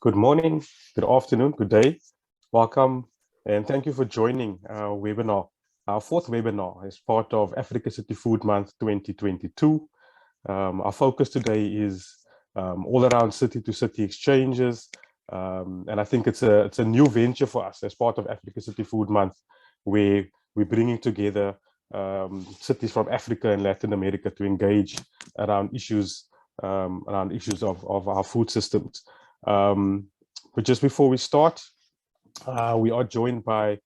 Good morning, good afternoon, good day. Welcome and thank you for joining our webinar, our fourth webinar as part of Africa City Food Month 2022. Our focus today is all around city-to-city exchanges. And I think it's a new venture for us as part of Africa City Food Month, where we're bringing together cities from Africa and Latin America to engage around issues of our food systems. But just before we start, we are joined by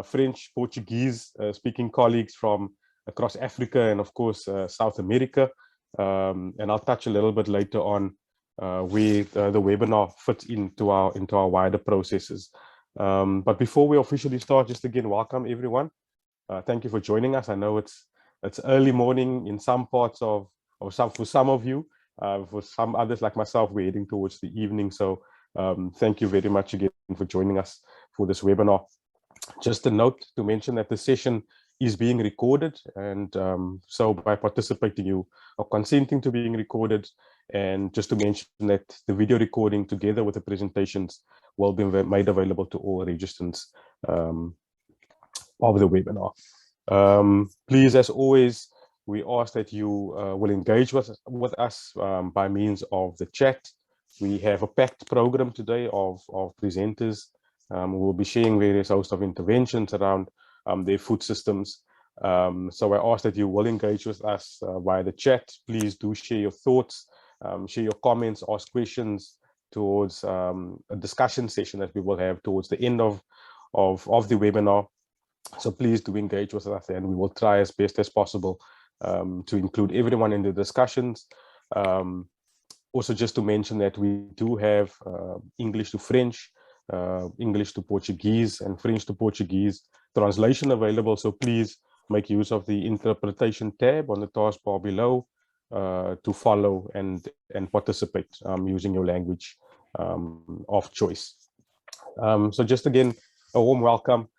French, Portuguese speaking colleagues from across Africa and of course South America. And I'll touch a little bit later on where the webinar fits into our wider processes. But before we officially start, just again, welcome everyone. Thank you for joining us. I know it's early morning in some parts for some of you. For some others like myself, we're heading towards the evening. So thank you very much again for joining us for this webinar. Just a note to mention that the session is being recorded, and so by participating you are consenting to being recorded. And just to mention that the video recording together with the presentations will be made available to all registrants of the webinar. Please, as always, we ask that you will engage with us by means of the chat. We have a packed program today of presenters. We'll be sharing various hosts of interventions around their food systems. So I ask that you will engage with us via the chat. Please do share your thoughts, share your comments, ask questions towards a discussion session that we will have towards the end of the webinar. So please do engage with us, and we will try as best as possible to include everyone in the discussions. Also, just to mention that we do have English to French, English to Portuguese, and French to Portuguese translation available. So please make use of the interpretation tab on the taskbar below to follow and participate using your language of choice. So just again, a warm welcome.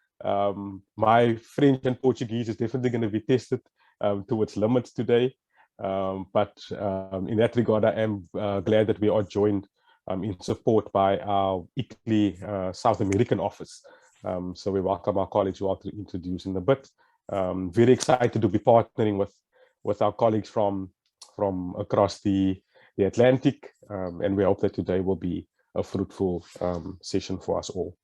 My French and Portuguese is definitely going to be tested to its limits today. But in that regard, I am glad that we are joined in support by our ICLEI South American office. So we welcome our colleagues who I'll introduce in a bit. Very excited to be partnering with our colleagues from across the Atlantic, and we hope that today will be a fruitful session for us all.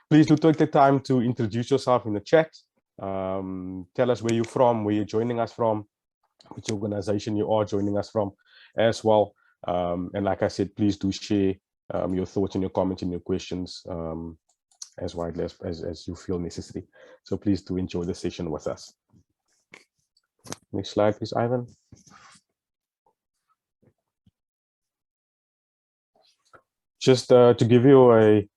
Please do take the time to introduce yourself in the chat. Tell us where you're from, where you're joining us from, which organization you are joining us from as well. And like I said, please do share your thoughts and your comments and your questions as widely as you feel necessary. So please do enjoy the session with us. Next slide, please, Ivan. Just to give you an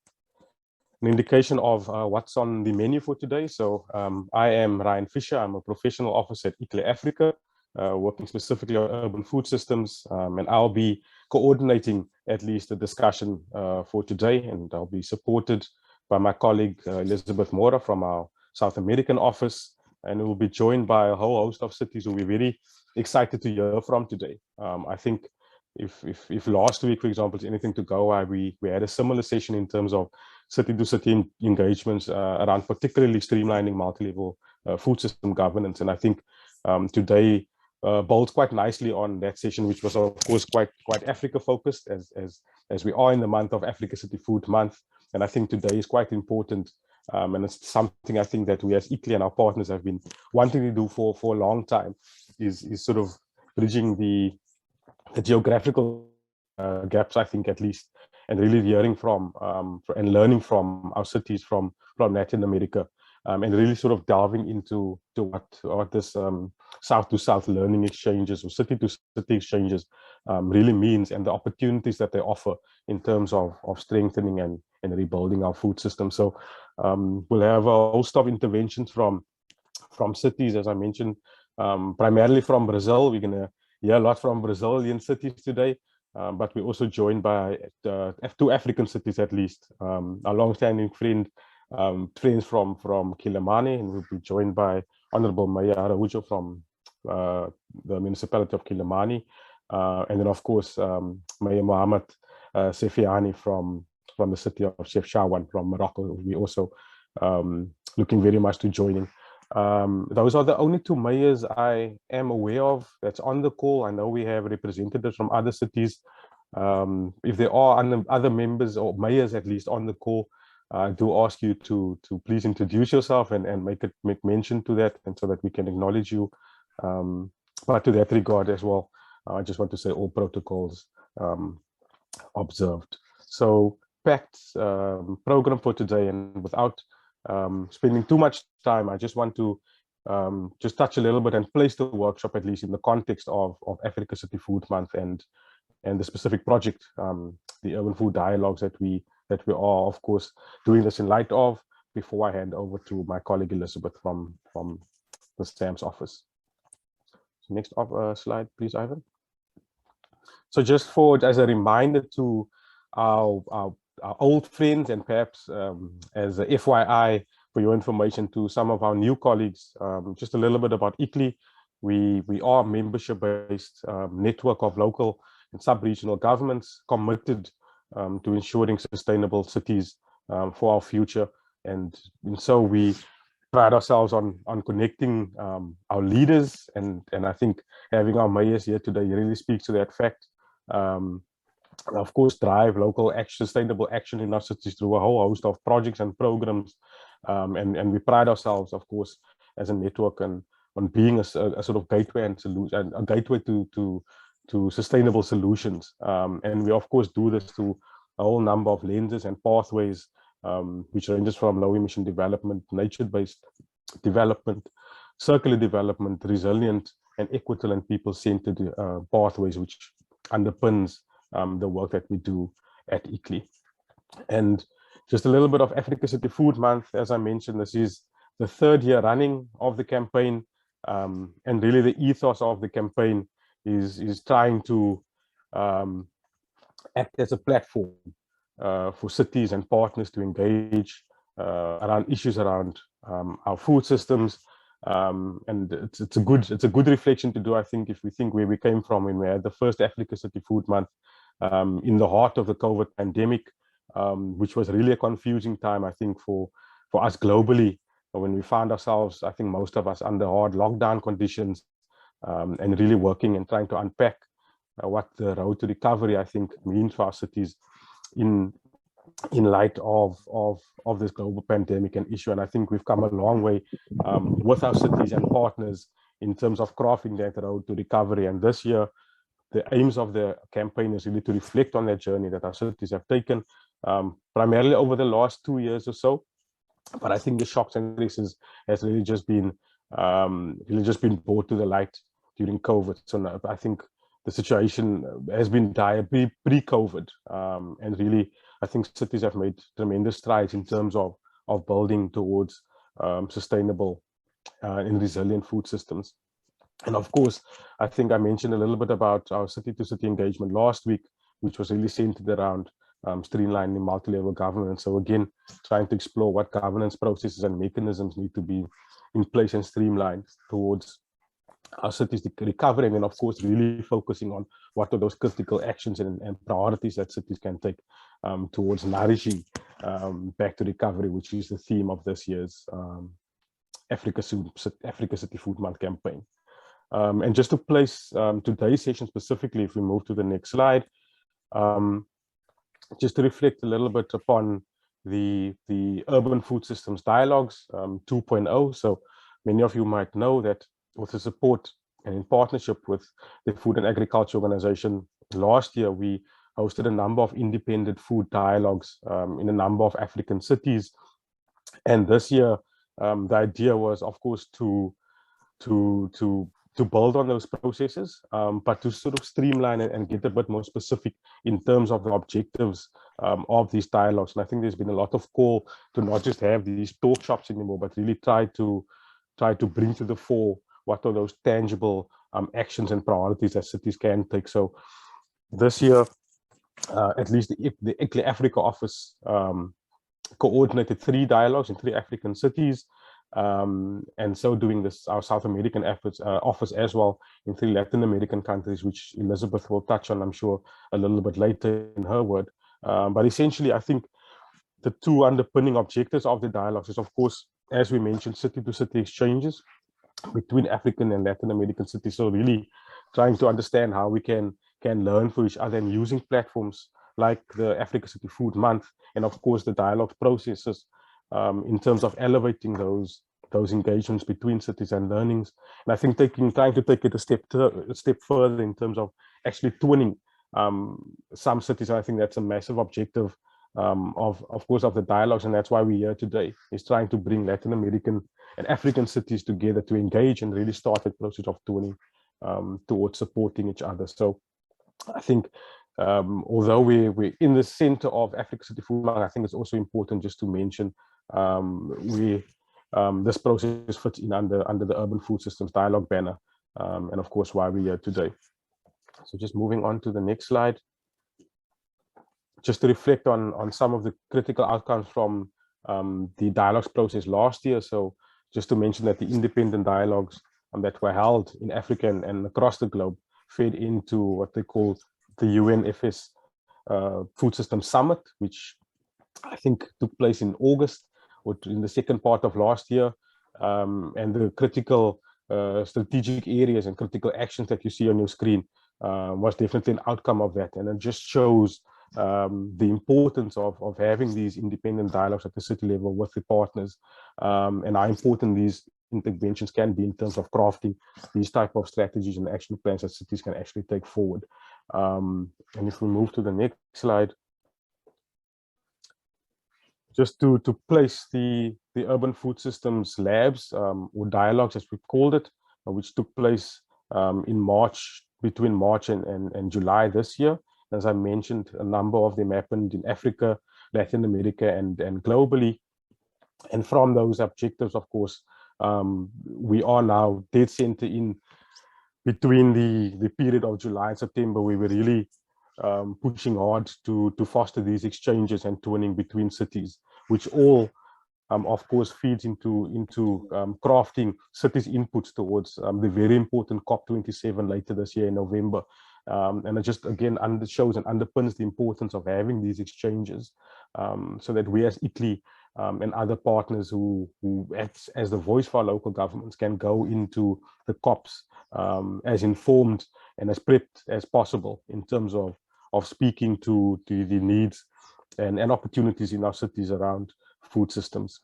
indication of what's on the menu for today. So I am Ryan Fisher. I'm a professional officer at ICLEI Africa, working specifically on urban food systems, and I'll be coordinating at least the discussion for today, and I'll be supported by my colleague Elizabeth Mora from our South American office, and we'll be joined by a whole host of cities who we're very excited to hear from today. I think if last week, for example, is anything to go by, we had a similar session in terms of city-to-city engagements around particularly streamlining multi-level food system governance, and I think today builds quite nicely on that session, which was of course quite Africa focused, as we are in the month of Africa City Food Month. And I think today is quite important, and it's something I think that we as ICLEI and our partners have been wanting to do for a long time, is sort of bridging the geographical gaps, I think, at least, and really hearing from and learning from our cities from Latin America, and really sort of delving into what this south to south learning exchanges or city to city exchanges really means, and the opportunities that they offer in terms of strengthening and rebuilding our food system. So we'll have a host of interventions from cities, as I mentioned, primarily from Brazil. We're going to hear a lot from Brazilian cities today, but we're also joined by two African cities at least. Our long-standing friends from Quilimane, and we'll be joined by Honorable Mayor Araujo from the municipality of Quilimane, and then of course Mayor Mohammed Sefiani from from the city of Chef Shawan from Morocco. We also looking very much to joining. Those are the only two mayors I am aware of that's on the call. I know we have representatives from other cities. If there are other members or mayors at least on the call, I do ask you to please introduce yourself and make mention to that, and so that we can acknowledge you. But to that regard as well, I just want to say all protocols observed. So packed program for today, and without spending too much time, I just want to just touch a little bit and place the workshop at least in the context of Africa City Food Month and the specific project, the Urban Food Dialogues that we are, of course, doing this in light of, before I hand over to my colleague Elizabeth from the SAM's office. So next slide, please, Ivan. So just as a reminder to our old friends, and perhaps as a FYI for your information to some of our new colleagues, just a little bit about ICLEI. We are a membership-based network of local and sub-regional governments committed to ensuring sustainable cities for our future. And so we pride ourselves on connecting our leaders, and I think having our mayors here today really speaks to that fact. Of course, drive local action, sustainable action in our cities through a whole host of projects and programs. And we pride ourselves, of course, as a network and on being a sort of gateway and solution, a gateway to sustainable solutions. And we, of course, do this through a whole number of lenses and pathways, which ranges from low emission development, nature-based development, circular development, resilient and equitable and people-centered pathways, which underpins the work that we do at ICLEI. And just a little bit of Africa City Food Month. As I mentioned, this is the third year running of the campaign, and really the ethos of the campaign is trying to act as a platform for cities and partners to engage around issues around our food systems. And it's a good reflection to do, I think, if we think where we came from when we had the first Africa City Food Month in the heart of the COVID pandemic, which was really a confusing time, I think, for us globally, when we found ourselves, I think most of us, under hard lockdown conditions, and really working and trying to unpack what the road to recovery, I think, means for our cities in light of this global pandemic and issue. And I think we've come a long way with our cities and partners in terms of crafting that road to recovery. And this year, the aims of the campaign is really to reflect on that journey that our cities have taken, primarily over the last 2 years or so. But I think the shocks and stresses has really just been brought to the light during COVID. So I think the situation has been dire pre-COVID, and really, I think cities have made tremendous strides in terms of building towards sustainable and resilient food systems. And of course, I think I mentioned a little bit about our city-to-city engagement last week, which was really centered around streamlining multi-level governance. So again, trying to explore what governance processes and mechanisms need to be in place and streamlined towards our cities recovery, and then of course really focusing on what are those critical actions and priorities that cities can take towards nourishing back to recovery, which is the theme of this year's Africa City Food Month campaign. And just to place today's session specifically, if we move to the next slide, just to reflect a little bit upon the Urban Food Systems Dialogues 2.0. So many of you might know that with the support and in partnership with the Food and Agriculture Organization, last year we hosted a number of independent food dialogues in a number of African cities. And this year, the idea was, of course, to build on those processes, but to sort of streamline it and get a bit more specific in terms of the objectives of these dialogues. And I think there's been a lot of call to not just have these talk shops anymore, but really try to bring to the fore what are those tangible actions and priorities that cities can take. So this year, at least the ICLEI Africa office coordinated 3 dialogues in 3 African cities. And so doing this, our South American office as well in 3 Latin American countries, which Elizabeth will touch on, I'm sure, a little bit later in her word. But essentially, I think the two underpinning objectives of the dialogues is, of course, as we mentioned, city-to-city exchanges between African and Latin American cities. So really trying to understand how we can learn from each other and using platforms like the Africa City Food Month and of course the dialogue processes in terms of elevating those engagements between cities and learnings. And I think trying to take it a step further in terms of actually twinning some cities. I think that's a massive objective of course of the dialogues, and that's why we're here today, is trying to bring Latin American and African cities together to engage and really start the process of twinning towards supporting each other. So I think although we're in the center of Africa City Food Month, I think it's also important just to mention this process fits in under the Urban Food Systems Dialogue banner, and of course why we're here today. So just moving on to the next slide, just to reflect on some of the critical outcomes from the dialogues process last year. So just to mention that the independent dialogues that were held in Africa and across the globe fed into what they call the UNFS Food System Summit, which I think took place in August or in the second part of last year. And the critical strategic areas and critical actions that you see on your screen was definitely an outcome of that. And it just shows the importance of having these independent dialogues at the city level with the partners, and how important these interventions can be in terms of crafting these type of strategies and action plans that cities can actually take forward. And if we move to the next slide, just to place the urban food systems labs or dialogues, as we've called it, which took place in March, between March and July this year. As I mentioned, a number of them happened in Africa, Latin America, and globally. And from those objectives, of course, we are now dead center in between the period of July and September. We were really pushing hard to foster these exchanges and twinning between cities, which all of course feeds into crafting cities' inputs towards the very important COP27 later this year in November. And it just again shows and underpins the importance of having these exchanges, so that we as Italy and other partners who act as the voice for our local governments can go into the COPs as informed and as prepped as possible in terms of speaking to the needs and opportunities in our cities around food systems.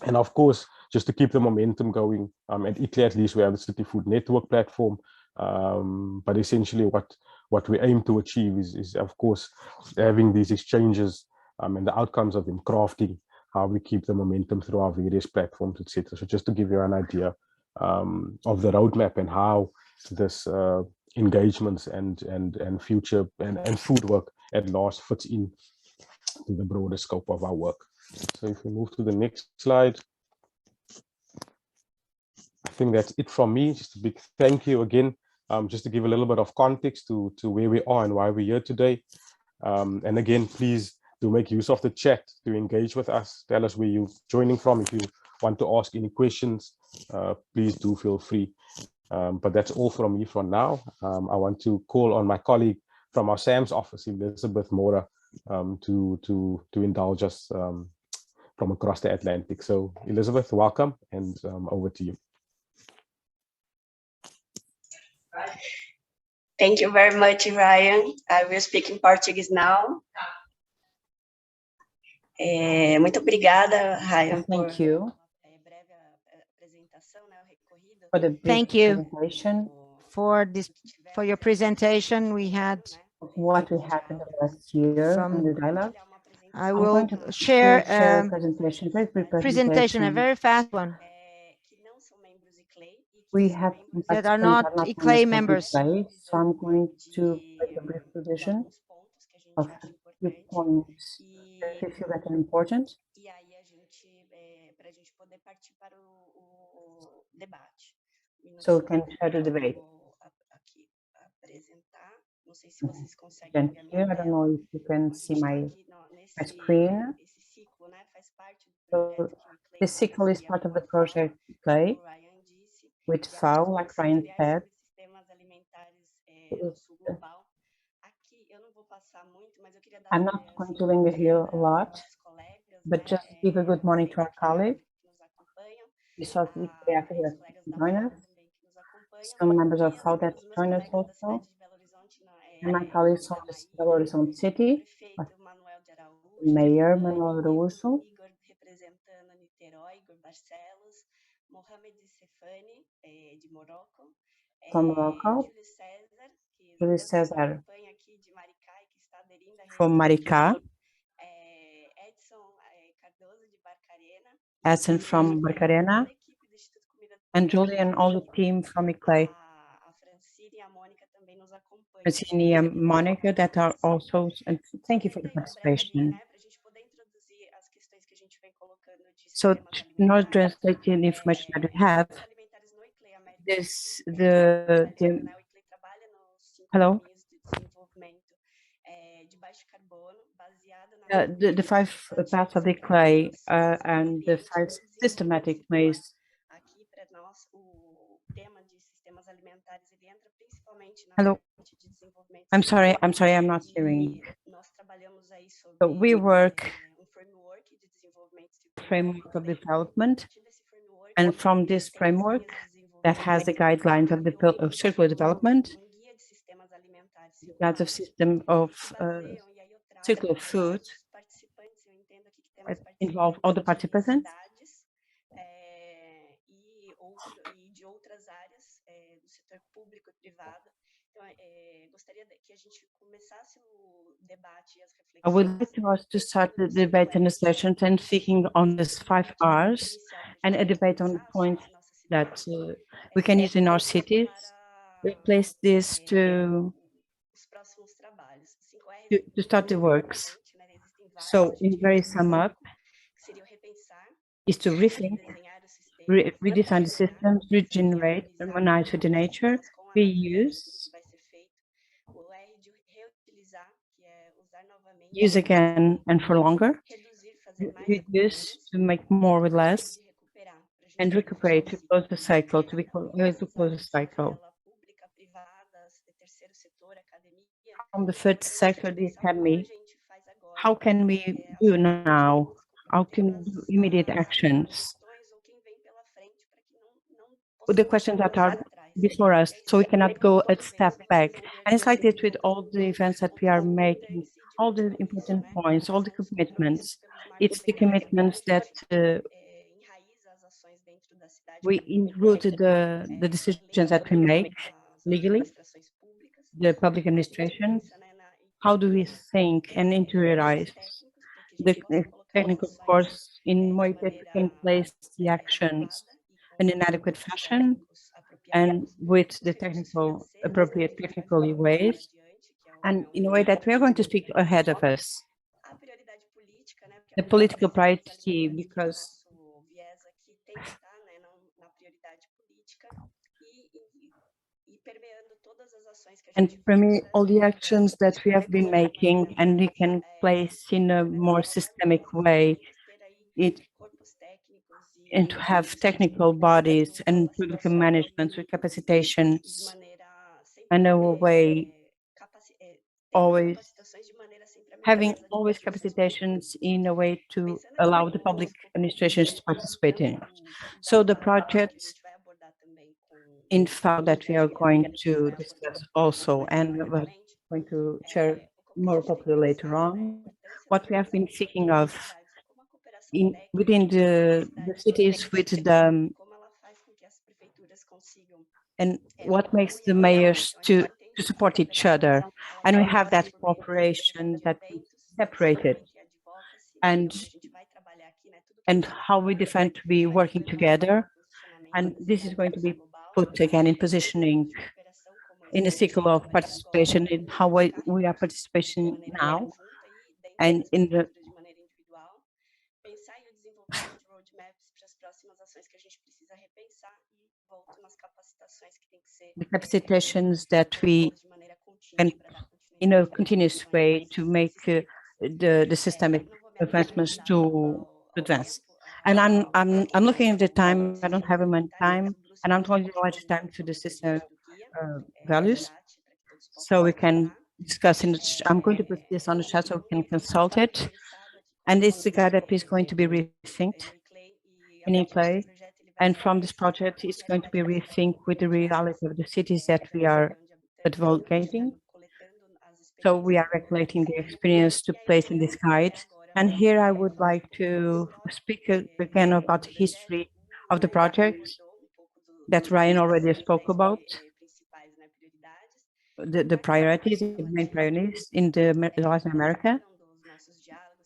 And of course, just to keep the momentum going, at Italy at least, we have the City Food Network platform. But essentially what we aim to achieve is of course having these exchanges and the outcomes of them, crafting how we keep the momentum through our various platforms, etc. So just to give you an idea of the roadmap and how this engagements and future and food work at last fits in to the broader scope of our work. So if we move to the next slide, I think that's it from me. Just a big thank you again, just to give a little bit of context to where we are and why we're here today. And again, please do make use of the chat to engage with us. Tell us where you're joining from. If you want to ask any questions, please do feel free. But that's all from me for now. I want to call on my colleague from our SAM's office, Elizabeth Mora, to indulge us from across the Atlantic. So Elizabeth, welcome, and over to you. Thank you very much, Ryan. I will speak in Portuguese now. Muito obrigada, Ryan. Thank you for the brief presentation. For your presentation. We had what we happened last year from the dialogue. I will share a presentation, a very fast one. We have that are not ICLEI members. So I'm going to make a brief revision of a few points that we feel that are important. So we can share the debate. And here, I don't know if you can see my screen. So this cycle is part of the project ICLEI with FAO, like Ryan said. I'm not going to linger here a lot, but just give a good morning to our colleagues. We saw the after here join us. Some members of SAUDET join us also. And my colleagues from the Belo Horizonte City, Mayor Manuel Araújo, from Morocco, Júlio César from Maricá, Edson from Barcarena, and Julie and all the team from ICLEI, Francine and Monica that are also, and thank you for the participation. So in order to translate the information that we have, hello? The 5 paths of the clay and the 5 systematic ways. Hello. I'm sorry, I'm not hearing. So we work framework of development, and from this framework that has the guidelines of the circular development, guides of system of circular food that involve all the participants I would like to us to start the debate and the sessions and thinking on this 5 R's and a debate on the point that we can use in our cities, replace this to start the works. So in very sum up, is to rethink, redesign the systems, regenerate, harmonize with the nature, reuse, use again and for longer, reduce to make more with less, and recuperate to close the cycle, to close the cycle. From the third sector, the academy, how can we do now? How can we do immediate actions? With the questions that are before us, so we cannot go a step back. And it's like this with all the events that we are making, all the important points, all the commitments. It's the commitments that we enroot the decisions that we make legally, the public administration. How do we think and interiorize the technical course in way that we can place the actions in an adequate fashion and with the appropriate technical ways, and in a way that we are going to speak ahead of us. The political priority, because and for me, all the actions that we have been making and we can place in a more systemic way, and to have technical bodies and public management with capacitations and a way always having capacitations in a way to allow the public administrations to participate in it. So the projects in fact that we are going to discuss also, and we're going to share more popularly later on, what we have been thinking of within the cities with the and what makes the mayors to support each other, and we have that cooperation that is separated, and how we define to be working together, and this is going to be put again in positioning in a cycle of participation in how we are participating now, and in the capacitations that we can in a continuous way to make the systemic advancements to advance. And I'm looking at the time. I don't have much time, and I'm going to watch time to the system values, so we can discussing. I'm going to put this on the chat so we can consult it. And it's the guy that is going to be rethinked in Eclay. And from this project, it's going to be rethinked with the reality of the cities that we are advocating. So we are regulating the experience to place in this guide. And here I would like to speak again about the history of the project that Ryan already spoke about, the priorities, the main priorities in Latin America.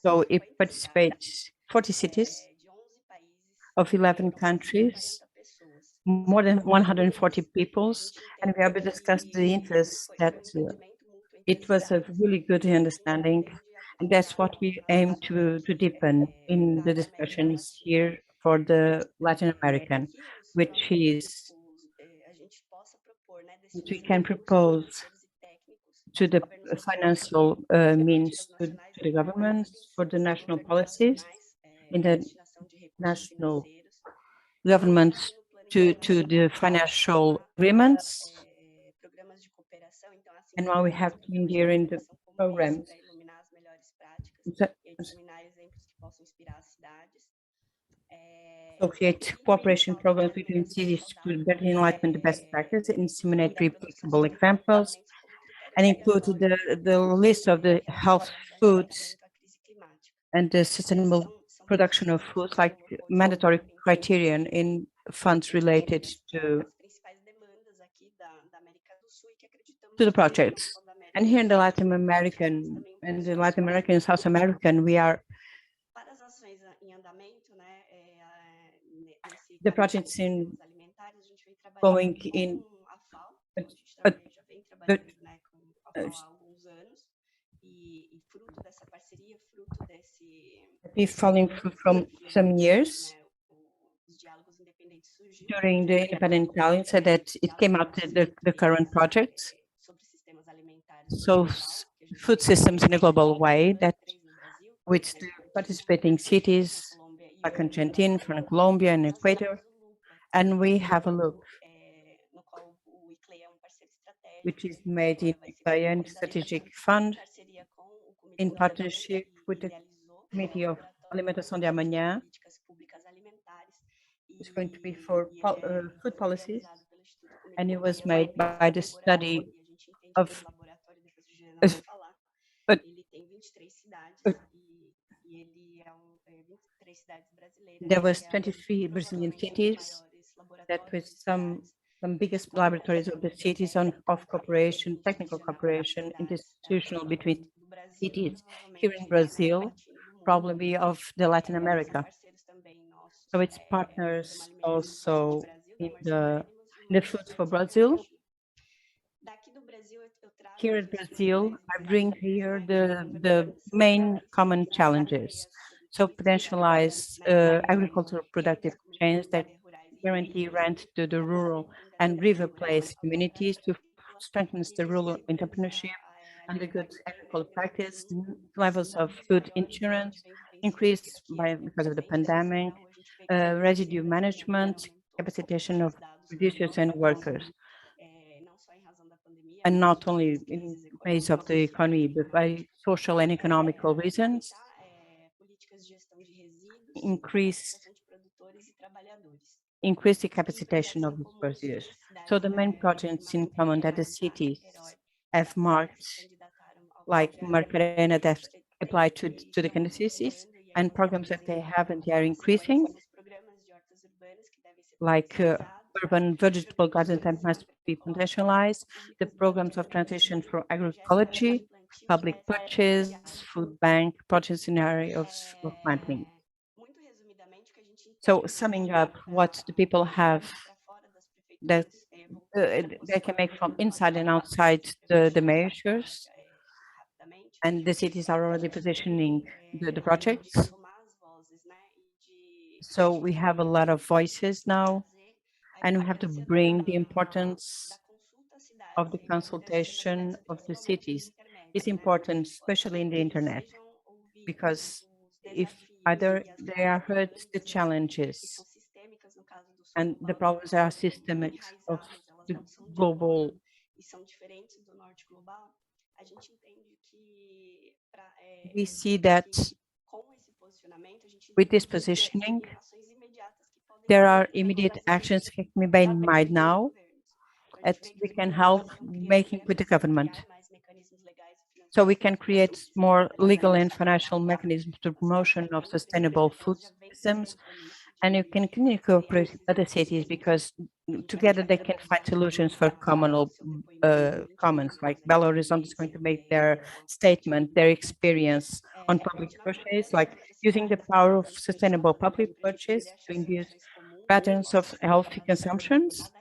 So it participates 40 cities of 11 countries, more than 140 peoples, and we have discussed the interests that it was a really good understanding, and that's what we aim to deepen in the discussions here for the Latin American, which is which we can propose to the financial means to the governments for the national policies in the national governments to the financial agreements. And now we have to endear in the programs. So create cooperation programs between cities to better enlighten the best practice and disseminate replicable examples, and include the list of the health foods and the sustainable production of foods like mandatory criterion in funds related to the projects. And here in the Latin American and South American, we are the projects in going in be falling from some years during the independent Italian, so that it came out the current project. So food systems in a global way that with the participating cities like Argentina, from Colombia and Ecuador, and we have a look which is made in a strategic fund in partnership with the Committee of Alimentação de Amanhã. It's going to be for food policies, and it was made by the study of there was 23 Brazilian cities that with some biggest laboratories of the cities of cooperation, technical cooperation, institutional between cities here in Brazil, probably of the Latin America. So it's partners also in the Food for Brazil. Here in Brazil, I bring here the main common challenges. So potentialize agricultural productive chains that guarantee rent to the rural and river place communities to strengthen the rural entrepreneurship and the good agricultural practice, levels of food insurance, increased because of the pandemic, residue management, capacitation of producers and workers, and not only in ways of the economy, but by social and economical reasons, increase the capacitation of these producers. So the main projects in common that the cities have marked, like Marcarena, that apply to the candidacies, and programs that they have and they are increasing, like urban vegetable gardens that must be potentialized, the programs of transition for agroecology, public purchase, food bank, project scenarios of planting. So summing up what the people have that they can make from inside and outside the measures, and the cities are already positioning the projects. So we have a lot of voices now, and we have to bring the importance of the consultation of the cities. It's important, especially in the internet, because if either they are heard the challenges and the problems are systemic of the global We see that with this positioning, there are immediate actions that can be made now that we can help making with the government. So we can create more legal and financial mechanisms to promotion of sustainable food systems, and you can cooperate with other cities because together they can find solutions for commons. Like Belo Horizonte is going to make their statement, their experience on public purchase, like using the power of sustainable public purchase to induce patterns of healthy consumptions.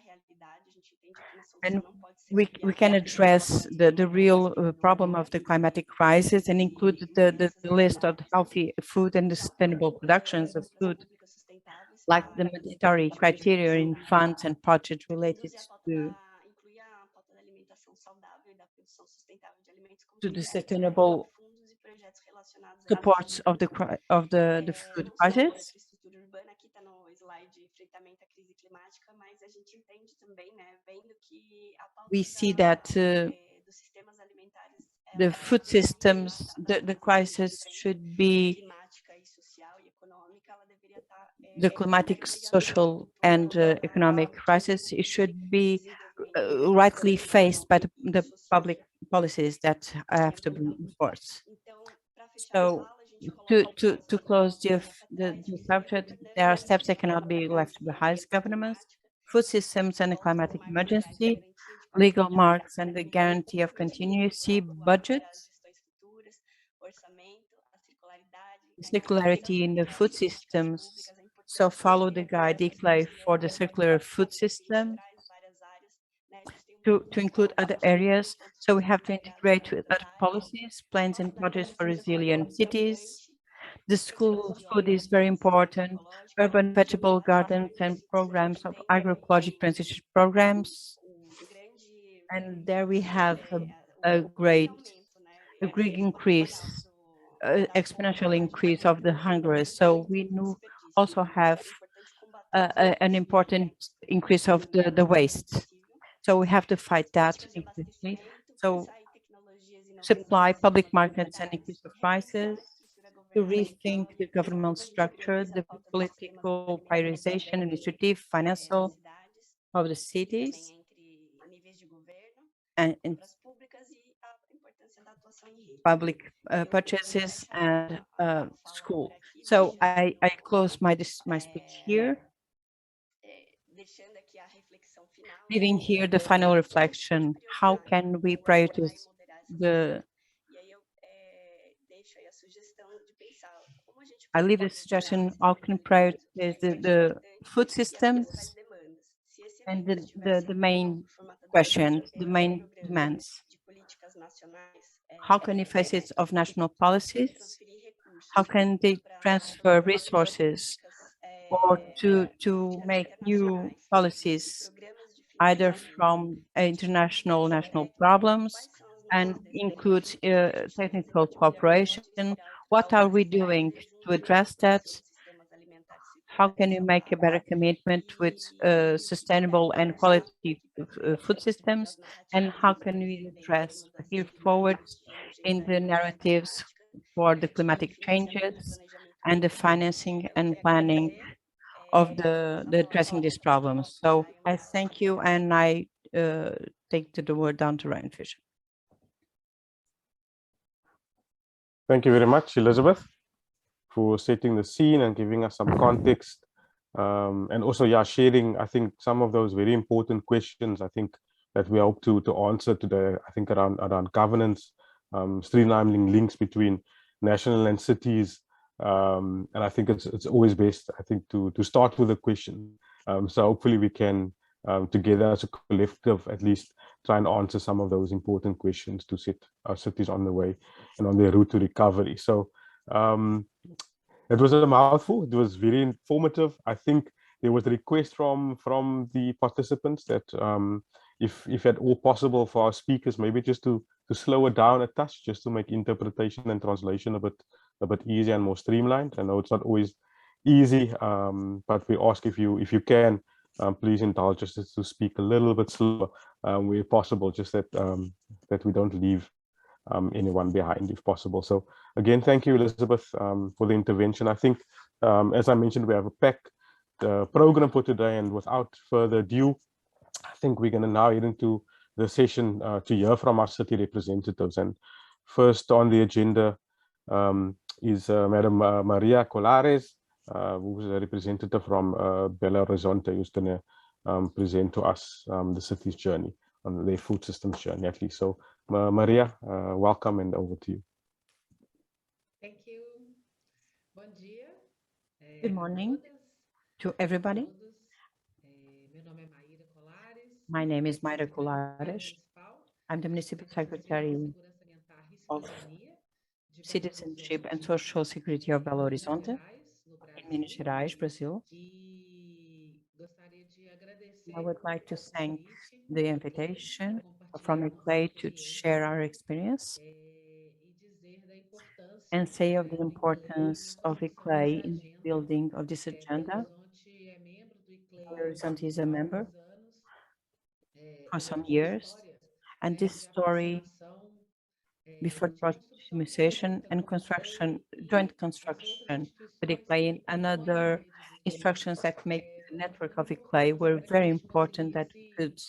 And we can address the real problem of the climatic crisis and include the list of healthy food and the sustainable productions of food, like the mandatory criteria in funds and projects related to the sustainable supports of the food crisis. We see that the food systems, the crisis should be the climatic, social, and economic crisis. It should be rightly faced by the public policies that have to be enforced. So to close the subject, there are steps that cannot be left behind governments, food systems and the climatic emergency, legal marks and the guarantee of continuity, budgets, circularity in the food systems. So follow the guide declare for the circular food system to include other areas. So we have to integrate with other policies, plans and projects for resilient cities. The school food is very important, urban vegetable gardens and programs of agroecological transition programs. And there we have a great increase, exponential increase of the hunger. So we also have an important increase of the waste. So we have to fight that increasingly. So supply public markets and increase of prices, to rethink the government structure, the political prioritization, initiative, financial of the cities, and public purchases and school. So I close my speech here, leaving here the final reflection. How can we prioritize I leave the suggestion, how can prioritize the food systems and the main questions, the main demands. How can you face it of national policies? How can they transfer resources or to make new policies, either from international, national problems and include technical cooperation? What are we doing to address that? How can you make a better commitment with sustainable and quality food systems? And how can we address here forward in the narratives for the climatic changes and the financing and planning of the addressing these problems? So I thank you, and I take the word down to Ryan Fisher. Thank you very much, Elizabeth, for setting the scene and giving us some context. And also, sharing, I think, some of those very important questions, I think, that we hope to answer today, I think, around governance, streamlining links between national and cities. And I think it's always best, I think, to start with a question. So hopefully we can, together as a collective, at least try and answer some of those important questions to set our cities on the way and on their route to recovery. So it was a mouthful. It was very informative. I think there was a request from the participants that if at all possible for our speakers, maybe just to slow it down a touch, just to make interpretation and translation a bit easier and more streamlined. I know it's not always easy, but we ask if you can, please indulge us to speak a little bit slower where possible, just that we don't leave anyone behind if possible. So again, thank you, Elizabeth, for the intervention. I think, as I mentioned, we have a packed program for today, and without further ado, I think we're going to now head into the session to hear from our city representatives. And first on the agenda is Madam Maria Colares, who's a representative from Belo Horizonte, who's going to present to us the city's journey on their food systems journey, at least. So, Maria, welcome, and over to you. Thank you. Bom dia. Good morning to everybody. My name is Mayra Colares. I'm the Municipal Secretary of Citizenship and Social Security of Belo Horizonte, in Minas Gerais, Brazil. I would like to thank the invitation from ICLEI to share our experience and say of the importance of ICLEI in the building of this agenda. Belo Horizonte is a member for some years, and this story before optimization and construction, joint construction with ICLEI and other instructions that make the network of ICLEI were very important that we could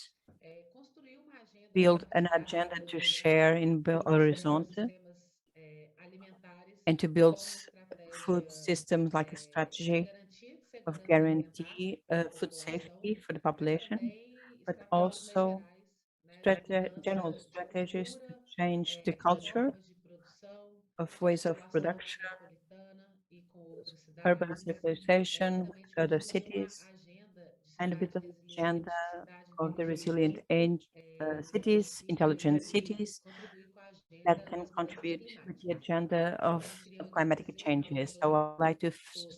build an agenda to share in Belo Horizonte and to build food systems like a strategy of guarantee food safety for the population, but also general strategies to change the culture of ways of production, urban civilization with other cities, and a bit of agenda of the resilient cities, intelligent cities that can contribute with the agenda of climatic changes. So I'd like to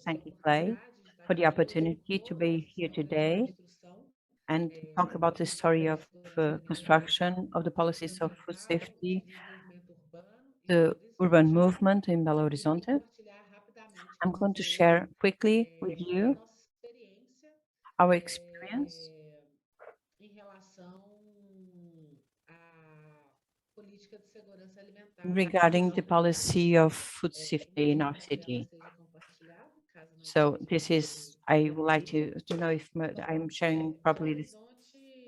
thank ICLEI for the opportunity to be here today and talk about the story of construction of the policies of food safety, the urban movement in Belo Horizonte. I'm going to share quickly with you our experience regarding the policy of food safety in our city. So this is, I would like to know if I'm sharing properly the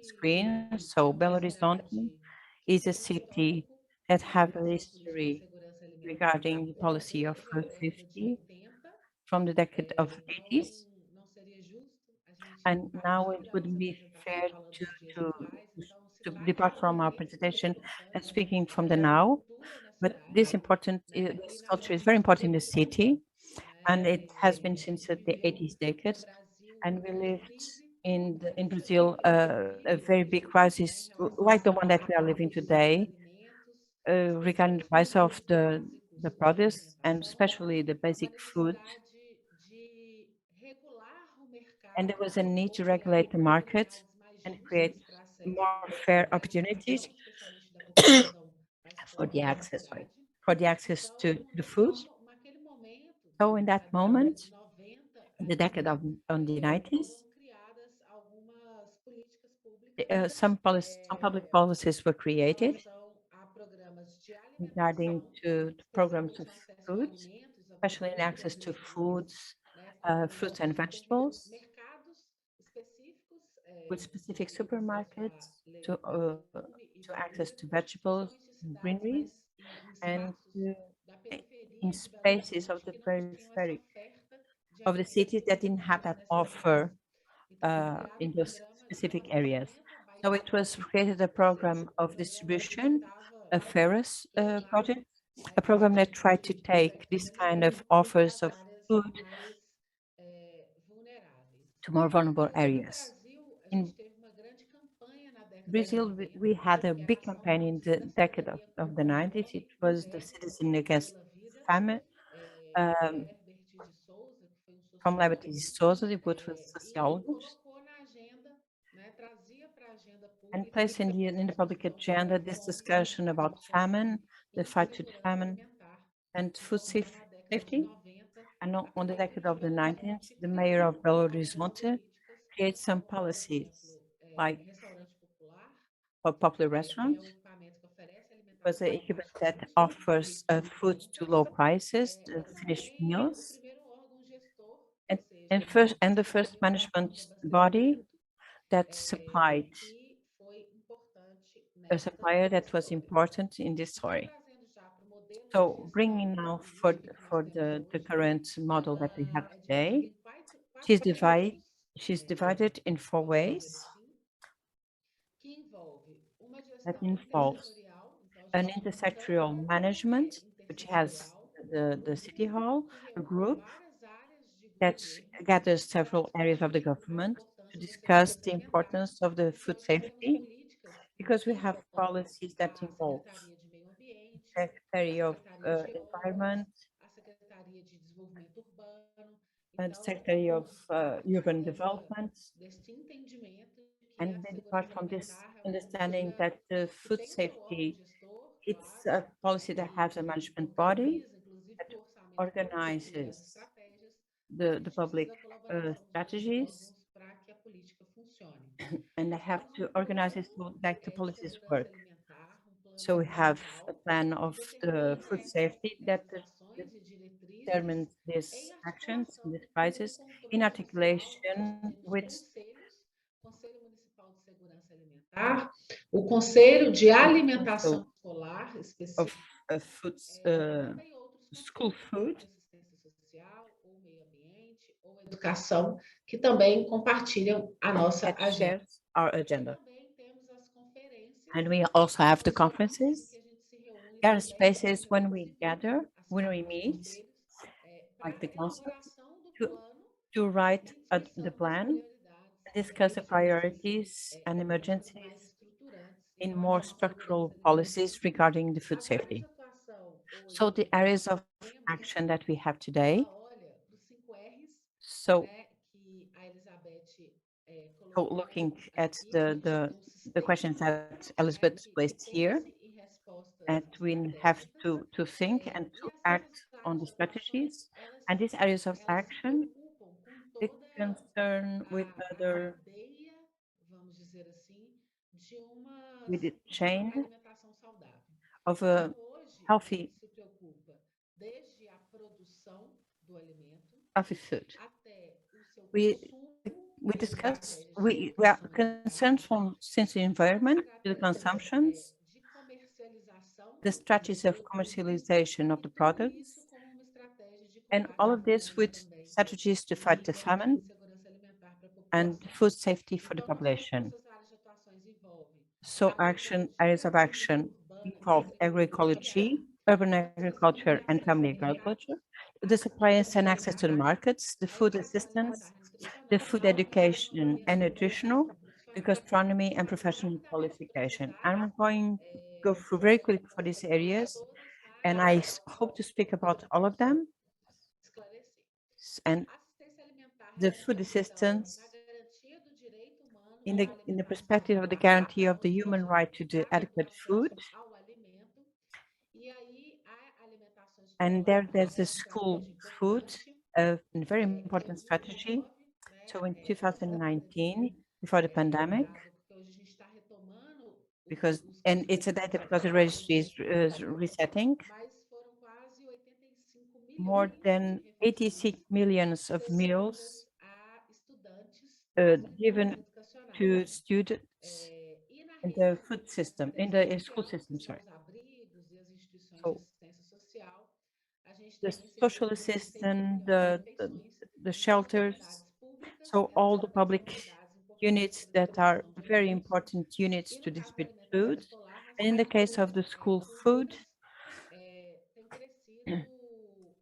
screen. So Belo Horizonte is a city that have a history regarding the policy of food safety from the decade of 80s. And now it would be fair to, to depart from our presentation and speaking from the now, but this culture is very important in the city, and it has been since the 80s decades. And we lived in Brazil a very big crisis like the one that we are living today regarding the price of the produce and especially the basic food. And there was a need to regulate the market and create more fair opportunities for the access, to the food. So in that moment, in the decade of the 90s, some public policies were created regarding to programs of foods, especially in access to foods, fruits and vegetables, with specific supermarkets to access to vegetables and greenery, and in spaces of the periphery of the cities that didn't have that offer in those specific areas. So it was created a program of distribution, a Ferris project, a program that tried to take this kind of offers of food to more vulnerable areas. In Brazil, we had a big campaign in the decade of the 90s. It was the Citizen Against Famine, from Liberty de Souza, it was sociologists, and placed in the public agenda this discussion about famine, the fight to famine, and food safety. And on the decade of the 90s, the mayor of Belo Horizonte created some policies like for popular restaurants was an incubator that offers food to low prices, finished meals, and the first management body that supplied a supplier that was important in this story. So bringing now for the current model that we have today, she's divided in 4 ways that involves an intersectorial management, which has the city hall, a group that gathers several areas of the government to discuss the importance of the food safety, because we have policies that involve Secretary of Environment and Secretary of Urban Development, and they depart from this understanding that the food safety, it's a policy that has a management body that organizes the public strategies, and they have to organize it so that the policies work. So we have a plan of the food safety that determines these actions and these prices in articulation with O Conselho de the Alimentação Council Escolar of Específico, Foods, também outros School conselhos, Food, ou assistência social, ou meio ambiente, ou educação, que também compartilham a nossa that agenda. shares our agenda. Também temos as conferências, And we also have the os espaços em conferences. que a gente se reúne There are também spaces para when we gather, decidir, when assim we como os meet, conselhos, like the para council, elaboração do to, plano to write e the discussão das plan, prioridades discuss the emergentes, priorities and políticas mais emergencies estruturantes em in relação more à segurança structural alimentar. policies regarding the food As áreas de safety. atuação So hoje the que nós areas of temos, action that we have today, ela olha para os 5 R's, so né, que a Elizabeth colocou looking at aqui, a gente tem um the sistema, questions that né, Elizabeth que placed here, pense em respostas and we have estratégicas, to think and e to essas act on áreas the de atuações, strategies. And these areas of elas se action, preocupam com they toda concern with a other, cadeia, vamos dizer assim, with the de uma chain alimentação saudável. of Então, a hoje, a healthy, gente se preocupa desde a produção do alimento healthy food. até o seu We consumo we e discuss, estratégias de we are redução concerned alimentar, from since the as environment to the estratégias consumptions, de comercialização the do strategies of produto commercialization of e the tudo isso products, como uma estratégia de and combate all à of this fome with também strategies to e fight de the garantia famine de segurança alimentar para a and população. food safety for the Então, population. nossas áreas de atuações envolvem So areas of action involve agroecology, urban agriculture, and family agriculture, the supply and access to the markets, the food assistance, the food education and nutritional, the gastronomy and professional qualification. I'm going to go through very quickly for these areas, and I hope to speak about all of them. And the food assistance in the perspective of the guarantee of the human right to the adequate food. And there's the school food, a very important strategy. So in 2019, before the pandemic, and it's a data because the registry is resetting, more than 86 millions of meals given to students in the food system, in the school system, sorry. So the social assistance, the shelters, so all the public units that are very important units to distribute food. And in the case of the school food,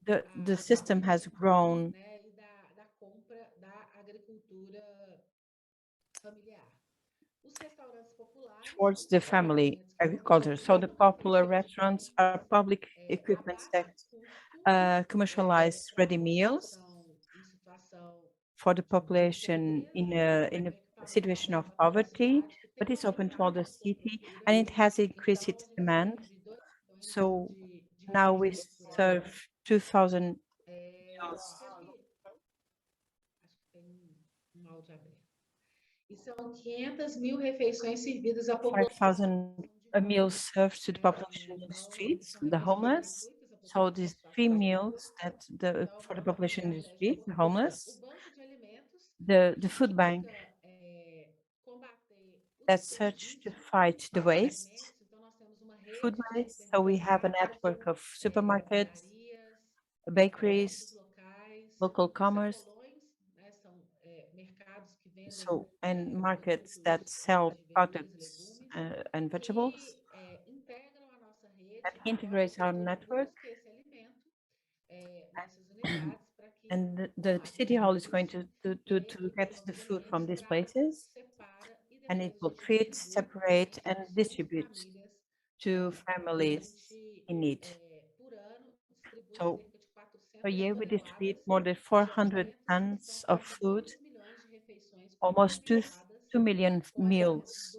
the system has grown towards the family agriculture. So the popular restaurants are public equipments that commercialize ready meals for the population in a situation of poverty, but it's open to all the city and it has increased its demand. So now we serve 2,000 meals. E são 500 mil refeições servidas à população. 5,000 a meal served to the population in the streets, the homeless. So these 3 meals that for the population in the street, the homeless, the food bank that search to fight the waste, food waste. So we have a network of supermarkets, bakeries, local commerce, so and markets that sell products and vegetables that integrates our network. And the city hall is going to get the food from these places, and it will treat, separate, and distribute to families in need. So per year, we distribute more than 400 tons of food, almost 2 million meals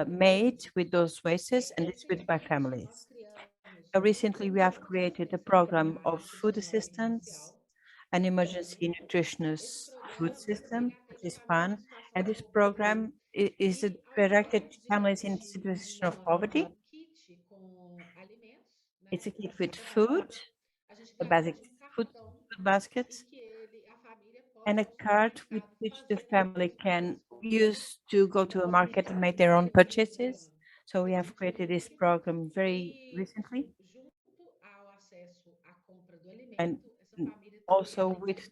made with those wastes and distributed by families. So recently, we have created a program of food assistance, an emergency nutritionist food system, which is PAN, and this program is directed to families in situation of poverty. It's a kit with food, a basic food basket, and a card with which the family can use to go to a market and make their own purchases. So we have created this program very recently. And also with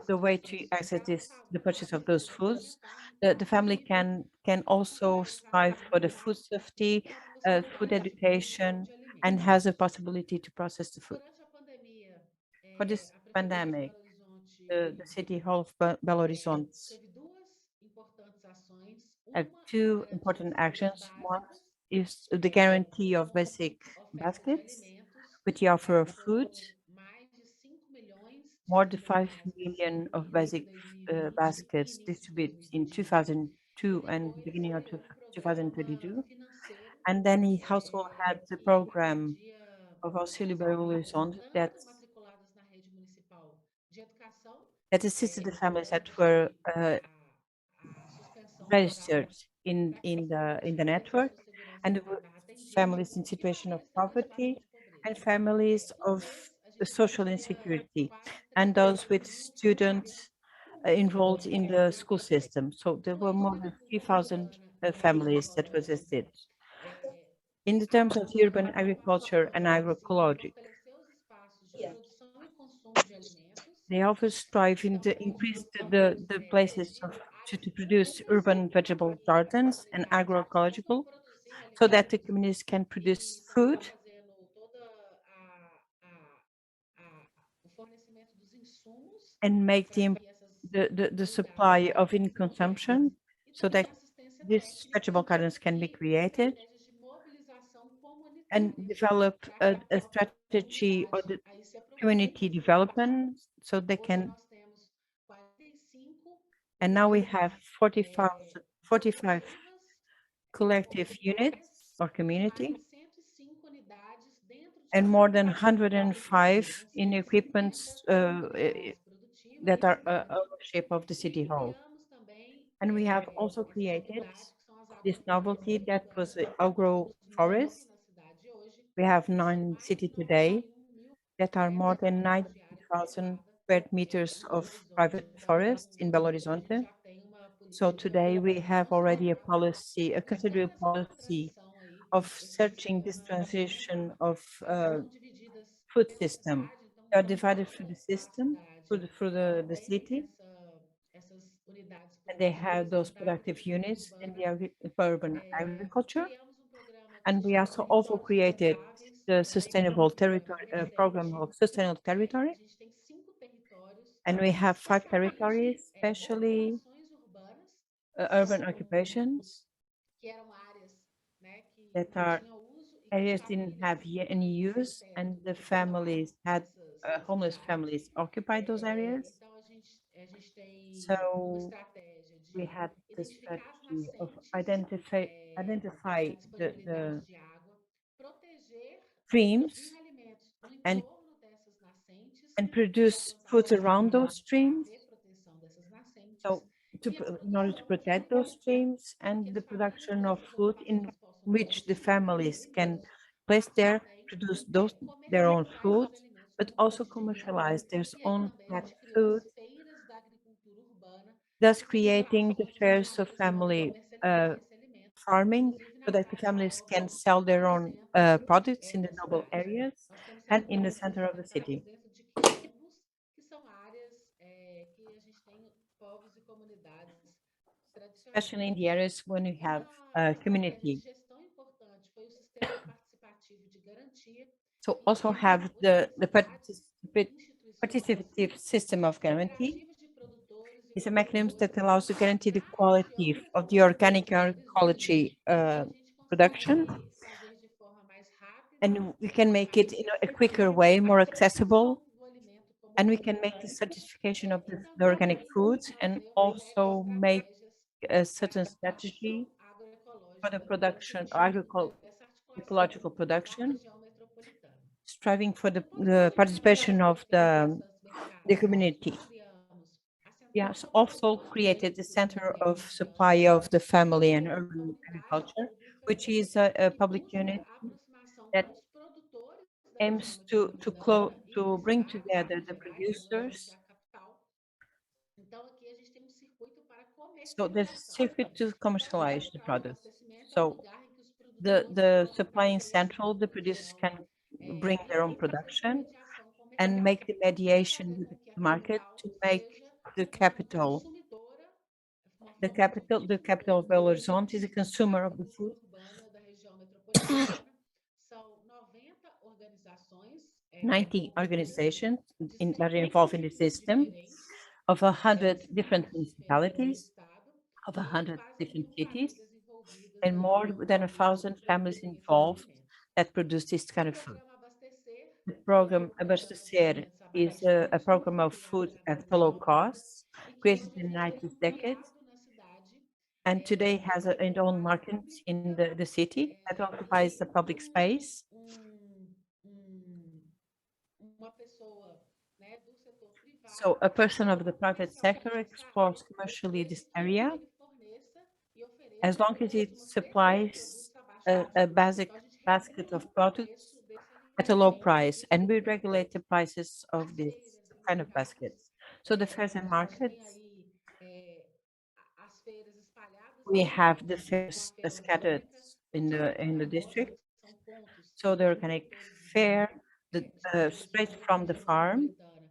the way to access the purchase of those foods, the family can also strive for the food safety, food education, and has a possibility to process the food. For this pandemic, the City Hall of Belo Horizonte have two important actions. One is the guarantee of basic baskets with the offer of food, more than 5 million of basic baskets distributed in 2002 and beginning of 2022. And then he also had the program of Auxílio Belo Horizonte that assisted the families that were registered in the network, and families in situation of poverty and families of social insecurity, and those with students enrolled in the school system. So there were more than 3,000 families that were assisted. In the terms of urban agriculture and agroecology, they always strive in to increase the places to produce urban vegetable gardens and agroecological so that the communities can produce food and make the supply of in consumption so that these vegetable gardens can be created and develop a strategy or the community development so they can. And now we have 45 collective units or community and more than 105 in equipments that are ownership of the city hall. And we have also created this novelty that was the agroforest. We have 9 cities today that are more than 90,000 square meters of private forest in Belo Horizonte. So today we have already a policy, a considerable policy of searching this transition of food system. They are divided through the system, through the city, and they have those productive units in the urban agriculture. And we also created the sustainable territory program of sustainable territory. And we have 5 territories, especially urban occupations that are areas didn't have any use, and the families had homeless families occupied those areas. So we had the strategy of identify the streams and produce food around those streams. So in order to protect those streams and the production of food in which the families can place there, produce their own food, but also commercialize their own pet food, thus creating the fairs of family farming so that the families can sell their own products in the noble areas and in the center of the city. dentro de campos, que são áreas que a gente tem povos e comunidades Especially in tradicionais. the areas when you have Então, a uma estratégia de community. gestão importante foi o sistema participativo de garantia, So em also que have the universidades e instituições participative system of guarantee cooperativas de produtores e is a mechanism agricultores that allows to guarantee the na quality região of the organic metropolitana. agroecology Então, a gente production, consegue fazer de forma mais rápida and we can a make it in a quicker certificação way, more accessible, do alimento como and we can make the orgânico certification of e the organic também foods and fazer uma série de also make estratégias a certain para a strategy produção for the agroecológica production, nessa articulação ecological na production, região metropolitana. striving for Depois que the a gente participation of estabeleceu esses the mercados, community. nós criamos a central Yes, de also produção de created the alimentos Center of familiares, Supply of the Family and uma Urban unidade Agriculture, pública which is a que public busca unit a aproximação that com os produtores da região aims metropolitana e to dos bring estados de together Minas the Gerais, Belo Horizonte, que é producers. a capital. Então, aqui a gente tem um circuito para So there's a comercialização. circuit to Então, o commercialize the central de products. abastecimento é um So lugar em que os produtores the podem supply fazer in esse central, tipo the de producers gestão can bring their own e fazer essa production mediação and comercial make the e mediation fazer with com que a the market capital to make seja the uma capital. consumidora, uma The formação capital of Belo consumidora Horizonte is a da consumer of the agricultura food. urbana da região metropolitana. São 90 organizações 90 envolvidas organizations de 100 that are involved in the municípios system, diferentes, of 100 different cidades diferentes do municipalities, estado, of e 100 quase different 1.000 cities, famílias envolvidas and aí more than no 1,000 families desenvolvimento de involved alimentos. that produce this O kind of food. programa Abastecer The é um program programa de Abastecer alimentos is a abastecidos que program foi of criado food na at década de low 90 costs, e que created hoje a in the gente tem 90s um decade, criado na cidade and today que has its own ocupa market in the city that occupies the public um, space. uma pessoa, né, do setor So privado a person of the ou private sector comercialmente explores instável, commercially this desde que area ele forneça e as ofereça long pelo as it menos uma cesta de supplies produtos abaixo do a custo. basic Então, a gente basket regula of o products preço desse at a alimento low price, e and we distribui. regulate the prices As of this feiras e kind of mercados, baskets. So the fairs and a gente tem markets, aí as feiras espalhadas we na have the cidade, como a fairs feira scattered orgânica, o in centro the agrícola, district. que são pontos So the onde organic produtores vão fair, the da straight região, da from the região farm, metropolitana,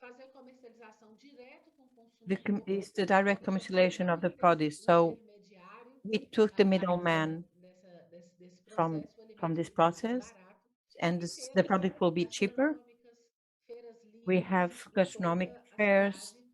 fazer comercialização direto com o consumidor, is the direct onde não commercialization tem of um the produce. So intermediário we took the na realização middleman desse from processo, o from alimento this ele vai ser process, barato, and e the feiras product will be cheaper. gastronômicas, feiras We livres have por gastronomic toda a fairs cidade,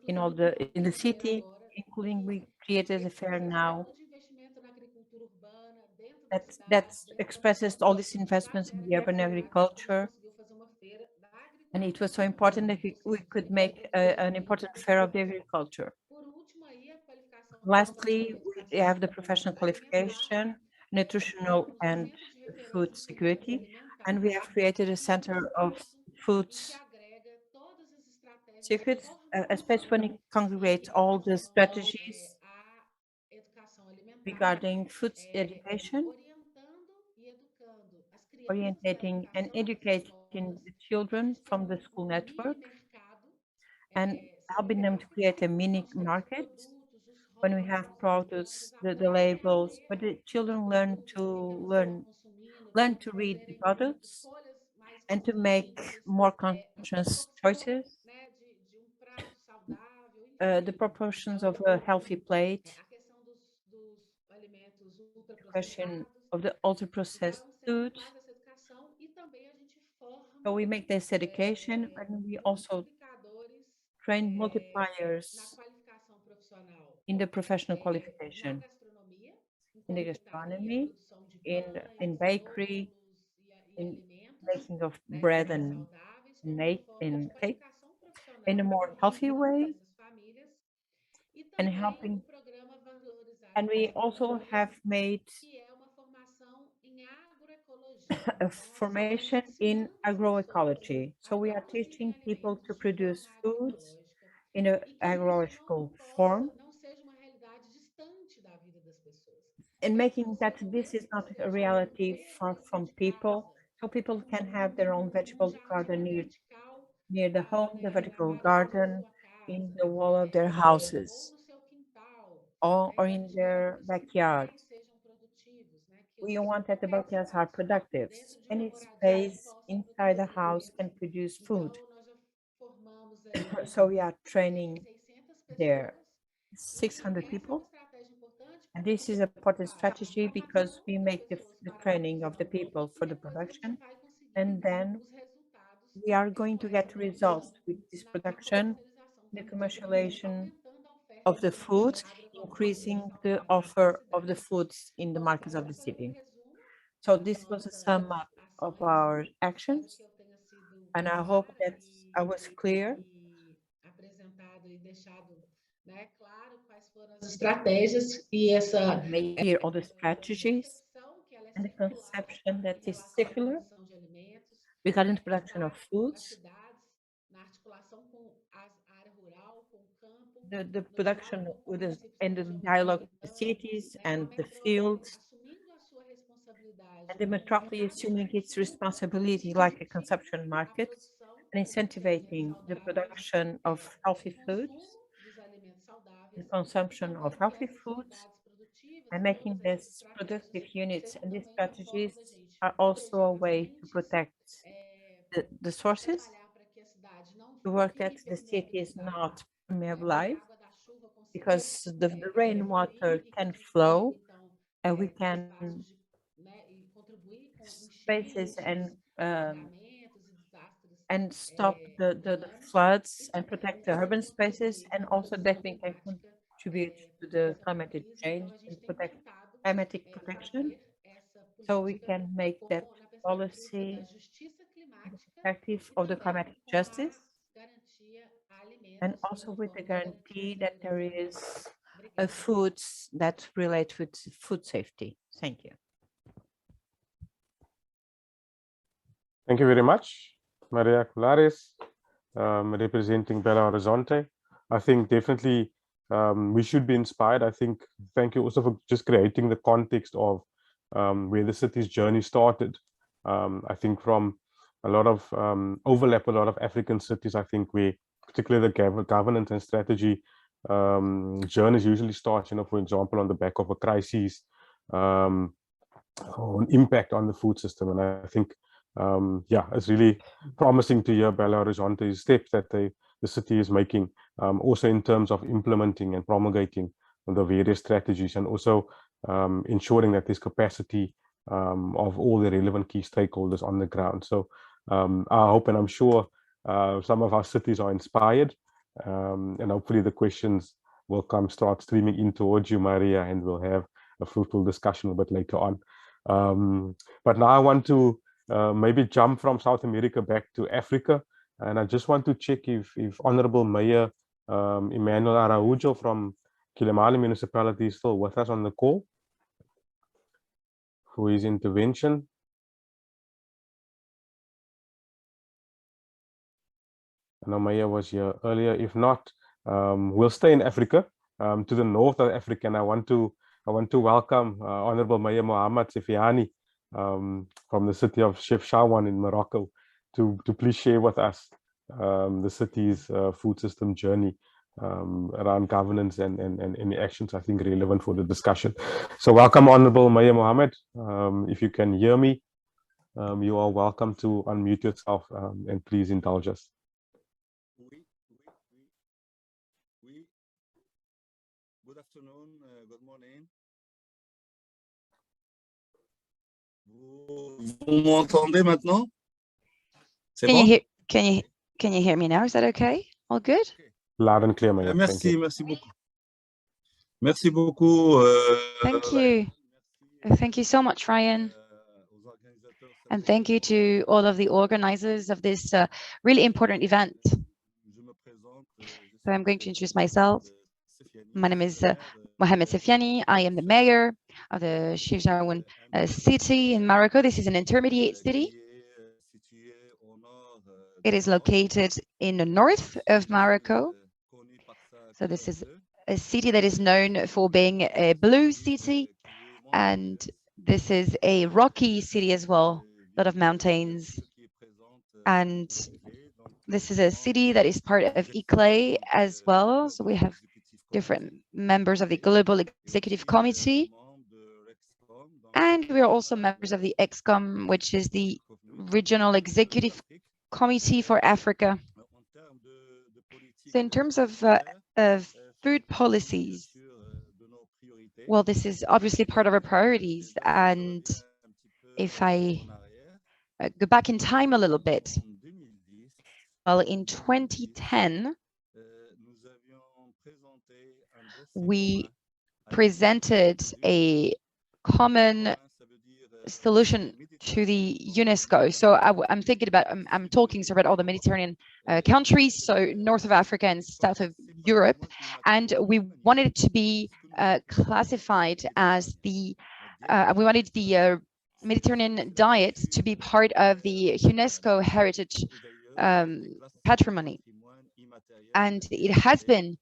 in inclusive criamos in the uma feira city, agora, including que we created a esse fair processo now todo de investimento na agricultura urbana, dentro das that cidades, dentro das expresses all these cidades, investments in fizeram the esse urban trabalho e a gente agriculture. conseguiu fazer uma feira da And it was agricultura so important urbana, that ou we seja, could os make produtores an mesmo important da fair of the cidade. agriculture. Por último, aí a qualificação profissional Lastly, e we have educação the professional alimentar, qualification, criamos nutritional o and Centro de food Referência em Segurança security, and Alimentar, we have created a que é um center of espaço food em que agrega todas as estratégias de secrets, a space when formação it congregates em all the relação strategies à educação alimentar, regarding food education, orientando e educando as crianças da orientating and educação das educating escolas, the a children gente tem from the school um mini network, mercado, and são helping them to gráficos create a mini mostrando os market. produtos, os When we have rótulos, as products, lojas, a the forma de labels, ler but the os children produtos, o que que a pessoa está consumindo, para learn eles to read the fazerem products escolhas mais and to make conscientes, more a conscious proporção, choices, né, de um prato saudável, enfim. the proportions of a Então, healthy plate, a questão dos alimentos question ultraprocessados. of the ultra Então, é processed um centro que food. faz essa educação e também a gente So forma we make this education, and we also multiplicadores train na multipliers qualificação profissional in the professional na qualification, gastronomia, em in the confeitaria, gastronomy, produção de in pães, bakery, bolos e in alimentos, making of né, bread mais and saudáveis, como uma make forma de and cake qualificação in a profissional more healthy way, dessas famílias. E and também o helping. programa Valorizar a And we also Gastronomia, have made que é uma formação em agroecologia. a Então, nós estamos formation in ensinando as pessoas agroecology. a So we are produzirem teaching people to alimentos de produce forma foods agroecológica in an e que isso agroecological form, não seja uma realidade distante da vida das pessoas. and making that this is not a reality far from people, so people can have their own vegetable garden near the home, the vertical garden in the wall of their houses or in their backyard. We want that the backyards are productive. Any space inside the house can produce food. So we are training there 600 people. And this is an important strategy because we make the training of the people for the production, and then we are going to get results with this production, the commercialization of the food, increasing the offer of the foods in the markets of the city. So this was a sum up of our actions, and I hope that I was clear. Estratégias e essa Made clear all the strategies and the conception that is circular regarding the production of foods, the production with the, and the dialogue with the cities and the fields, and the metropolis assuming its responsibility like a consumption market and incentivizing the production of healthy foods, the consumption of healthy foods, and making this productive units. And these strategies are also a way to protect the sources, to work that the city is not permeabilized, because the rainwater can flow and we can spaces and stop the floods and protect the urban spaces, and also that we can contribute to the climate change and protect climatic protection. So we can make that policy perspective of the climatic justice, and also with the guarantee that there is a foods that relate with food safety. Thank you. Thank you very much, Maria Colares, representing Belo Horizonte. I think definitely we should be inspired. I think, thank you also for just creating the context of where the city's journey started. I think from a lot of overlap, a lot of African cities, I think we, particularly the governance and strategy journeys usually start, for example, on the back of a crisis or an impact on the food system. And I think yeah, it's really promising to hear Belo Horizonte's steps that the city is making, also in terms of implementing and promulgating the various strategies, and also ensuring that there's capacity of all the relevant key stakeholders on the ground. So I hope, and I'm sure some of our cities are inspired, and hopefully the questions will start streaming in towards you, Maria, and we'll have a fruitful discussion a bit later on. But now I want to maybe jump from South America back to Africa. And I just want to check if Honorable Mayor Emmanuel Araujo from Quilemane Municipality is still with us on the call for his intervention. I know Mayor was here earlier. If not, we'll stay in Africa, to the north of Africa. And I want to welcome Honorable Mayor Mohamed Sefiani from the city of Chefchaouen in Morocco to please share with us the city's food system journey around governance and any actions I think relevant for the discussion. So welcome, Honorable Mayor Mohamed. If you can hear me, you are welcome to unmute yourself and please indulge us. Good afternoon, good morning. Vous m'entendez maintenant? C'est bon? Can you hear me now? Is that okay? All good? Loud and clear, Mayor. Merci, merci beaucoup. Merci beaucoup. Thank you. Thank you so much, Ryan. And thank you to all of the organizers of this really important event. So I'm going to introduce myself. My name is Mohamed Sefiani. I am the mayor of the Chefchaouen city in Morocco. This is an intermediate city. It is located in the north of Morocco. So this is a city that is known for being a blue city. And this is a rocky city as well, a lot of mountains. And this is a city that is part of ICLE as well. So we have different members of the Global Executive Committee. And we are also members of the EXCOM, which is the Regional Executive Committee for Africa. So in terms of food policies, well, this is obviously part of our priorities. And if I go back in time a little bit, well, in 2010, we presented a common solution to the UNESCO. So I'm thinking about, I'm talking about all the Mediterranean countries, so north of Africa and south of Europe. And we wanted it to be classified as we wanted the Mediterranean diet to be part of the UNESCO heritage patrimony. And it has been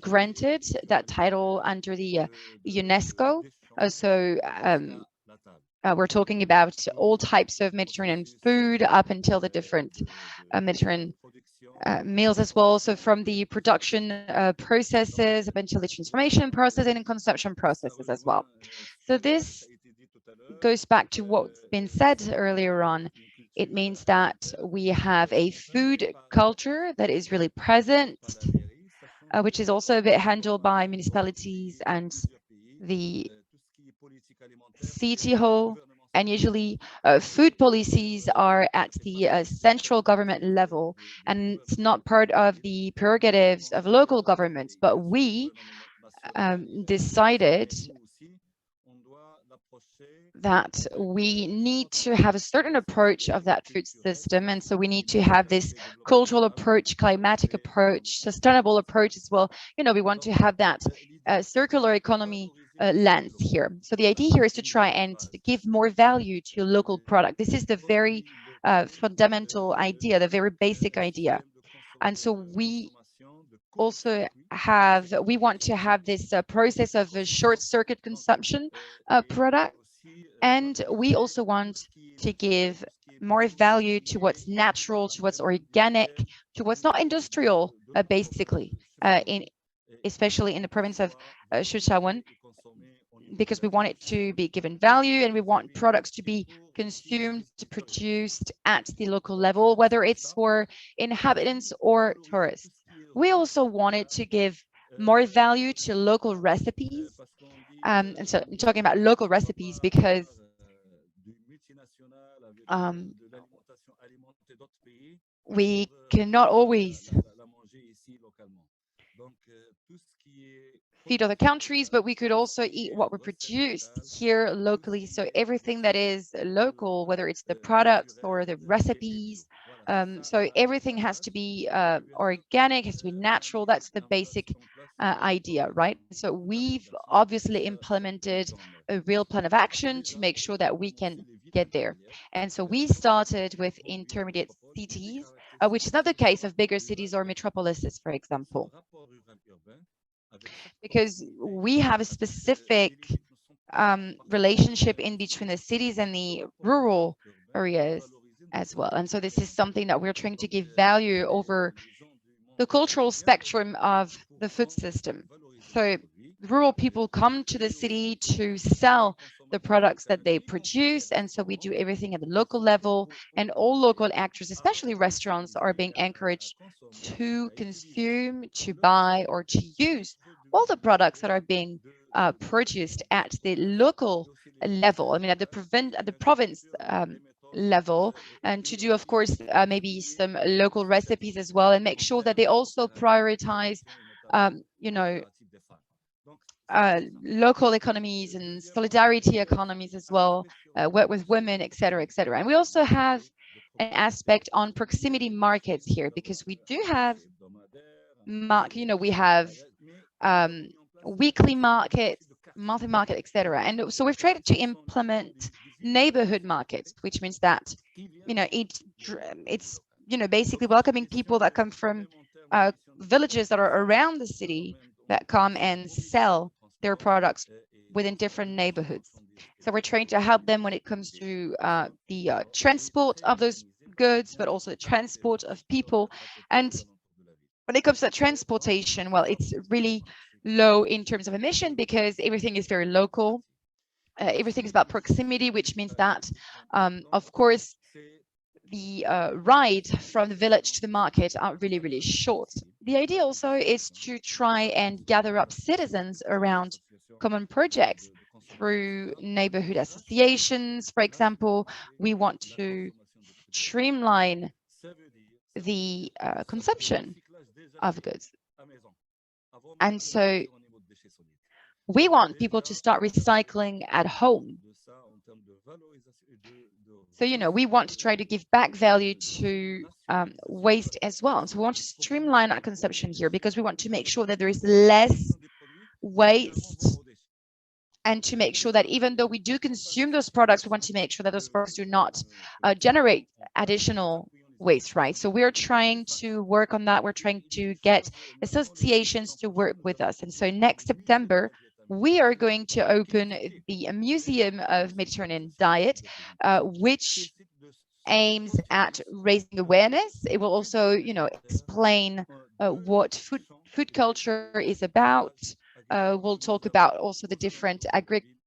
granted that title under the UNESCO. We're talking about all types of Mediterranean food up until the different Mediterranean meals as well. So from the production processes up until the transformation process and consumption processes as well. So this goes back to what's been said earlier on. It means that we have a food culture that is really present, which is also a bit handled by municipalities and the city hall. And usually food policies are at the central government level, and it's not part of the prerogatives of local governments. But we decided that we need to have a certain approach of that food system. And so we need to have this cultural approach, climatic approach, sustainable approach as well. You know, we want to have that circular economy lens here. So the idea here is to try and give more value to local product. This is the very fundamental idea, the very basic idea. And so we also we want to have this process of a short circuit consumption product. And we also want to give more value to what's natural, to what's organic, to what's not industrial, basically, especially in the province of Sichuan, because we want it to be given value and we want products to be consumed, produced at the local level, whether it's for inhabitants or tourists. We also wanted to give more value to local recipes. And so I'm talking about local recipes because we cannot always feed other countries, but we could also eat what we produce here locally. So everything that is local, whether it's the products or the recipes, so everything has to be organic, has to be natural. That's the basic idea, right? So we've obviously implemented a real plan of action to make sure that we can get there. And so we started with intermediate cities, which is not the case of bigger cities or metropolises, for example, because we have a specific relationship in between the cities and the rural areas as well. And so this is something that we're trying to give value over the cultural spectrum of the food system. So rural people come to the city to sell the products that they produce. And so we do everything at the local level, and all local actors, especially restaurants, are being encouraged to consume, to buy, or to use all the products that are being produced at the local level. I mean, at the province level, and to do, of course, maybe some local recipes as well, and make sure that they also prioritize, you know, local economies and solidarity economies as well, work with women, etc., etc. And we also have an aspect on proximity markets here, because we do have, you know, we have weekly markets, monthly market, etc. And so we've tried to implement neighborhood markets, which means that, you know, it's you know, basically welcoming people that come from villages that are around the city, that come and sell their products within different neighborhoods. So we're trying to help them when it comes to the transport of those goods, but also the transport of people. And when it comes to transportation, well, it's really low in terms of emission because everything is very local. Everything is about proximity, which means that, of course, the ride from the village to the market are really, really short. The idea also is to try and gather up citizens around common projects through neighborhood associations. For example, we want to streamline the consumption of goods. And so we want people to start recycling at home. So, you know, we want to try to give back value to waste as well. So we want to streamline our consumption here because we want to make sure that there is less waste, and to make sure that even though we do consume those products, we want to make sure that those products do not generate additional waste, right? So we're trying to work on that. We're trying to get associations to work with us. And so next September, we are going to open the Museum of Mediterranean Diet, which aims at raising awareness. It will also, you know, explain what food culture is about. We'll talk about also the different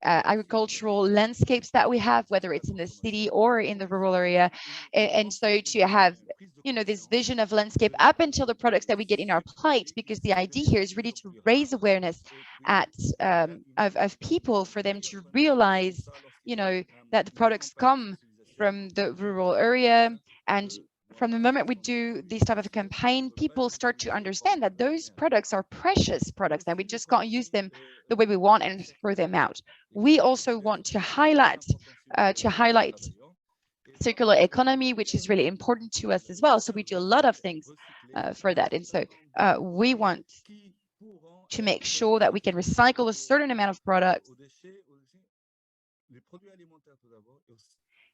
agricultural landscapes that we have, whether it's in the city or in the rural area. And so to have, you know, this vision of landscape up until the products that we get in our plate, because the idea here is really to raise awareness of people, for them to realize, you know, that the products come from the rural area. And from the moment we do this type of a campaign, people start to understand that those products are precious products and we just can't use them the way we want and throw them out. We also want to highlight circular economy, which is really important to us as well. So we do a lot of things for that. And so we want to make sure that we can recycle a certain amount of products.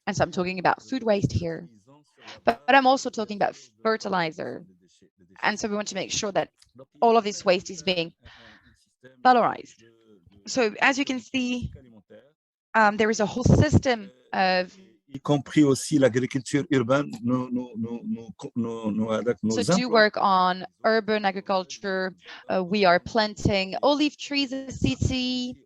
And so I'm talking about food waste here, but I'm also talking about fertilizer. And so we want to make sure that all of this waste is being valorized. So as you can see, there is a whole system of y compris aussi l'agriculture urbaine, so do work on urban agriculture. We are planting olive trees in the city.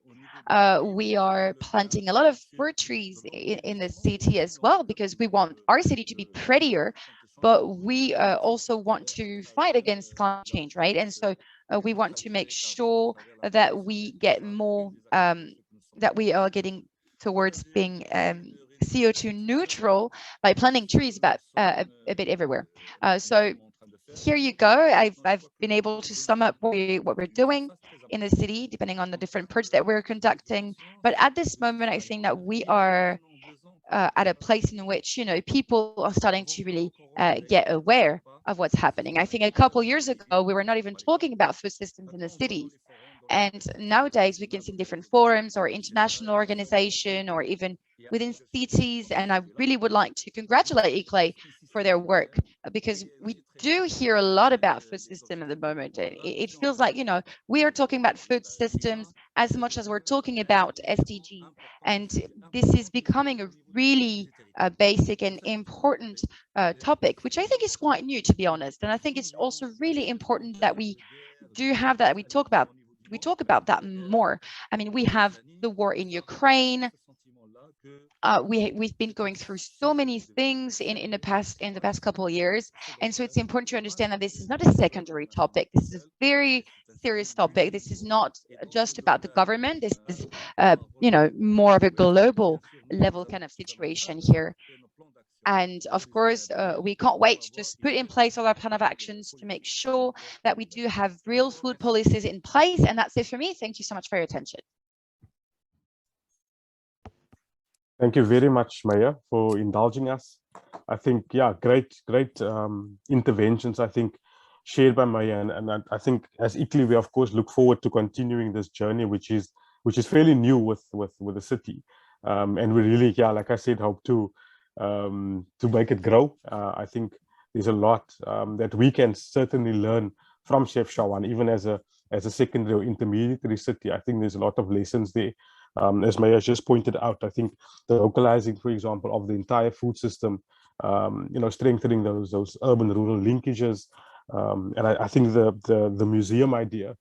We are planting a lot of fruit trees in the city as well, because we want our city to be prettier, but we also want to fight against climate change, right? And so we want to make sure that we get more, that we are getting towards being CO2 neutral by planting trees about a bit everywhere. So here you go. I've been able to sum up what we're doing in the city, depending on the different projects that we're conducting. But at this moment, I think that we are at a place in which, you know, people are starting to really get aware of what's happening. I think a couple years ago, we were not even talking about food systems in the cities. And nowadays we can see in different forums or international organization or even within cities. And I really would like to congratulate ICLEI for their work, because we do hear a lot about food system at the moment. It feels like, you know, we are talking about food systems as much as we're talking about SDGs. And this is becoming a really basic and important topic, which I think is quite new, to be honest. And I think it's also really important that we do have that, we talk about that more. I mean, we have the war in Ukraine. We've been going through so many things in the past couple of years, and so it's important to understand that this is not a secondary topic. This is a very serious topic. This is not just about the government. This is, you know, more of a global level kind of situation here. And of course, we can't wait to just put in place all our plan of actions to make sure that we do have real food policies in place. And that's it for me. Thank you so much for your attention. Thank you very much, Maya, for indulging us. I think, yeah, great interventions, I think, shared by Maya. And I think as ICLEI, we of course look forward to continuing this journey, which is fairly new with the city. And we really, yeah, like I said, hope to make it grow. I think there's a lot that we can certainly learn from Chef Shawan, even as a secondary or intermediary city. I think there's a lot of lessons there As Maya just pointed out, I think the localizing, for example, of the entire food system, strengthening those urban-rural linkages, and I think the museum idea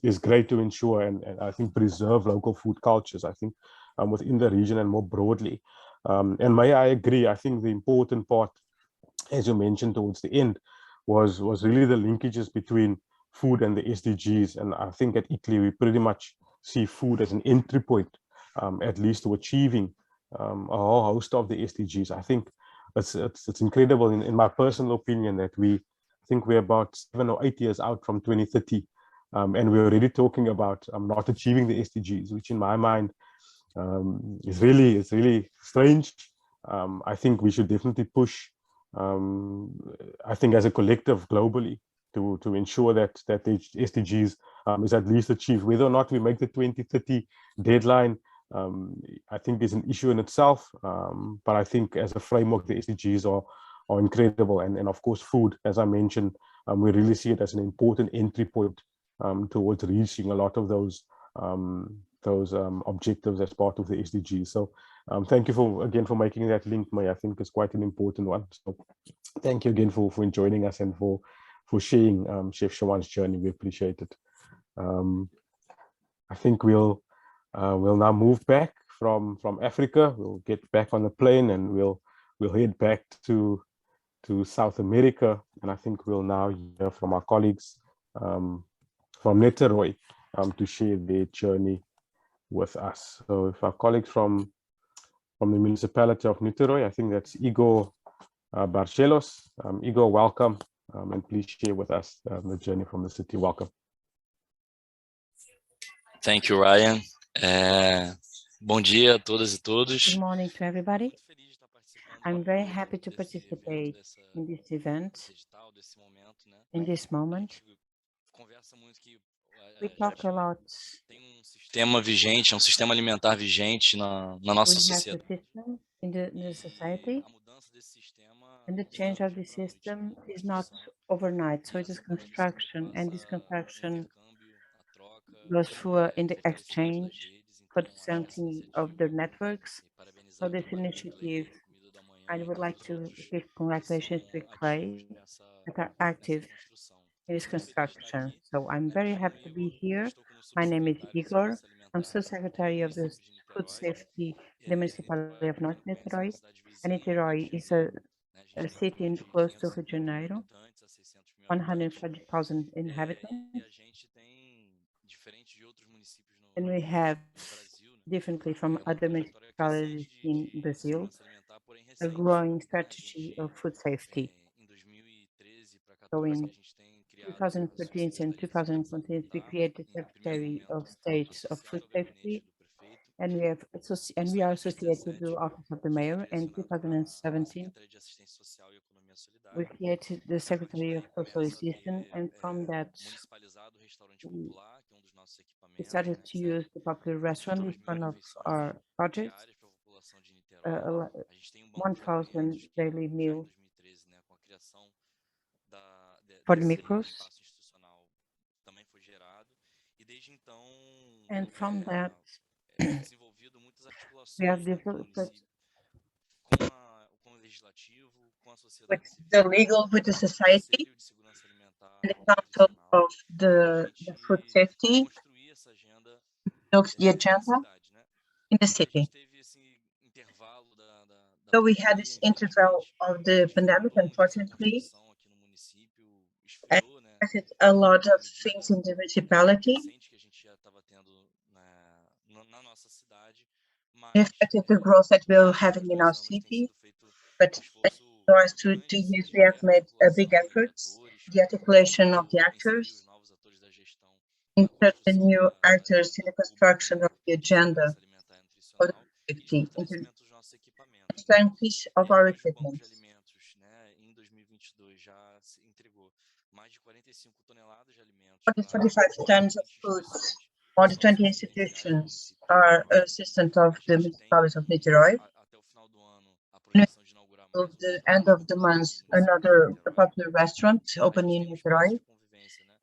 is great to ensure and I think preserve local food cultures, I think, within the region and more broadly. And Maya, I agree. I think the important part, as you mentioned towards the end, was really the linkages between food and the SDGs. And I think at Italy, we pretty much see food as an entry point, at least to achieving a whole host of the SDGs. I think it's incredible, in my personal opinion, that I think we're about 7 or 8 years out from 2030, and we're already talking about not achieving the SDGs, which in my mind is really strange. I think we should definitely push, I think, as a collective globally, to ensure that the SDGs is at least achieved. Whether or not we make the 2030 deadline, I think is an issue in itself. But I think as a framework, the SDGs are incredible. And of course, food, as I mentioned, we really see it as an important entry point towards reaching a lot of those objectives as part of the SDGs. So thank you again for making that link, May. I think it's quite an important one. So thank you again for joining us and for sharing Chef Shawan's journey. We appreciate it. I think we'll now move back from Africa. We'll get back on the plane and we'll head back to South America. And I think we'll now hear from our colleagues from Niteroi to share their journey with us. So if our colleagues from the municipality of Niteroi, I think that's Igor Barcelos. Igor, welcome, and please share with us the journey from the city. Welcome. Thank you, Ryan. Bom dia a todas e todos. Good morning to everybody. I'm very happy to participate in this event, in this moment. We talk a lot. Sistema vigente, sistema alimentar vigente na nossa sociedade. We have a system in the society, and the change of the system is not overnight. So it is construction, and this construction goes through in the exchange for something of the networks. So this initiative, I would like to give congratulations to Clay that are active in this construction. So I'm very happy to be here. My name is Igor. I'm Secretary of the Food Safety in the Municipality of North Niterói. And Niterói is a city close to Rio de Janeiro, 140,000 inhabitants. And we have, differently from other municipalities in Brazil, a growing strategy of food safety. So in 2013 and 2014, we created the Secretary of State of Food Safety, and we are associated with the Office of the Mayor. In 2017, we created the Secretary of Social Assistance, and from that, we started to use the popular restaurant in front of our projects, 1,000 daily meals for the micros. And from that, we have developed with the legal, with the society, and the Council of the Food Safety, built the agenda in the city. So we had this interval of the pandemic, unfortunately, and a lot of things in the municipality. It affected the growth that we're having in our city, but in the last 2 years we have made a big effort, the articulation of the actors, insert the new actors in the construction of the agenda for the safety, increase of our equipment. 45 tons of food. More than 20 institutions are assistant of the municipalities of Niterói. At the end of the month, another popular restaurant opened in Niterói.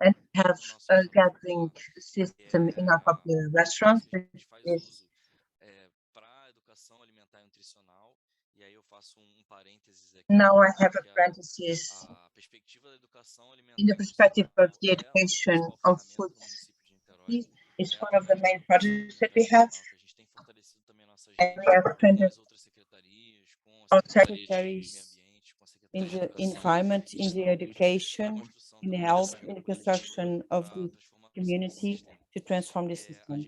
And we have a gathering system in our popular restaurants, which is now I have apprentices in the perspective of the education of food. It's one of the main projects that we have. And we have trained our secretaries in the environment, in the education, in the health, in the construction of the community to transform the system.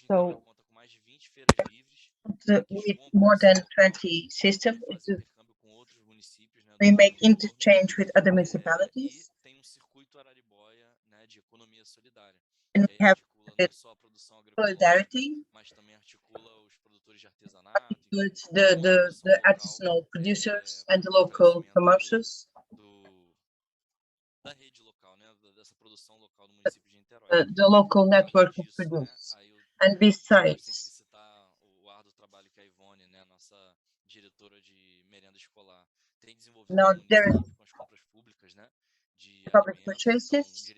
So with more than 20 systems, we make interchange with other municipalities. And we have solidarity, the artisanal producers and the local commercials, the local network of producers. And besides, now there is public purchases.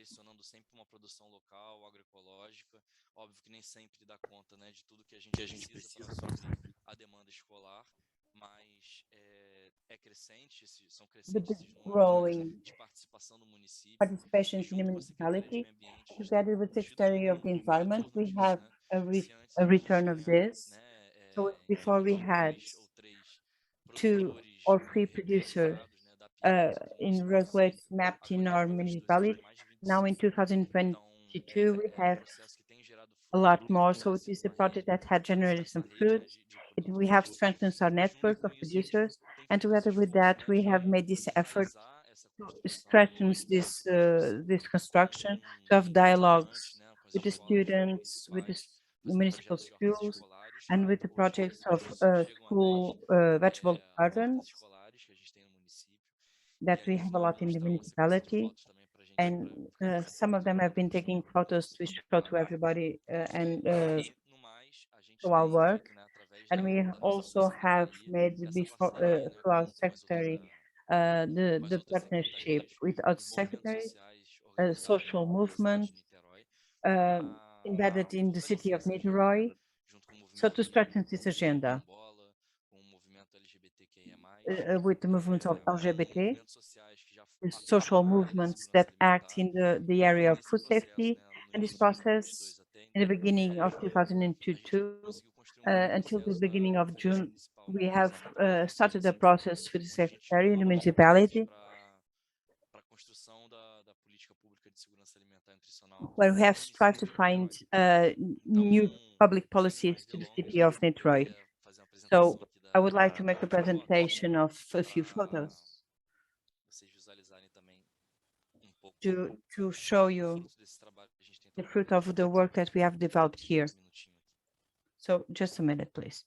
But the growing participation in the municipality, together with the Secretary of the Environment, we have a return of this. So before we had 2 or 3 producers in regulated mapped in our municipality. Now in 2022, we have a lot more. So it is a project that had generated some fruits. We have strengthened our network of producers. And together with that, we have made this effort to strengthen this construction, to have dialogues with the students, with the municipal schools, and with the projects of school vegetable gardens that we have a lot in the municipality. And some of them have been taking photos to show to everybody and to our work. And we also have made before through our secretary the partnership with our secretary, social movement embedded in the city of Niterói. So to strengthen this agenda with the movement of LGBT, social movements that act in the area of food safety. And this process in the beginning of 2022 until the beginning of June, we have started the process with the secretary in the municipality, where we have strived to find new public policies to the city of Niterói. So I would like to make a presentation of a few photos to show you the fruit of the work that we have developed here. So just a minute, please.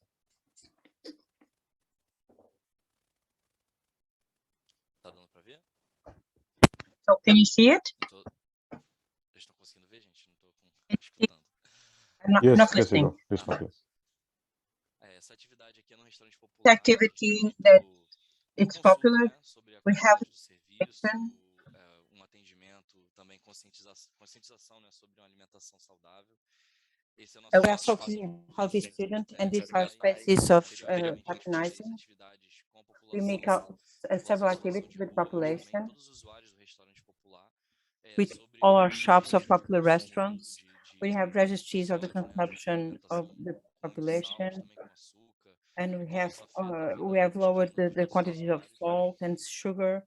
So can you see it? I'm not listening. The activity that it's popular, we have we are focusing on healthy student, and these are spaces of patronizing. We make several activities with population, with all our shops of popular restaurants. We have registries of the consumption of the population, and we have lowered the quantities of salt and sugar.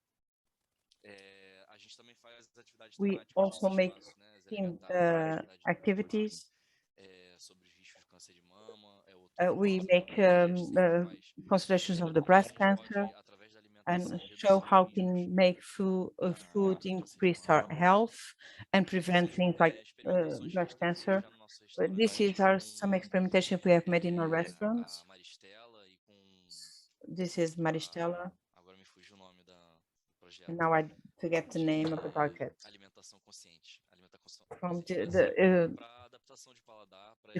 We also make team activities. We make considerations of the breast cancer and show how can make food increase our health and prevent things like breast cancer. But this is some experimentation we have made in our restaurants. This is Maristela. And now I forget the name of the project. From the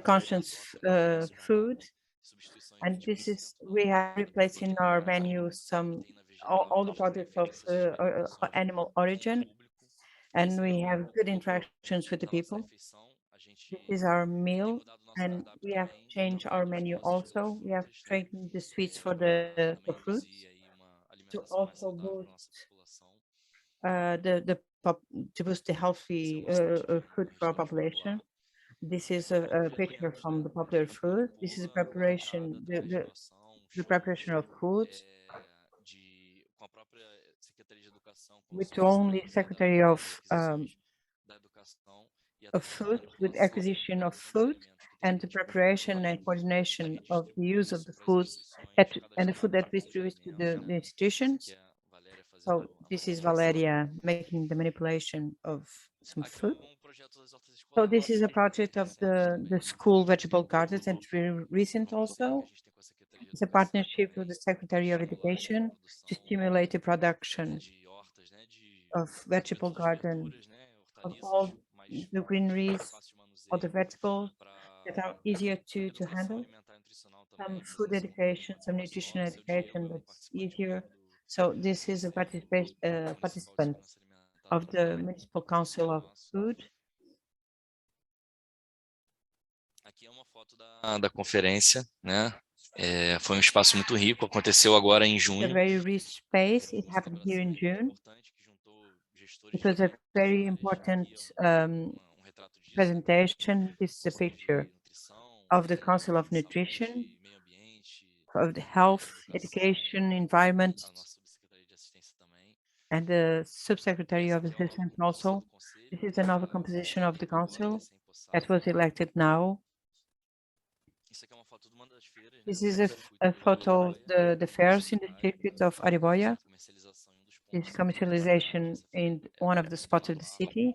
conscious food, and this is we have replaced in our menu all the products of animal origin. and we have good interactions with the people. This is our meal, and we have changed our menu also. We have strengthened the sweets for fruits to also boost to boost the healthy food for our population. This is a picture from the popular food. This is a preparation, the preparation of food with only Secretary of Food, with acquisition of food and the preparation and coordination of the use of the foods and the food that we distribute to the institutions. So this is Valeria making the manipulation of some food. So this is a project of the school vegetable gardens, and very recent also. It's a partnership with the Secretary of Education to stimulate the production of vegetable garden, of all the greeneries, all the vegetables that are easier to handle. Some food education, some nutrition education that's easier. So this is a participant of the Municipal Council of Food. Aqui é uma foto da conferência, né? Foi espaço muito rico, aconteceu agora em junho. A very rich space. It happened here in June. It was a very important presentation. This is a picture of the Council of Nutrition, of the health, education, environment, and the Subsecretary of Assistance also. This is another composition of the council that was elected now. This is a photo of the fairs in the circuit of Ariboia. This commercialization in one of the spots of the city.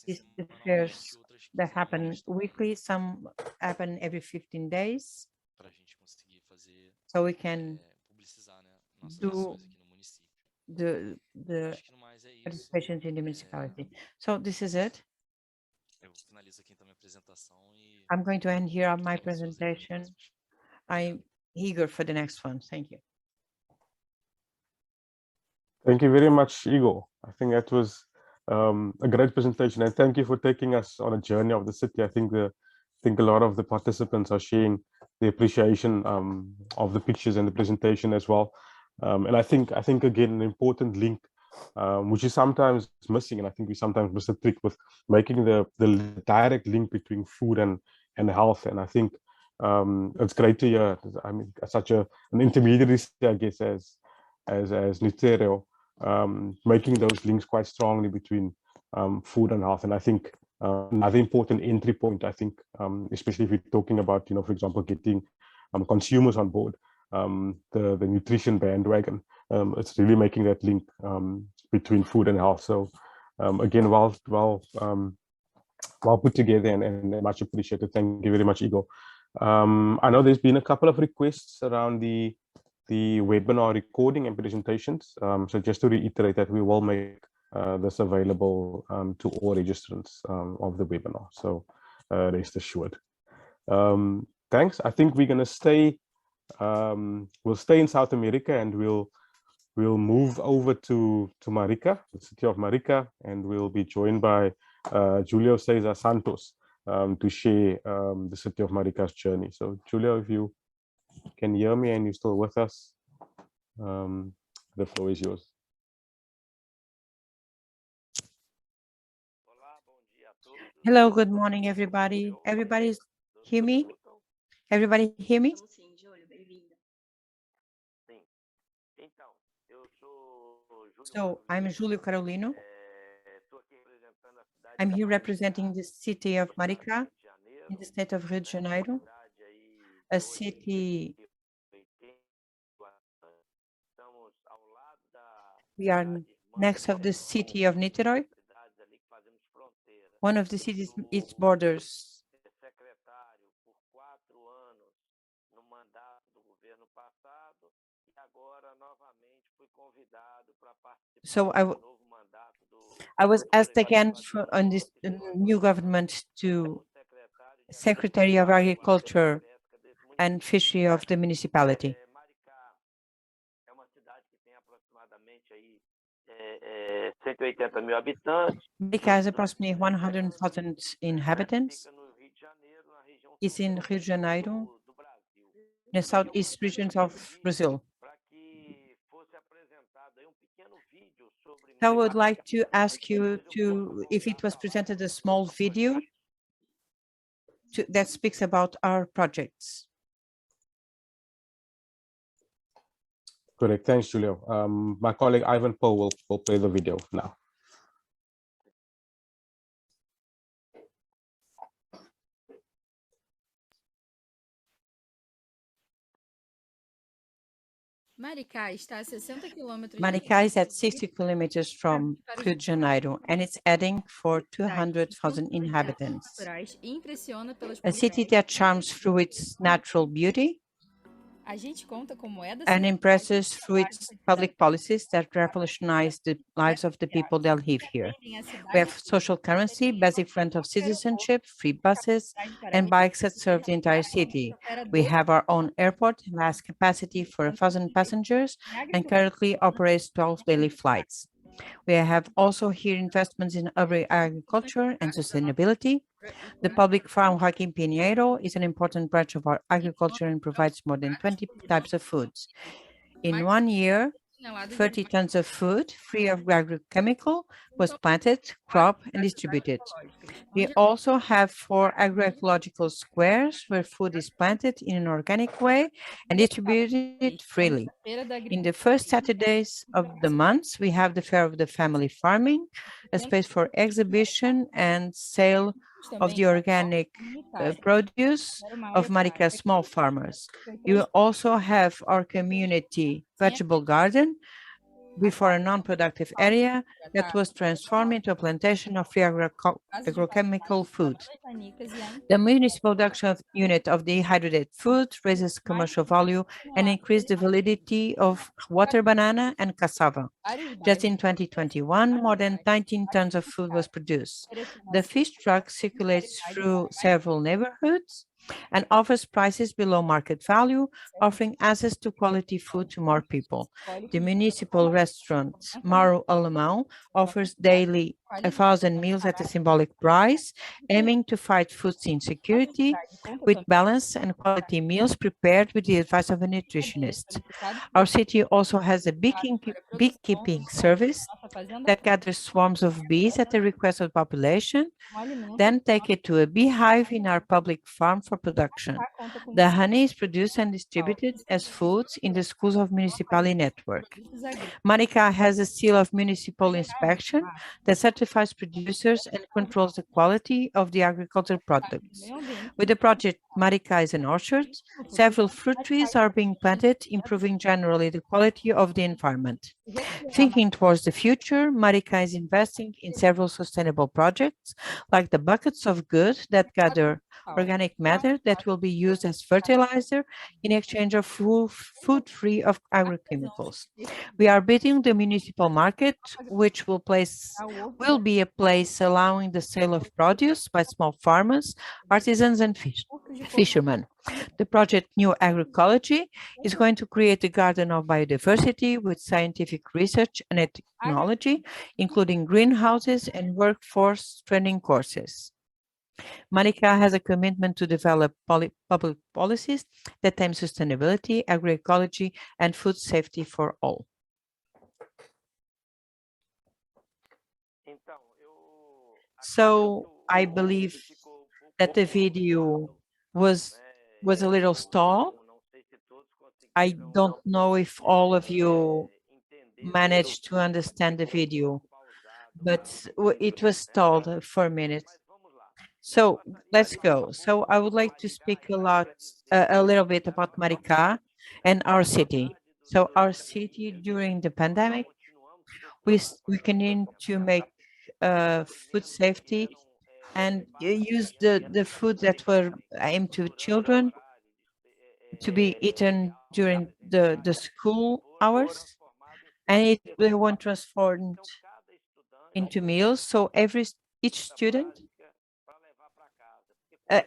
These are the fairs that happen weekly, some happen every 15 days. So we can do the participations in the municipality. So this is it. I'm going to end here my presentation. I'm eager for the next one. Thank you. Thank you very much, Igor. I think that was a great presentation, and thank you for taking us on a journey of the city. I think a lot of the participants are sharing the appreciation of the pictures and the presentation as well. And I think again an important link, which is sometimes missing, and I think we sometimes miss a trick with making the direct link between food and health. And I think it's great to hear. I mean, such an intermediary, I guess, as Nutero, making those links quite strongly between food and health. And I think another important entry point, I think, especially if we're talking about, for example, getting consumers on board, the nutrition bandwagon, it's really making that link between food and health. So again, well put together and much appreciated. Thank you very much, Igor. I know there's been a couple of requests around the webinar recording and presentations. So just to reiterate that we will make this available to all registrants of the webinar. So rest assured. Thanks. I think we're going to stay. We'll stay in South America, and we'll move over to Marica, the city of Marica, and we'll be joined by Julio Cesar Santos to share the city of Marica's journey. So Julio, if you can hear me and you're still with us, the floor is yours. Hello, good morning, everybody. Everybody hear me? Everybody hear me? So I'm Júlio Carolino. I'm here representing the city of Marica in the state of Rio de Janeiro, a city. We are next of the city of Niterói, one of the cities, its borders. So I was asked again on this new government to Secretary of Agriculture and Fishery of the municipality. Marica has approximately 100,000 inhabitants. It's in Rio de Janeiro, the southeast regions of Brazil. I would like to ask you if it was presented a small video that speaks about our projects. Correct. Thanks, Julio. My colleague Ivan Poe will play the video now. Maricá está a 60 quilômetros Maricá is at 60 kilometers from Rio de Janeiro, and it's adding for 200,000 inhabitants. e impressiona pelas A city that charms through its natural beauty A gente conta com moedas and impresses through its public policies that revolutionize the lives of the people that live here. We have social currency, basic rent of citizenship, free buses, and bikes that serve the entire city. We have our own airport, has capacity for 1,000 passengers, and currently operates 12 daily flights. We have also here investments in agriculture and sustainability. The public farm Joaquim Pinheiro is an important branch of our agriculture and provides more than 20 types of foods. In 1 year, 30 tons of food free of agrochemical was planted, cropped, and distributed. We also have 4 agroecological squares where food is planted in an organic way and distributed freely. In the first Saturdays of the month, we have the Fair of the Family Farming, a space for exhibition and sale of the organic produce of Marica's small farmers. You also have our community vegetable garden before a non-productive area that was transformed into a plantation of free agrochemical food. The municipal production unit of dehydrated food raises commercial value and increased the validity of water banana and cassava. Just in 2021, more than 19 tons of food was produced. The fish truck circulates through several neighborhoods and offers prices below market value, offering access to quality food to more people. The municipal restaurant Mauro Alemão offers daily 1,000 meals at a symbolic price, aiming to fight food insecurity with balanced and quality meals prepared with the advice of a nutritionist. Our city also has a beekeeping service that gathers swarms of bees at the request of the population, then take it to a beehive in our public farm for production. The honey is produced and distributed as foods in the schools of municipality network. Marica has a seal of municipal inspection that certifies producers and controls the quality of the agricultural products. With the project Marica is an orchard, several fruit trees are being planted, improving generally the quality of the environment. Thinking towards the future, Marica is investing in several sustainable projects, like the buckets of good that gather organic matter that will be used as fertilizer in exchange of food free of agrochemicals. We are building the municipal market, which will be a place allowing the sale of produce by small farmers, artisans, and fishermen. The project New Agroecology is going to create a garden of biodiversity with scientific research and technology, including greenhouses and workforce training courses. Marica has a commitment to develop public policies that aim sustainability, agroecology, and food safety for all. So I believe that the video was a little stalled. I don't know if all of you managed to understand the video, but it was stalled for a minute. So let's go. So I would like to speak a little bit about Marica and our city. So our city during the pandemic, we continue to make food safety and use the food that were aimed to children to be eaten during the school hours, and they weren't transformed into meals. So each student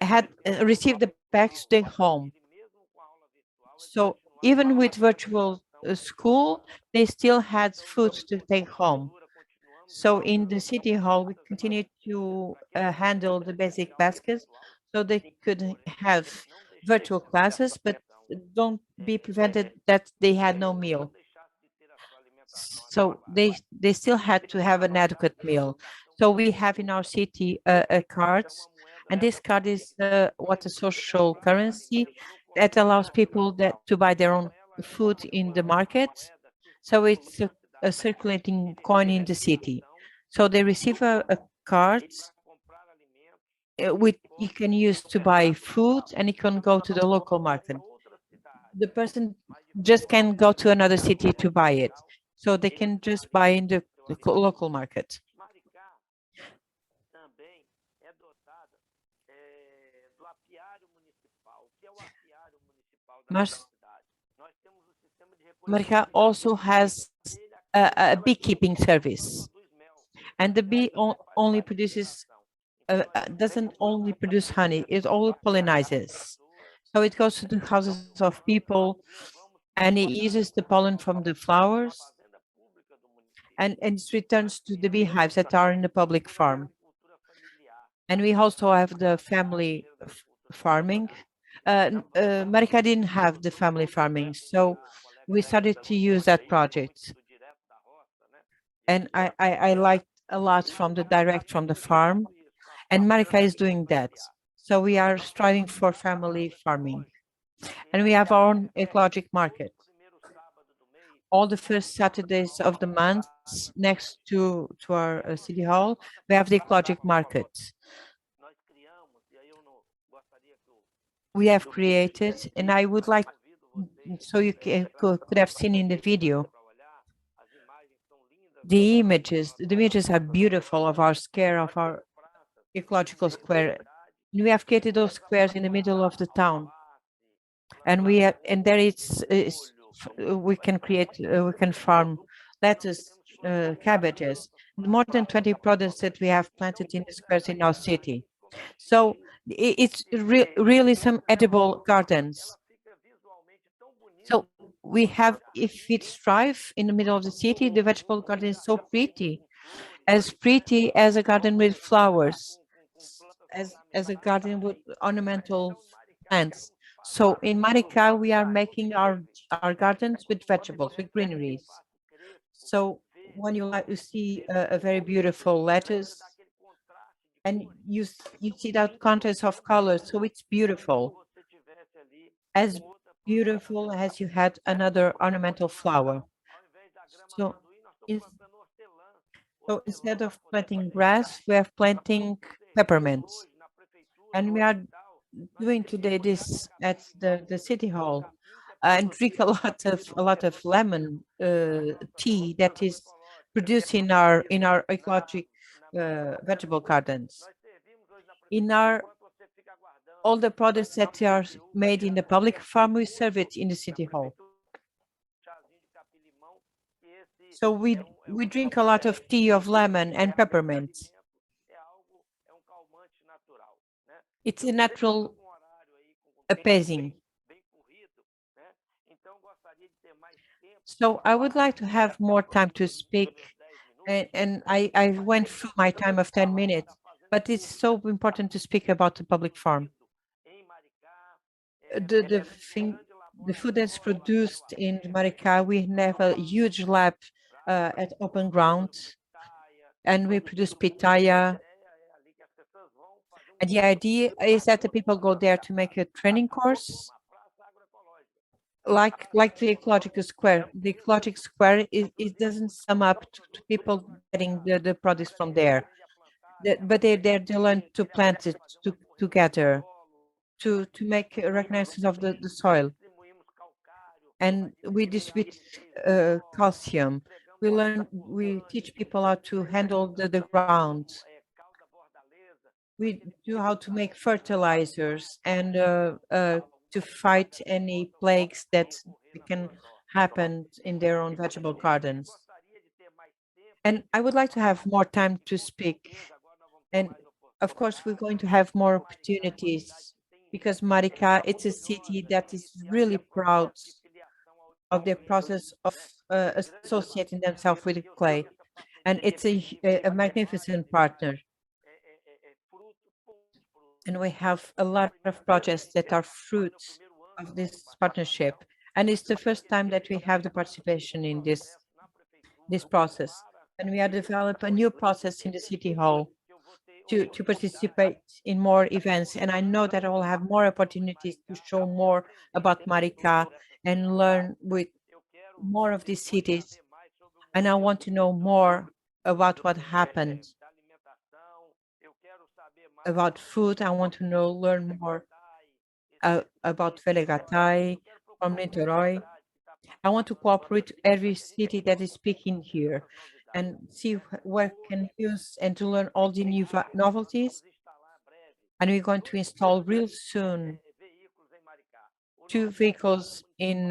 had received the bags to take home. So even with virtual school, they still had food to take home. So in the city hall, we continue to handle the basic baskets so they could have virtual classes, but don't be prevented that they had no meal. So they still had to have an adequate meal. So we have in our city cards, and this card is what a social currency that allows people that to buy their own food in the market. So it's a circulating coin in the city. So they receive a card which you can use to buy food, and you can go to the local market. The person just can go to another city to buy it. So they can just buy in the local market. Maricá also has a beekeeping service, and the bee only produces doesn't only produce honey, it all pollinizes. So it goes to the houses of people and it uses the pollen from the flowers and it returns to the beehives that are in the public farm. And we also have the family farming. Maricá didn't have the family farming, so we started to use that project. And I liked a lot from the direct from the farm, and Maricá is doing that. So we are striving for family farming, and we have our own ecologic market. All the first Saturdays of the month, next to our city hall, we have the ecologic market. We have created, and I would like, so you could have seen in the video, the images are beautiful of our square, of our ecological square. We have created those squares in the middle of the town. And we have, and there we can create, we can farm lettuce, cabbages, more than 20 products that we have planted in the squares in our city. So it's really some edible gardens. So we have, if it's thrive in the middle of the city, the vegetable garden is so pretty as a garden with flowers, as a garden with ornamental plants. So in Maricá, we are making our gardens with vegetables, with greeneries. So when you see a very beautiful lettuce, and you see that contrast of colors, so it's beautiful as you had another ornamental flower. So, instead of planting grass, we are planting peppermints. And we are doing today this at the city hall and drink a lot of lemon tea that is produced in our ecologic vegetable gardens. In all the products that are made in the public farm, we serve it in the city hall. So we drink a lot of tea of lemon and peppermint. It's a natural appeasing. So I would like to have more time to speak, and I went through my time of 10 minutes, but it's so important to speak about the public farm. The food that's produced in Maricá, we have a huge lab at open ground, and we produce pitaya. And the idea is that the people go there to make a training course, like the ecological square. The ecological square it doesn't sum up to people getting the produce from there, but they learn to plant it together, to make reconnaissance of the soil. And we distribute calcium. We teach people how to handle the ground. We do how to make fertilizers and to fight any plagues that can happen in their own vegetable gardens. And I would like to have more time to speak. And of course, we're going to have more opportunities because Maricá, it's a city that is really proud of the process of associating themselves with clay. and it's a magnificent partner. And we have a lot of projects that are fruits of this partnership. And it's the first time that we have the participation in this process. And we are developing a new process in the City Hall to participate in more events. And I know that I will have more opportunities to show more about Maricá and learn with more of these cities. And I want to know more about what happened about food. I want to learn more about Velegatai, from Niterói. I want to cooperate with every city that is speaking here and see where can use and to learn all the new novelties. And we're going to install real soon 2 vehicles in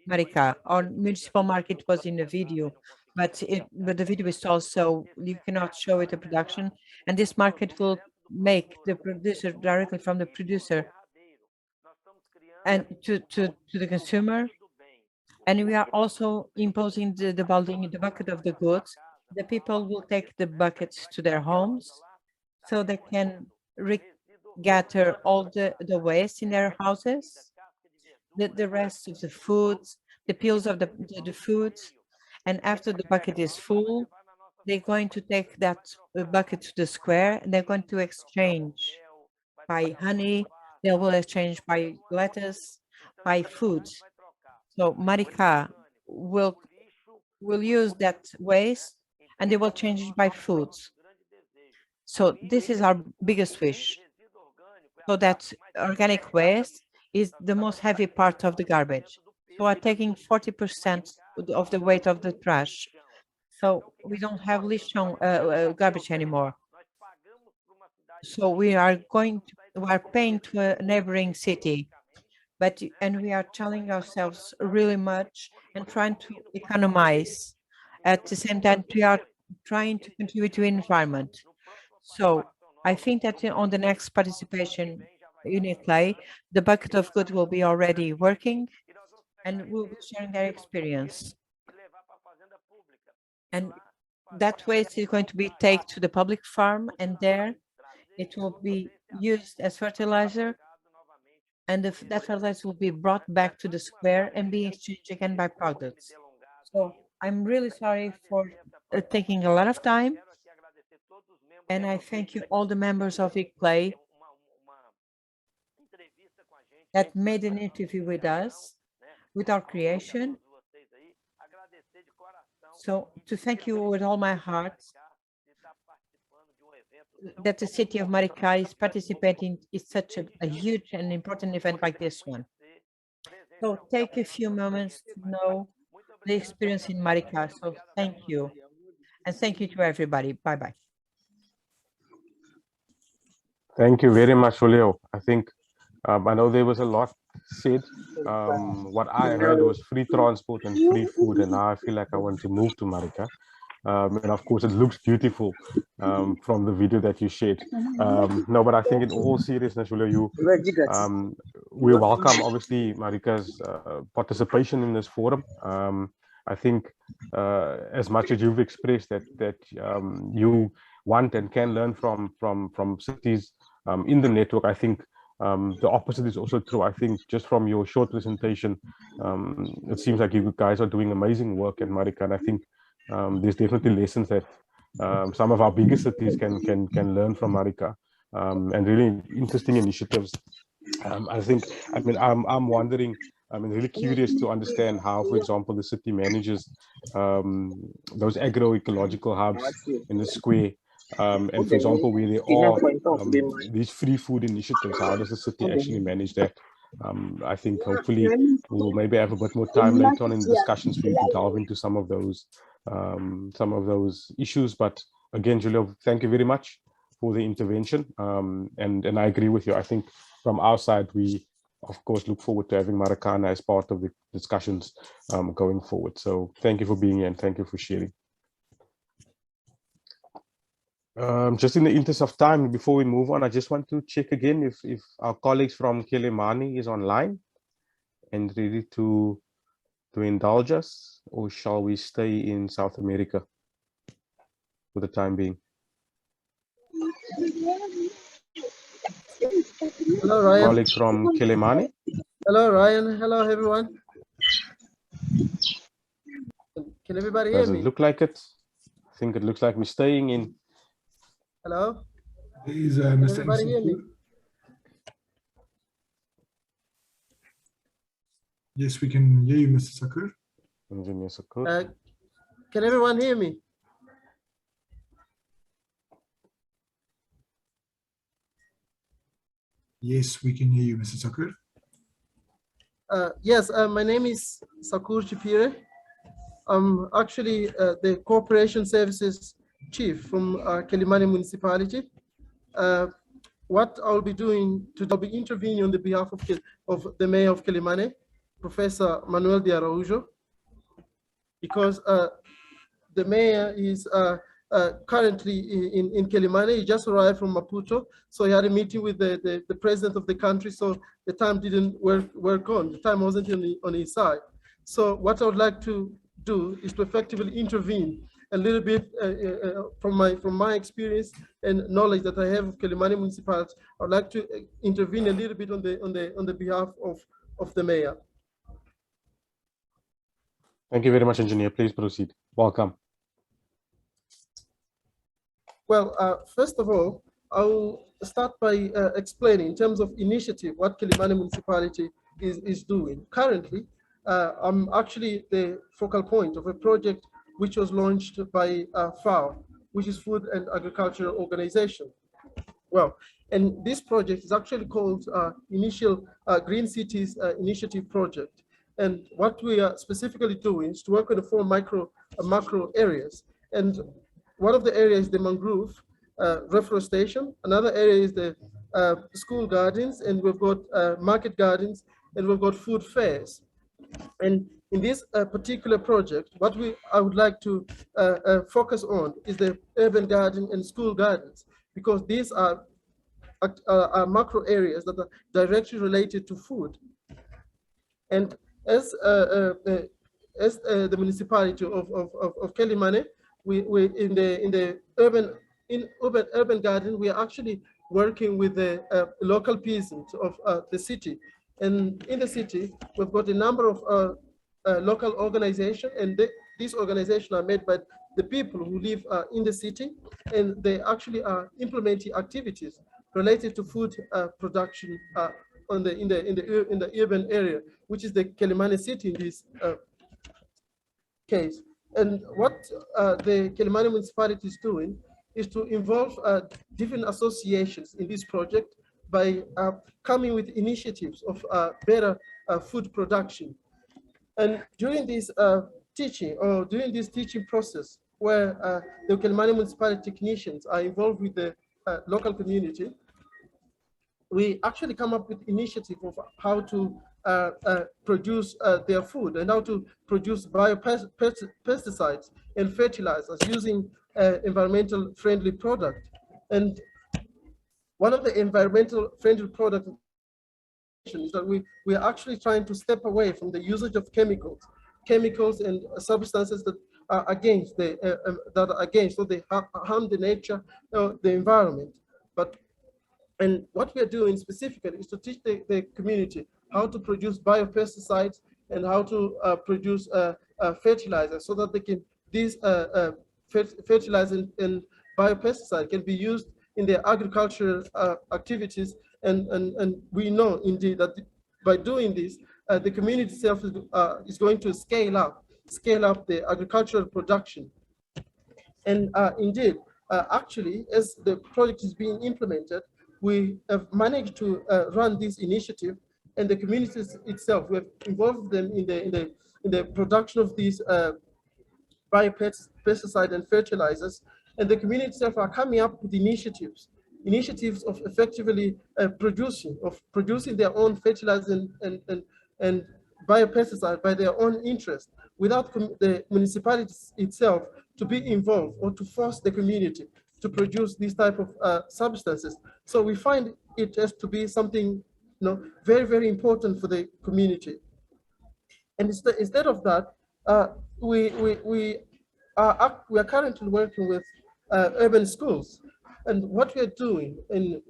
Maricá. Our municipal market was in a video, but the video is also, you cannot show it in production. And this market will make the producer directly from the producer and to the consumer. And we are also imposing the bucket of the goods. The people will take the buckets to their homes so they can gather all the waste in their houses, the rest of the foods, the peels of the foods. And after the bucket is full, they're going to take that bucket to the square and they're going to exchange by honey, they will exchange by lettuce, by food. So Maricá will use that waste and they will change it by foods. So this is our biggest wish. So that organic waste is the most heavy part of the garbage. So we're taking 40% of the weight of the trash. So we don't have lixão garbage anymore. So we are paying to a neighboring city, and we are telling ourselves really much and trying to economize. At the same time, we are trying to contribute to the environment. So I think that on the next participation unit play, the bucket of good will be already working and we'll be sharing their experience. And that waste is going to be taken to the public farm, and there it will be used as fertilizer, and that fertilizer will be brought back to the square and be exchanged again by products. So I'm really sorry for taking a lot of time, and I thank you all the members of ICPLAY that made an interview with us, with our creation. So to thank you with all my heart that the city of Maricá is participating in such a huge and important event like this one. So take a few moments to know the experience in Maricá. So thank you. And thank you to everybody. Bye-bye. Thank you very much, Julio. I think I know there was a lot said. What I heard was free transport and free food, and now I feel like I want to move to Maricá. And of course, it looks beautiful from the video that you shared. No, but I think in all seriousness, Julio, we welcome obviously Maricá's participation in this forum. I think as much as you've expressed that you want and can learn from cities in the network, I think the opposite is also true. I think just from your short presentation, it seems like you guys are doing amazing work in Maricá, and I think there's definitely lessons that some of our biggest cities can learn from Maricá, and really interesting initiatives. I mean, I'm wondering, I'm really curious to understand how, for example, the city manages those agroecological hubs in the square. And for example, where there are these free food initiatives, how does the city actually manage that? I think hopefully we'll maybe have a bit more time later on in the discussions for you to delve into some of those issues. But again, Julio, thank you very much for the intervention. And I agree with you. I think from our side, we of course look forward to having Maracana as part of the discussions going forward. So thank you for being here and thank you for sharing. Just in the interest of time, before we move on, I just want to check again if our colleagues from Kilimani is online and ready to indulge us, or shall we stay in South America? for the time being. Hello, Ryan. Colleague from Kilimani. Hello, Ryan. Hello, everyone. Can everybody hear Doesn't me? look like it. I think it looks like we're staying in. Hello? Is Can Mr. everybody hear me? Yes, we can hear you, Mr. Sakur. Engineer Sakur. Can everyone hear me? Yes, we can hear you, Mr. Sakur. Yes, my name is Sakur Chipire. I'm actually the Cooperation Services Chief from Kilimani Municipality. What I'll be doing today, I'll be intervening on the behalf of the Mayor of Kilimani, Professor Manuel de Araújo, because the Mayor is currently in Kilimani. He just arrived from Maputo, so he had a meeting with the President of the country, so the time didn't work on. The time wasn't on his side. So what I would like to do is to effectively intervene a little bit from my experience and knowledge that I have of Kilimani municipality. I'd like to intervene a little bit on the behalf of the mayor. Thank you very much, Engineer. Please proceed. Welcome. Well, first of all, I'll start by explaining in terms of initiative what Kilimani municipality is doing. Currently, I'm actually the focal point of a project which was launched by FAO, which is Food and Agriculture Organization. Well, and this project is actually called Initial Green Cities Initiative Project. And what we are specifically doing is to work on the four macro areas. And one of the areas is the mangrove reforestation. Another area is the school gardens, and we've got market gardens, and we've got food fairs. And in this particular project, what I would like to focus on is the urban garden and school gardens, because these are macro areas that are directly related to food. And as the municipality of Kilimani, we in the urban garden, we are actually working with the local peasants of the city. And in the city, we've got a number of local organizations, and these organizations are made by the people who live in the city, and they actually are implementing activities related to food production in the urban area, which is the Kilimani city in this case. And what the Kilimani municipality is doing is to involve different associations in this project by coming with initiatives of better food production. And during this teaching process, where the Kilimani municipality technicians are involved with the local community, we actually come up with initiative of how to produce their food and how to produce biopesticides and fertilizers using environmental friendly product. And one of the environmental friendly products is that we are actually trying to step away from the usage of chemicals and substances that are against so they harm the nature or the environment. And what we are doing specifically is to teach the community how to produce biopesticides and how to produce fertilizers, so that these fertilizers and biopesticides can be used in their agricultural activities. And we know indeed that by doing this, the community itself is going to scale up the agricultural production. And indeed, actually, as the project is being implemented, we have managed to run this initiative, and the community itself, we have involved them in the production of these biopesticide and fertilizers, and the community itself are coming up with initiatives of effectively producing their own fertilizers and biopesticide by their own interest, without the municipality itself to be involved or to force the community to produce these type of substances. So we find it as to be something, very, very important for the community. And instead of that, we are currently working with urban schools. And what we are doing in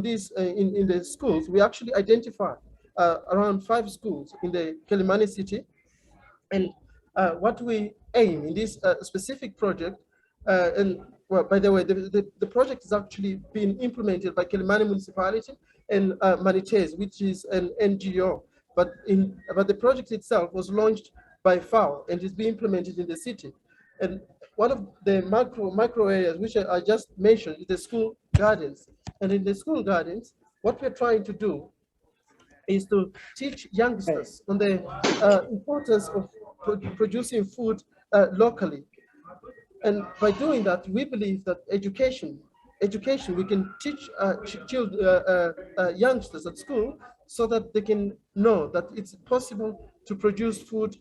the schools, we actually identify around 5 schools in the Kilimani city. And what we aim in this specific project, and well, by the way, the project is actually being implemented by Kilimani municipality and Manites, which is an NGO. But the project itself was launched by FAO and is being implemented in the city. And one of the micro areas which I just mentioned is the school gardens. And in the school gardens, what we're trying to do is to teach youngsters on the importance of producing food locally. And by doing that, we believe that education, we can teach youngsters at school so that they can know that it's possible to produce food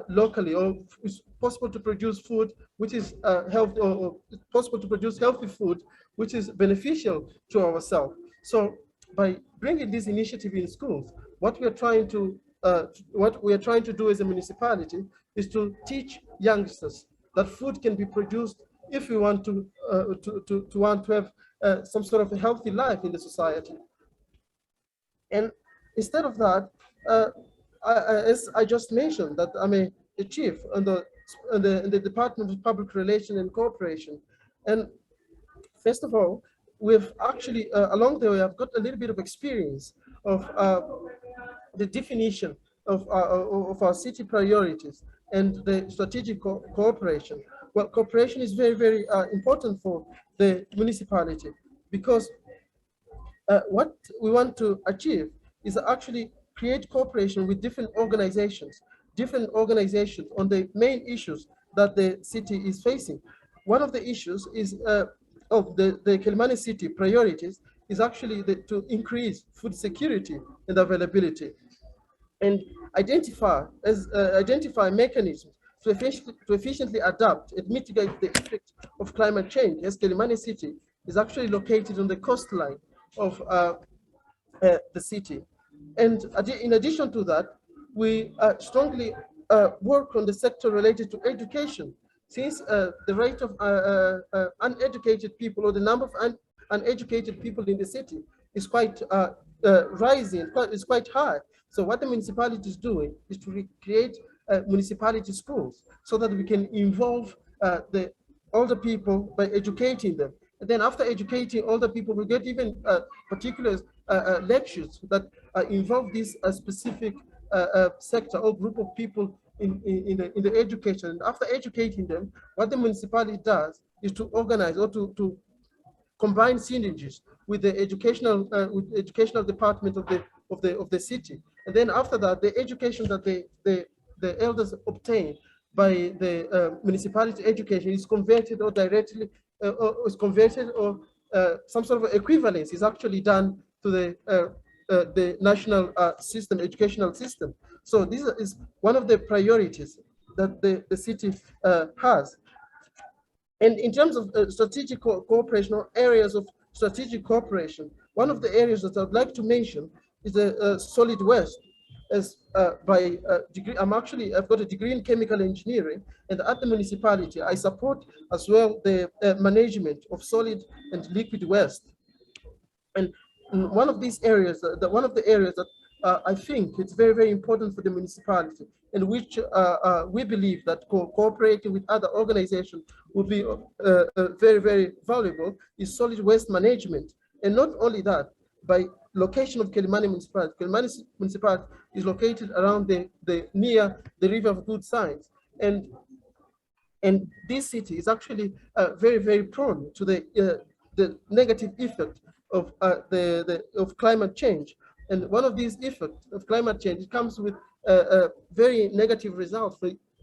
locally, or it's possible to produce food which is healthy, or it's possible to produce healthy food which is beneficial to ourselves. So by bringing this initiative in schools, what we are trying to do as a municipality is to teach youngsters that food can be produced if we want to have some sort of a healthy life in the society. And instead of that, as I just mentioned, that I'm a chief in the Department of Public Relations and Cooperation. And first of all, we've actually, along the way, I've got a little bit of experience of the definition of our city priorities and the strategic cooperation. Well, cooperation is very, very important for the municipality, because what we want to achieve is actually create cooperation with different organizations on the main issues that the city is facing. One of the issues is of the Kilimani city priorities is actually to increase food security and availability, and identify mechanisms to efficiently adapt and mitigate the effect of climate change, as Kilimani city is actually located on the coastline of the city. And in addition to that, we strongly work on the sector related to education, since the rate of uneducated people, or the number of uneducated people in the city is quite rising, is quite high. So what the municipality is doing is to create municipality schools so that we can involve the older people by educating them. And then after educating older people, we get even particular lectures that involve this specific sector or group of people in the education. And after educating them, what the municipality does is to organize or to combine synergies with the educational department of the city. And then after that, the education that the elders obtain by the municipality education is converted, or directly is converted, or some sort of equivalence is actually done to the national educational system. So this is one of the priorities that the city has. And in terms of strategic cooperation, or areas of strategic cooperation, one of the areas that I'd like to mention is the solid waste. As by degree, I've got a degree in chemical engineering, and at the municipality, I support as well the management of solid and liquid waste. And one of these areas, one of the areas that I think it's very, very important for the municipality, in which we believe that cooperating with other organizations will be very, very valuable, is solid waste management. And not only that, by location of Kilimani municipality. Kilimani municipality is located around near the River of Good Science, and this city is actually very, very prone to the negative effect of of climate change. And one of these effects of climate change comes with very negative results.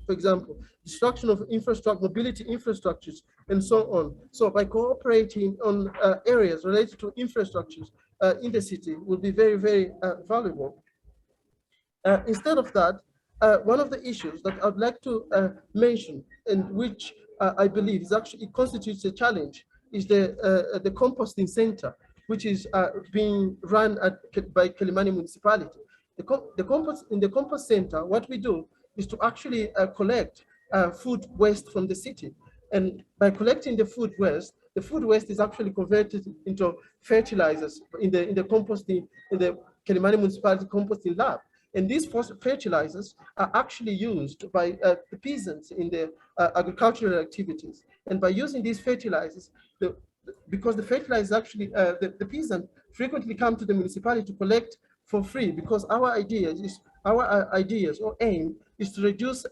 For example, destruction of infrastructure, mobility infrastructures, and so on. So by cooperating on areas related to infrastructures in the city will be very, very valuable. Instead of that, one of the issues that I'd like to mention, and which I believe is actually, it constitutes a challenge, is the composting center, which is being run by Kilimani municipality. In the compost center, what we do is to actually collect food waste from the city. And by collecting the food waste is actually converted into fertilizers in the composting, in the Kilimani Municipality composting lab. And these fertilizers are actually used by the peasants in their agricultural activities. And by using these fertilizers, because the fertilizers actually, the peasants frequently come to the municipality to collect for free, because our ideas or aim is to reduce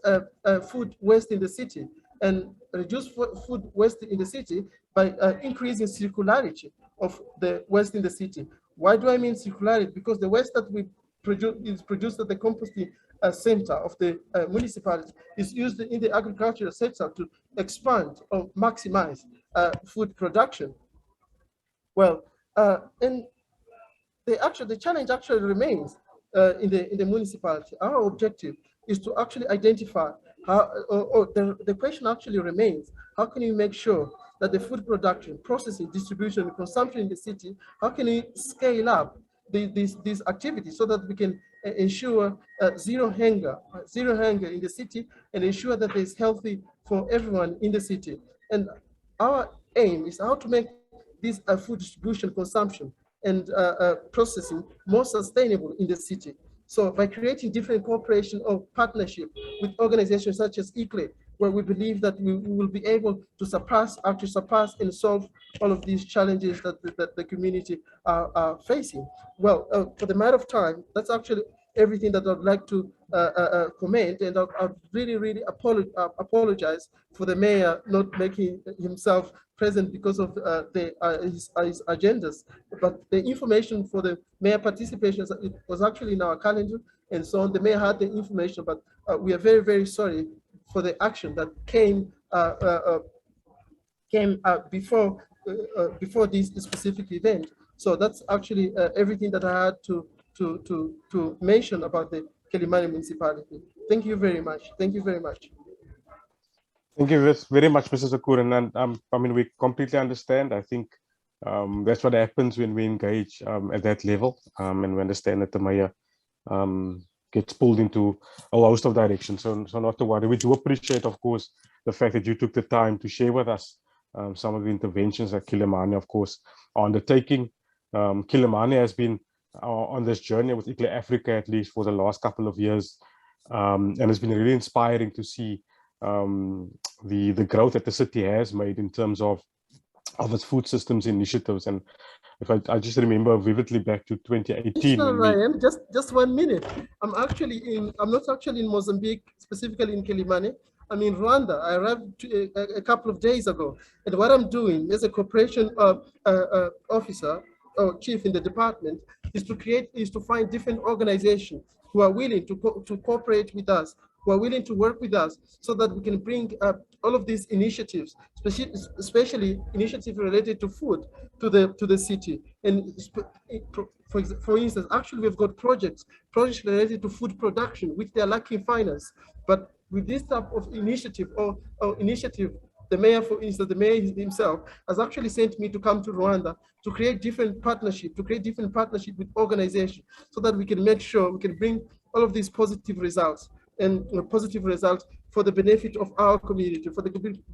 food waste in the city, and reduce food waste in the city by increasing circularity of the waste in the city. Why do I mean circularity? Because the waste that we produce is produced at the composting center of the municipality is used in the agricultural sector to expand or maximize food production. Well, and the challenge actually remains in the municipality. Our objective is to actually identify how, or the question actually remains, how can you make sure that the food production, processing, distribution, and consumption in the city, how can we scale up these activities so that we can ensure zero hunger in the city, and ensure that it's healthy for everyone in the city. And our aim is how to make this food distribution, consumption, and processing more sustainable in the city. So by creating different cooperation or partnership with organizations such as ICLE, where we believe that we will be able to surpass and solve all of these challenges that the community are facing. Well, for the matter of time, that's actually everything that I'd like to comment, and I'd really apologize for the mayor not making himself present because of his agendas. But the information for the mayor participation was actually in our calendar, and so on. The mayor had the information, but we are very sorry for the action that came before this specific event. So that's actually everything that I had to mention about the Kilimani municipality. Thank you very much. Thank you very much. Thank you very much, Mr. Sakuran. And I mean, we completely understand. I think that's what happens when we engage at that level, and we understand that the mayor gets pulled into a host of directions. So not to worry. We do appreciate, of course, the fact that you took the time to share with us some of the interventions that Kilimani, of course, are undertaking. Kilimani has been on this journey with ICLE Africa, at least for the last couple of years, and it's been really inspiring to see the growth that the city has made in terms of its food systems initiatives. And if I just remember vividly back to 2018. Ryan, just 1 minute. I'm not actually in Mozambique, specifically in Kilimani. I'm in Rwanda. I arrived a couple of days ago. And what I'm doing as a cooperation officer or chief in the department is to find different organizations who are willing to cooperate with us, who are willing to work with us, so that we can bring all of these initiatives, especially initiatives related to food, to the city. And for instance, actually we've got projects related to food production, which they are lacking finance. But with this type of initiative the mayor, for instance, the mayor himself has actually sent me to come to Rwanda to create different partnership with organizations, so that we can make sure we can bring all of these positive results for the benefit of our community, for the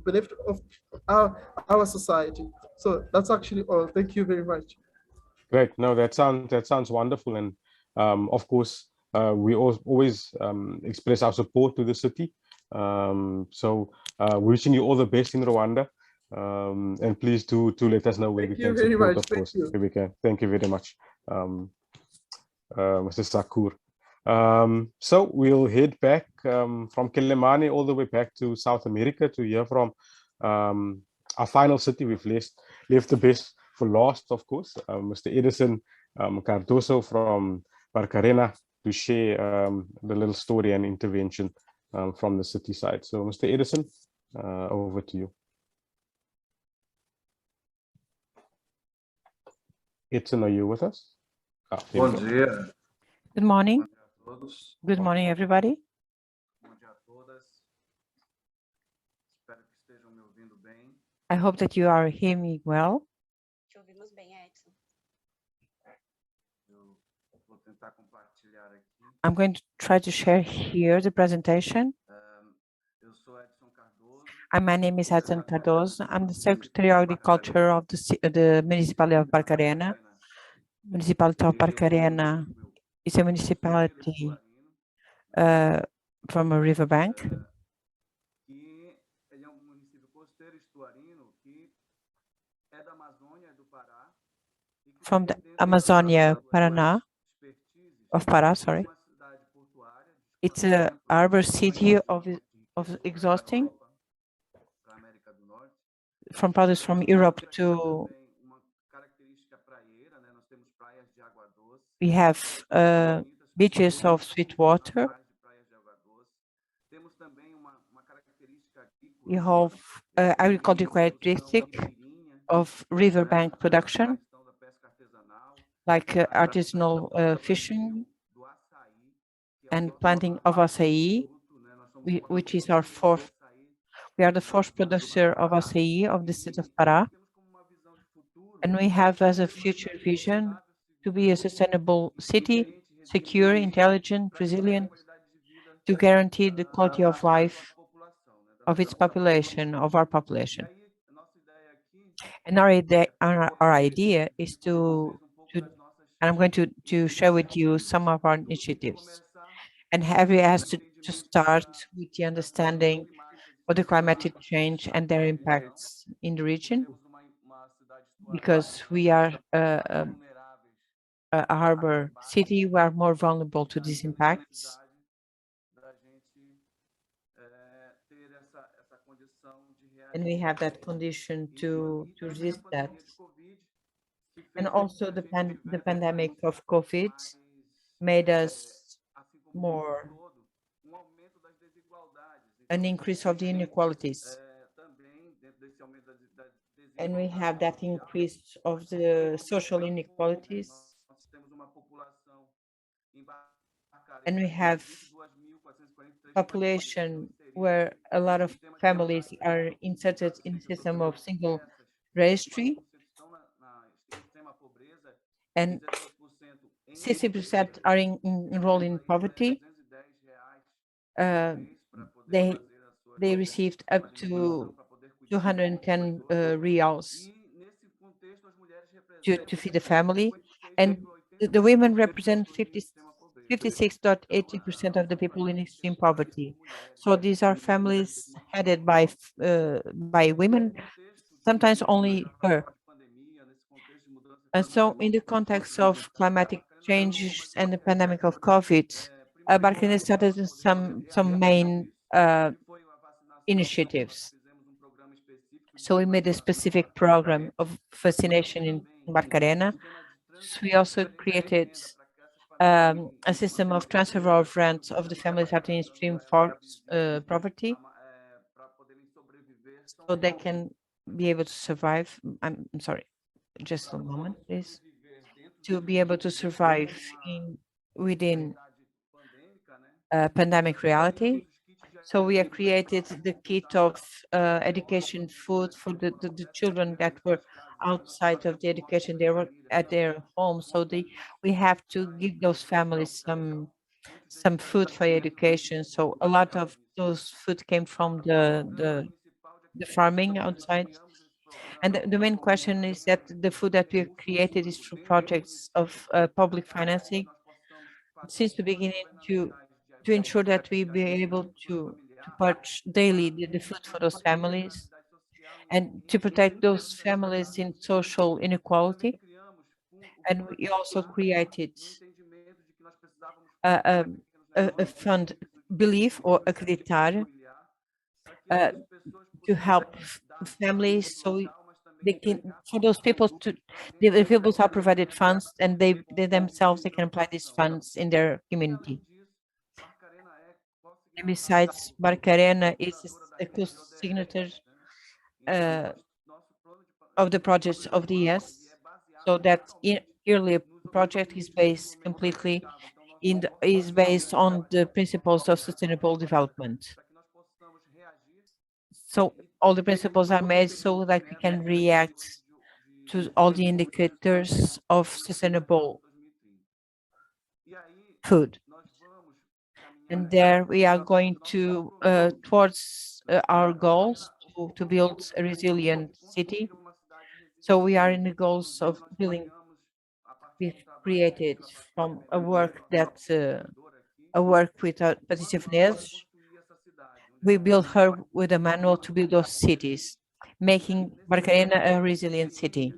benefit of our society. So that's actually all. Thank you very much. Great. No, that sounds wonderful. And of course, we always express our support to the city. So wishing you all the best in Rwanda, and please do let us know where we can support, of course, if we can. Thank you very much, Mr. Sakur. So we'll head back from Kilimani all the way back to South America to hear from our final city. We've left the best for last, of course, Mr. Edison Cardoso from Barcarena, to share the little story and intervention from the city side. So, Mr. Edison, over to you. Edison, are you with us? Bom dia. Good morning. Good morning, everybody. I hope that you are hearing me well. I'm going to try to share here the presentation. My name is Hudson Cardoso. I'm the Secretary of Agriculture of the Municipality of Barcarena. Municipality of Barcarena is a municipality from a riverbank. From the Amazonia, Paraná, of Pará, sorry. It's a harbor city of exhausting from products from Europe to. We have beaches of sweet water. We have agricultural characteristic of riverbank production, like artisanal fishing and planting of acai, which is our fourth. We are the fourth producer of acai of the state of Pará. And we have as a future vision to be a sustainable city, secure, intelligent, resilient, to guarantee the quality of life of its population, of our population. And our idea is and I'm going to share with you some of our initiatives. And Heavy has to start with the understanding of the climatic change and their impacts in the region, because we are a harbor city, we are more vulnerable to these impacts. And we have that condition to resist that. And also the pandemic of COVID made us more an increase of the inequalities. And we have that increase of the social inequalities. And we have population where a lot of families are inserted in the system of single registry, and 60% are enrolled in poverty. They received up to 210 reals to feed the family, and the women represent 56.80% of the people in extreme poverty. So these are families headed by women, sometimes only her. And so in the context of climatic changes and the pandemic of COVID, Barcarena started some main initiatives. So we made a specific program of vaccination in Barcarena. So we also created a system of transfer of rent of the families that are in extreme poverty, so they can be able to survive. I'm sorry, just a moment, please. To be able to survive within pandemic reality. So we have created the kit of education food for the children that were outside of the education. They were at their home, so we have to give those families some food for education. So a lot of those food came from the farming outside. And the main question is that the food that we created is through projects of public financing since the beginning to ensure that we be able to purchase daily the food for those families and to protect those families in social inequality. And we also created a fund, Believe or Acreditar, to help families, so they can, for those people the people are provided funds, and they themselves, they can apply these funds in their community. And besides, Barcarena is a co-signature of the projects of the ES, so that yearly project is based completely is based on the principles of sustainable development. So all the principles are made so that we can react to all the indicators of sustainable food. And there we are going to towards our goals to to build a resilient city. So we are in the goals of building. We've created from a work that a work with Patrícia Venez. We built her with a manual to build those cities, making Barcarena a resilient city.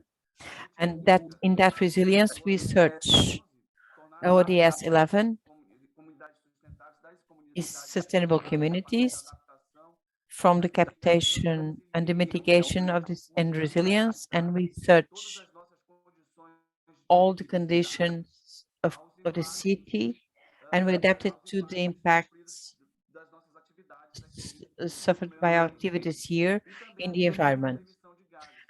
And that in that resilience, we search ODS 11 is sustainable communities from the captation and the mitigation of this and resilience, and we search all the conditions of the city, and we adapt it to the impacts suffered by our activities here in the environment,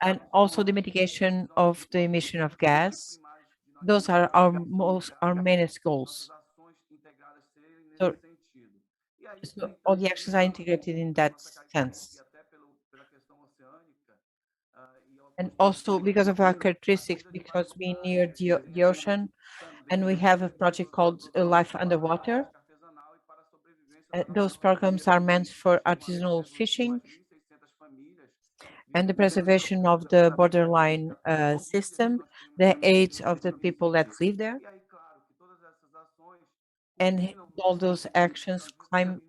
and also the mitigation of the emission of gas. Those are our mainest goals. So all the actions are integrated in that sense. And also because of our characteristics, because we're near the ocean, and we have a project called Life Underwater. Those programs are meant for artisanal fishing and the preservation of the borderline system, the aid of the people that live there. And all those actions climb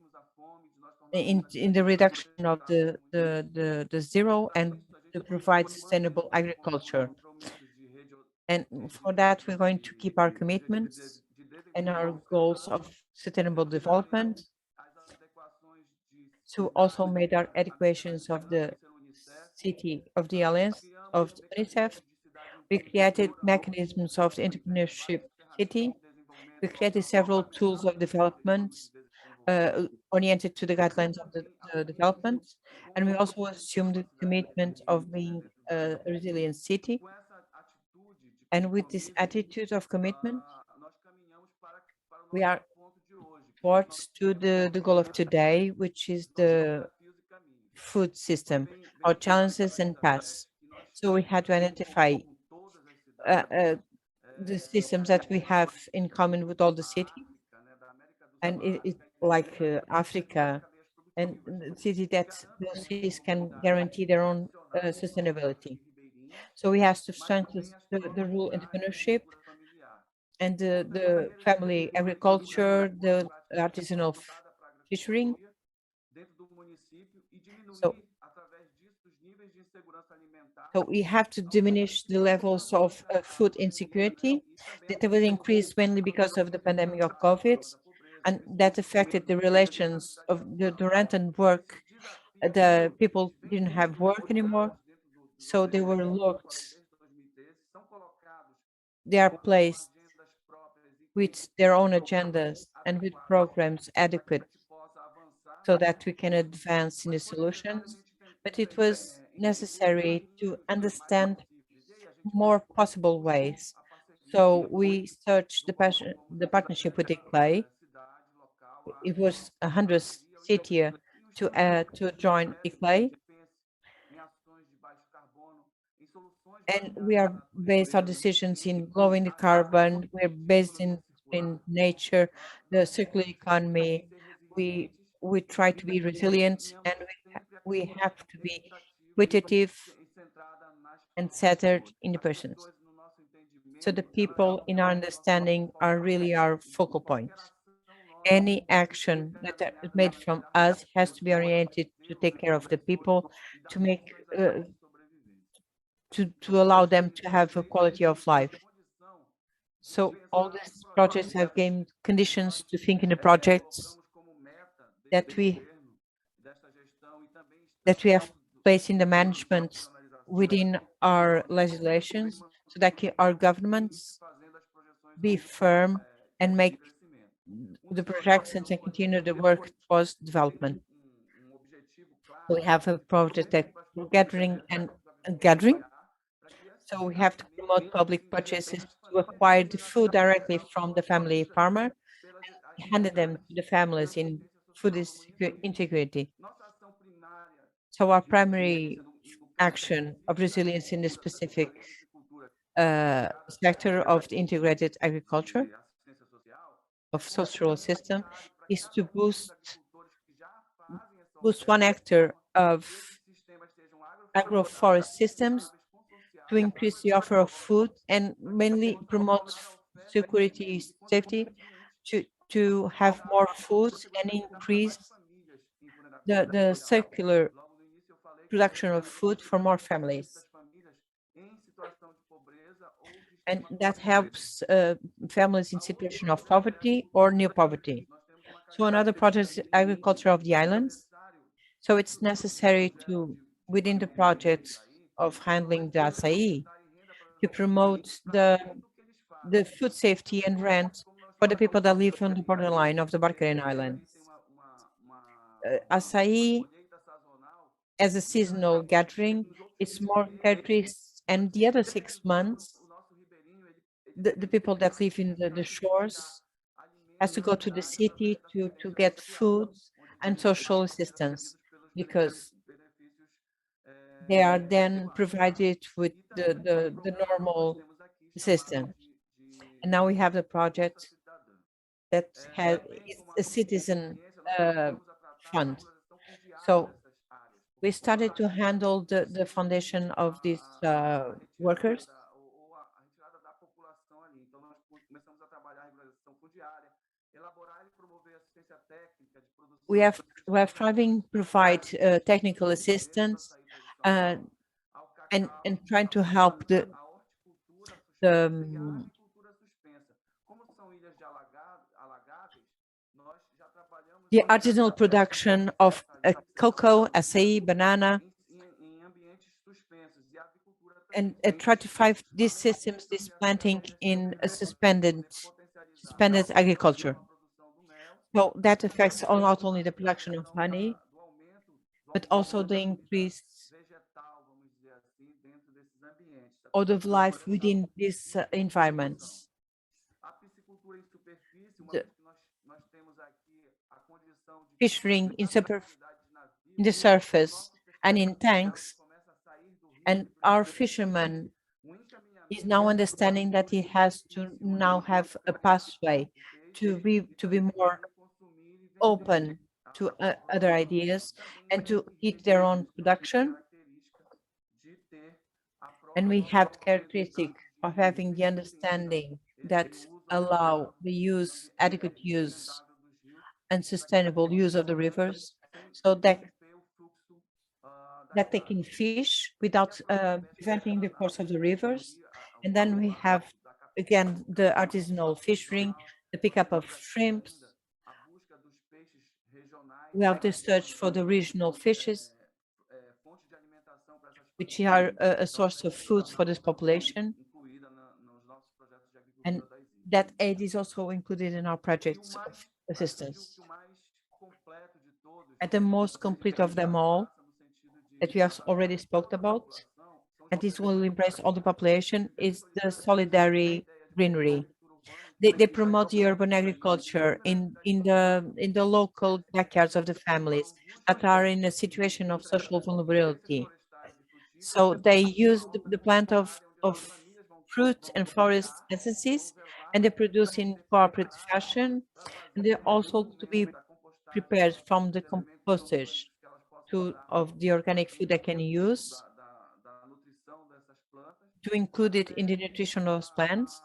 in the reduction of the zero and to provide sustainable agriculture. And for that, we're going to keep our commitments and our goals of sustainable development. So also made our adequations of the city of the alliance of UNICEF. We created mechanisms of entrepreneurship city. We created several tools of development oriented to the guidelines of the development. And we also assumed the commitment of being a resilient city. And with this attitude of commitment, we are towards to the goal of today, which is the food system, our challenges and paths. So we had to identify the systems that we have in common with all the cities, and it's like Africa, and the city that those cities can guarantee their own sustainability. So we have to strengthen the rural entrepreneurship and the family agriculture, the artisanal fishing. So we have to diminish the levels of food insecurity that will increase mainly because of the pandemic of COVID, and that affected the relations of the rent and work. The people didn't have work anymore, so they were locked. They are placed with their own agendas and with programs adequate so that we can advance in the solutions. But it was necessary to understand more possible ways. So we searched the partnership with ICLEI. It was 100 cities to join ICLEI. And we are based our decisions in lowering the carbon. We're based in nature, the circular economy. We try to be resilient, and we have to be equitative and centered in the persons. So the people in our understanding are really our focal point. Any action that is made from us has to be oriented to take care of the people, to make to allow them to have a quality of life. So all these projects have gained conditions to think in the projects that we have placed in the management within our legislations, so that our governments be firm and make the projections and continue the work towards development. We have a project that we're gathering and gathering. So we have to promote public purchases to acquire the food directly from the family farmer and hand them to the families in food integrity. So our primary action of resilience in the specific sector of the integrated agriculture of social system is to boost one actor of agroforest systems to increase the offer of food and mainly promote security, safety, to have more food and increase the circular production of food for more families. And that helps families in situation of poverty or near poverty. So another project is agriculture of the islands. So it's necessary to, within the project of handling the acai, to promote the food safety and rent for the people that live on the borderline of the Barcarena Islands. Acai, as a seasonal gathering, it's more characteristic, and the other 6 months, the people that live in the shores has to go to the city to get food and social assistance, because they are then provided with the normal system. And now we have the project that has a citizen fund. So we started to handle the foundation of these workers. We have striving to provide technical assistance and trying to help the artisanal production of cocoa, acai, banana, and try to find these systems, this planting in a suspended agriculture. So that affects not only the production of honey, but also the increase of life within these environments. The fishing in the surface and in tanks, and our fisherman is now understanding that he has to now have a pathway to be more open to other ideas and to eat their own production. And we have the characteristic of having the understanding that allow the use, adequate use and sustainable use of the rivers, so that they can fish without preventing the course of the rivers. And then we have, again, the artisanal fishing, the pickup of shrimps. We have the search for the regional fishes, which are a source of food for this population. And that aid is also included in our projects of assistance. At the most complete of them all, that we have already spoke about, and this will embrace all the population, is the Solidarity Greenery. They promote the urban agriculture in the local backyards of the families that are in a situation of social vulnerability. So they use the plant of fruit and forest essences, and they produce in cooperative fashion, and they also to be prepared from the composters of the organic food they can use, to include it in the nutrition of plants,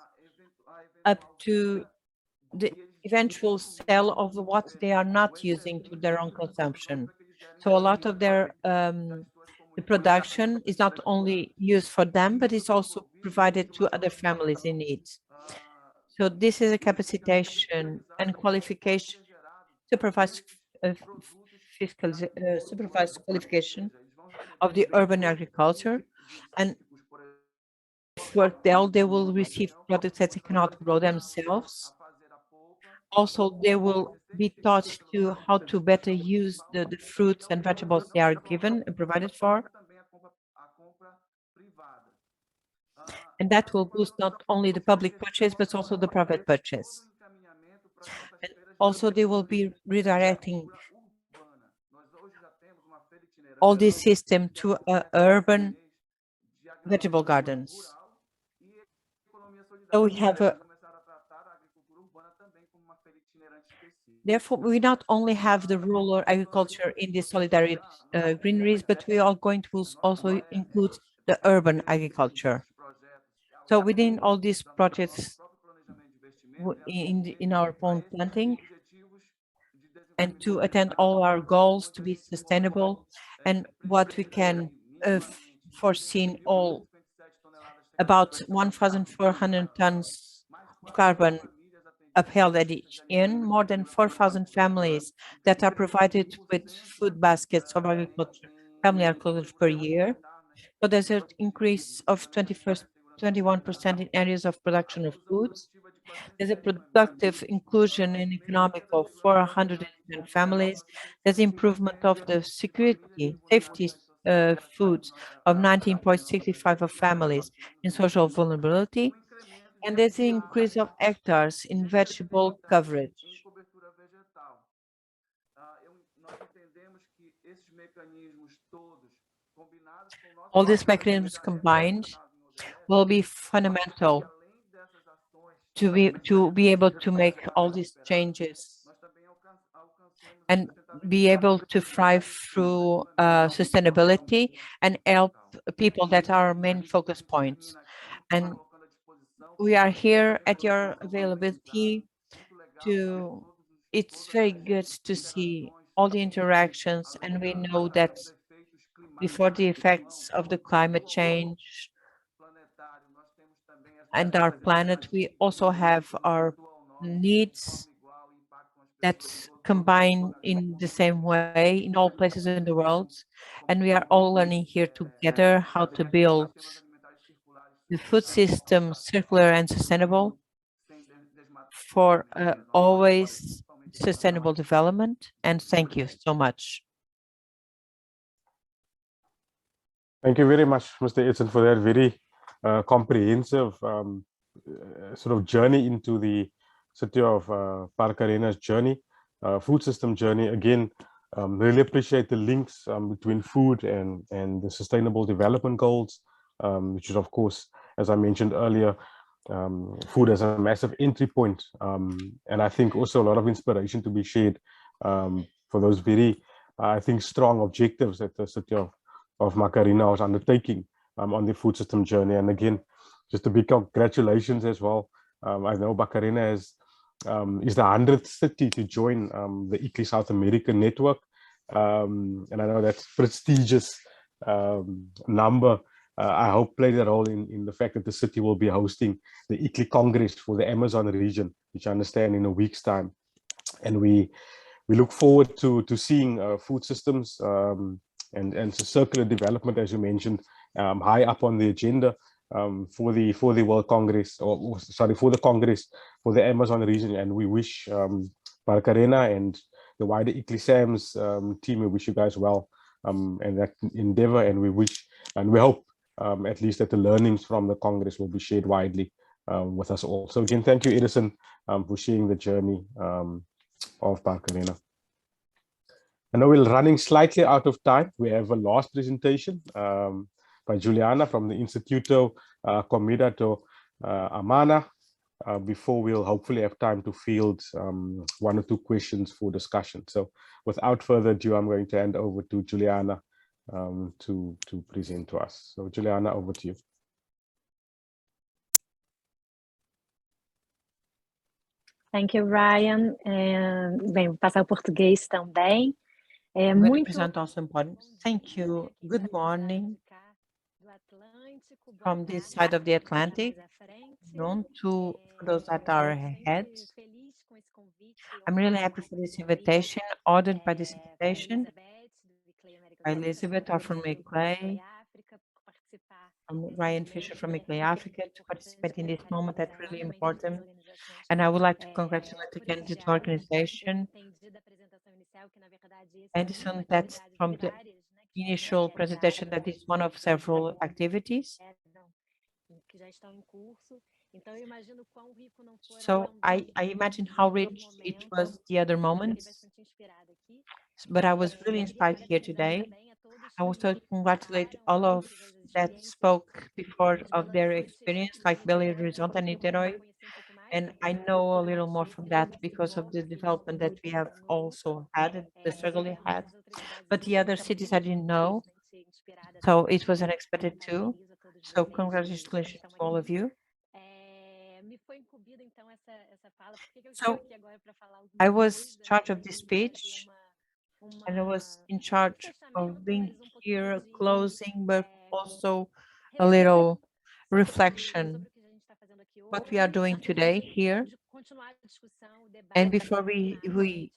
up to the eventual sale of what they are not using to their own consumption. So a lot of their the production is not only used for them, but it's also provided to other families in need. So this is a capacitation and qualification, supervised supervised qualification of the urban agriculture, and work there, they will receive products that they cannot grow themselves. Also, they will be taught to how to better use the fruits and vegetables they are given and provided for. And that will boost not only the public purchase, but also the private purchase. And also, they will be redirecting all this system to urban vegetable gardens. So we have Therefore, we not only have the rural agriculture in the solidarity greeneries, but we are going to also include the urban agriculture. So within all these projects in our pond planting, and to attend all our goals to be sustainable, and what we can foresee all about 1,400 tons of carbon upheld at each in more than 4,000 families that are provided with food baskets of agriculture, family agriculture per year. So there's an increase of 21% in areas of production of foods. There's a productive inclusion in economical 410 families. There's improvement of the safety foods of 19.65 of families in social vulnerability. And there's an increase of hectares in vegetable coverage. All these mechanisms combined will be fundamental to be able to make all these changes and be able to thrive through sustainability and help people that are our main focus points. And we are here at your availability to, it's very good to see all the interactions, and we know that before the effects of the climate change and our planet, we also have our needs that combine in the same way in all places in the world. And we are all learning here together how to build the food system circular and sustainable for always sustainable development. And thank you so much. Thank you very much, Mr. Edson, for that very comprehensive sort of journey into the city of Barcarena's journey, food system journey. Again, really appreciate the links between food and the sustainable development goals, which is, of course, as I mentioned earlier, food as a massive entry point. And I think also a lot of inspiration to be shared for those very, I think, strong objectives that the city of Macarena was undertaking on the food system journey. And again, just a big congratulations as well. I know Macarena is the 100th city to join the ICLEI South American network. And I know that's prestigious number. I hope played a role in the fact that the city will be hosting the ICLEI Congress for the Amazon region, which I understand in a week's time. And we look forward to seeing food systems and circular development, as you mentioned, high up on the agenda for the World Congress, or sorry, for the Congress for the Amazon region. And we wish Barcarena and the wider ICLEI SAMS team, we wish you guys well and that endeavor, and we wish and we hope at least that the learnings from the Congress will be shared widely with us all. So again, thank you, Edison, for sharing the journey of Barcarena. I know we're running slightly out of time. We have a last presentation by Juliana from the Instituto Comunidade Amana before we'll hopefully have time to field one or two questions for discussion. So without further ado, I'm going to hand over to Juliana to present to us. So Juliana, over to you. Thank you, Ryan. Bem, vou passar o português também. Thank you. Good morning from this side of the Atlantic, known to those that are ahead. I'm really happy for this invitation, ordered by this invitation by Elizabeth from ICLEI, Ryan Fisher from ICLEI Africa, to participate in this moment. That's really important. And I would like to congratulate the candidate organization. Edison, that's from the initial presentation, that is one of several activities. So I imagine how rich it was the other moments, but I was really inspired here today. I also congratulate all of that spoke before of their experience, like Belo Horizonte and Niterói. And I know a little more from that because of the development that we have also had, the struggle we had. But the other cities I didn't know. So it was unexpected too. So congratulations to all of you. So I was in charge of this speech, and I was in charge of being here, closing, but also a little reflection what we are doing today here. And before we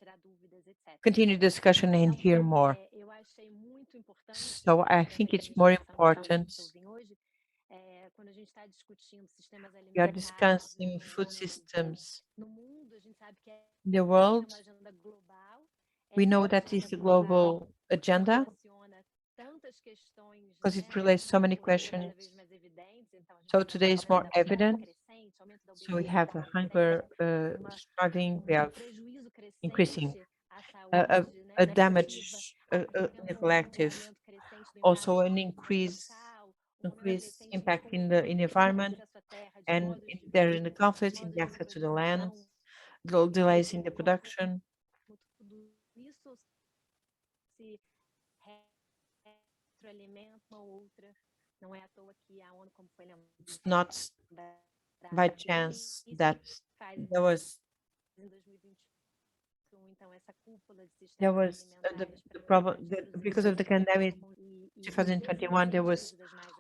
continue discussion and hear more. So I think it's more important. We are discussing food systems in the world. We know that it's a global agenda because it relates so many questions. So today is more evident. So we have a hunger striving, we have increasing a damage, neglective, also an increased impact in the environment, and there in the conflicts, in the access to the land, delays in the production. It's not by chance that there was the problem because of the pandemic 2021. There was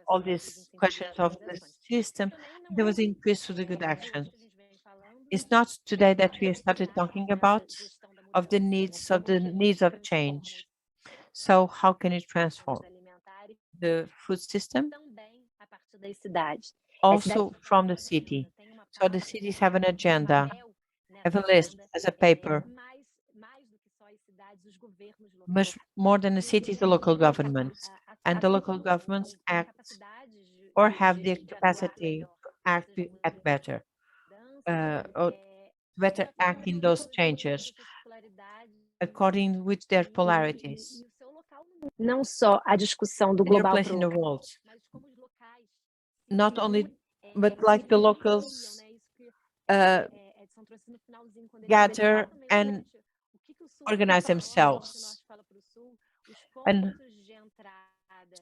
all these questions of the system. There was increase to the good actions. It's not today that we started talking about of the needs of change. So how can it transform the food system? Also from the city. So the cities have an agenda, have a list as a paper. Much more than the cities, the local governments. And the local governments act or have the capacity to act better, or better act in those changes according with their polarities. Não só a discussão do And your global place in the world, not only, but like the locals gather and organize themselves. And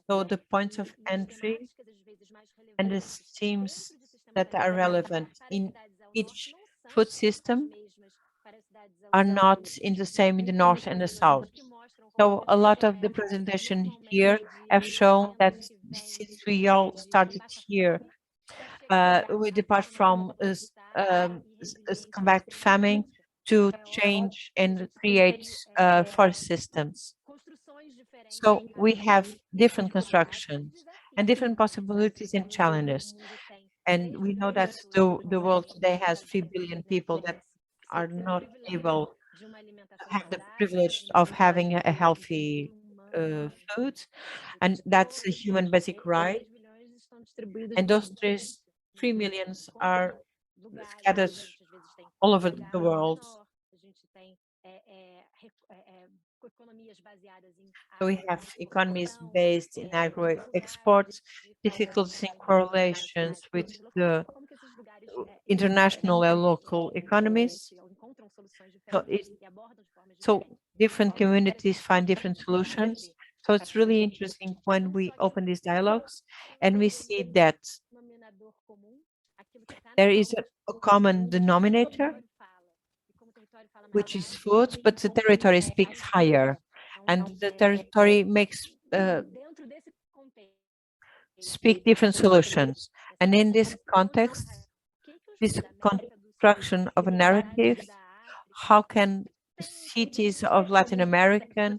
so the points of entry and the themes that are relevant in each food system are not in the same in the north and the south. So a lot of the presentation here have shown that since we all started here, we depart from combat famine to change and create forest systems. So we have different constructions and different possibilities and challenges. And we know that the world today has 3 billion people that are not able to have the privilege of having a healthy food. And that's a human basic right. And those 3 millions are scattered all over the world. So we have economies based in agro exports, difficulties in correlations with the international and local economies. So different communities find different solutions. So it's really interesting when we open these dialogues and we see that there is a common denominator, which is food, but the territory speaks higher, and the territory makes speak different solutions. And in this context, this construction of a narrative, how can cities of Latin America